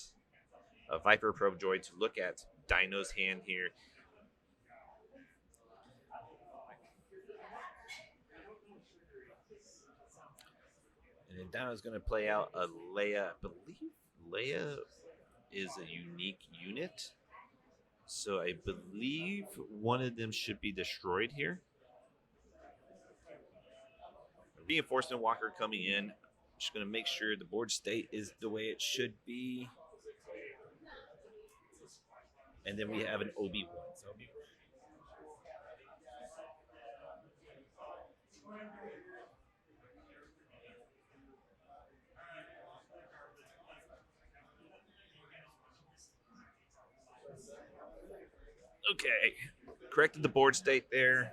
a Viper Probe Droid to look at Dino's hand here. And then Dino's going to play out a Leia. I believe Leia is a unique unit. So I believe one of them should be destroyed here. Reinforcement Walker coming in. Just going to make sure the board state is the way it should be. And then we have an Obi-Wan. So okay. Corrected the board state there.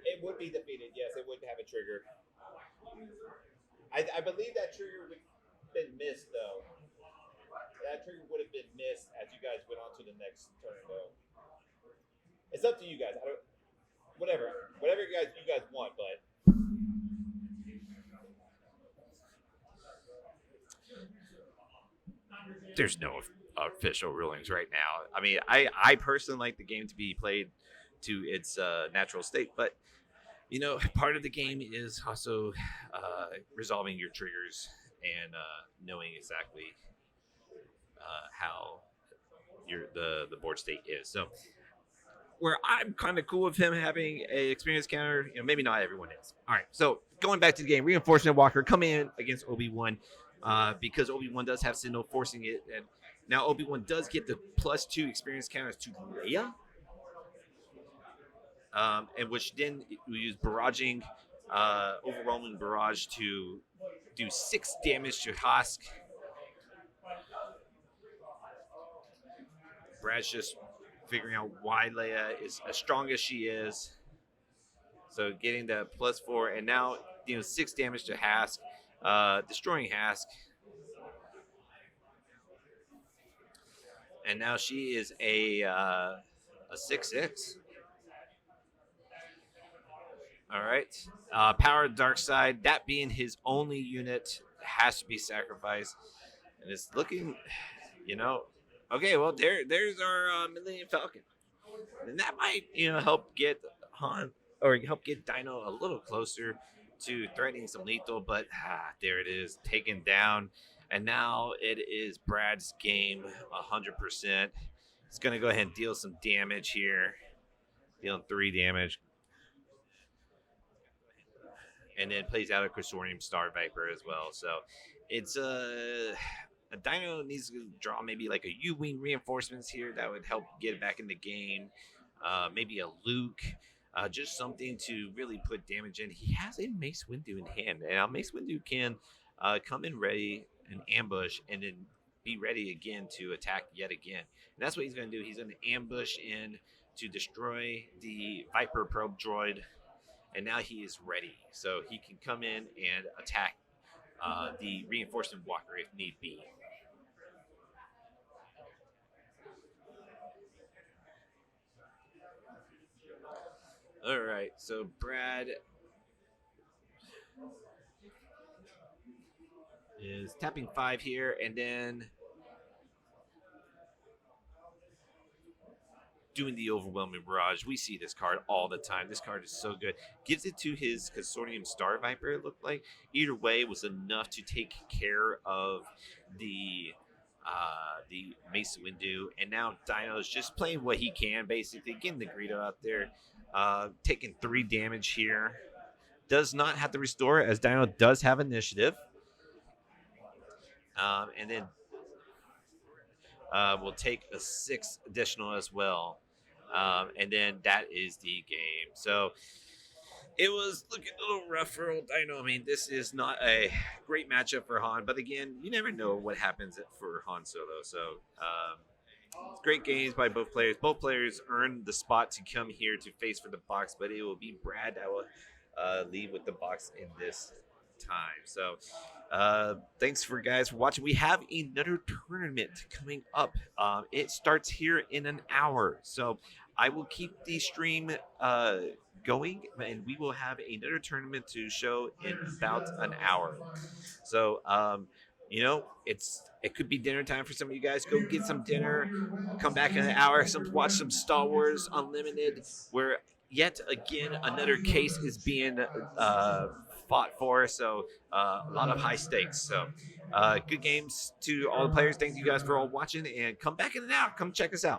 It would be defeated. Yes, it would have a trigger. I believe that trigger would have been missed, though. That trigger would have been missed as you guys went on to the next turn, though. It's up to you guys. I don't. Whatever you guys want, but there's no official rulings right now. I mean, I personally like the game to be played to its natural state, but part of the game is also resolving your triggers and knowing exactly how the board state is. So where I'm kind of cool with him having a experience counter, maybe not everyone is. All right, so going back to the game, Reinforcement Walker coming in against Obi-Wan because Obi-Wan does have Signal forcing it, and now Obi-Wan does get the +2 experience counters to Leia, and which then we use barraging, overwhelming barrage to do 6 damage to Hask. Brad's just figuring out why Leia is as strong as she is. So getting the +4, and now 6 damage to Hask, destroying Hask. And now she is a 6/6. All right. Power Dark Side, that being his only unit, has to be sacrificed. And it's looking, okay. Well, there's our Millennium Falcon, and that might help get Han or help get Dino a little closer to threatening some lethal. But there it is, taken down, and now it is Brad's game, 100%. He's gonna go ahead and deal some damage here, dealing 3 damage, and then plays out a Crucifornium Star Viper as well. So it's a Dino needs to draw maybe like a U-Wing reinforcements here that would help get it back in the game. Maybe a Luke, just something to really put damage in. He has a Mace Windu in hand, and Mace Windu can come in ready and ambush, and then be ready again to attack yet again. And that's what he's going to do. He's going to ambush in to destroy the Viper Probe Droid, and now he is ready. So he can come in and attack the Reinforcement Walker if need be. All right, so Brad is tapping 5 here, and then doing the overwhelming barrage. We see this card all the time. This card is so good. Gives it to his Consortium Star Viper, it looked like. Either way, it was enough to take care of the Mace Windu. And now Dino's just playing what he can, basically. Getting the Greedo out there. Taking 3 damage here. Does not have to restore, as Dino does have initiative. And then will take a 6 additional as well. And then that is the game. So it was looking a little rough for old Dino. I mean, this is not a great matchup for Han, but again, you never know what happens for Han Solo. So great games by both players. Both players earned the spot to come here to face for the box, but it will be Brad that will lead with the box in this time. So thanks for guys for watching. We have another tournament coming up. It starts here in an hour, so I will keep the stream going, and we will have another tournament to show in about an hour. So it could be dinner time for some of you guys. Go get some dinner, come back in an hour, watch some Star Wars Unlimited, where yet again another case is being fought for. So a lot of high stakes. So good games to all the players. Thank you guys for all watching, and come back in an hour. Come check us out.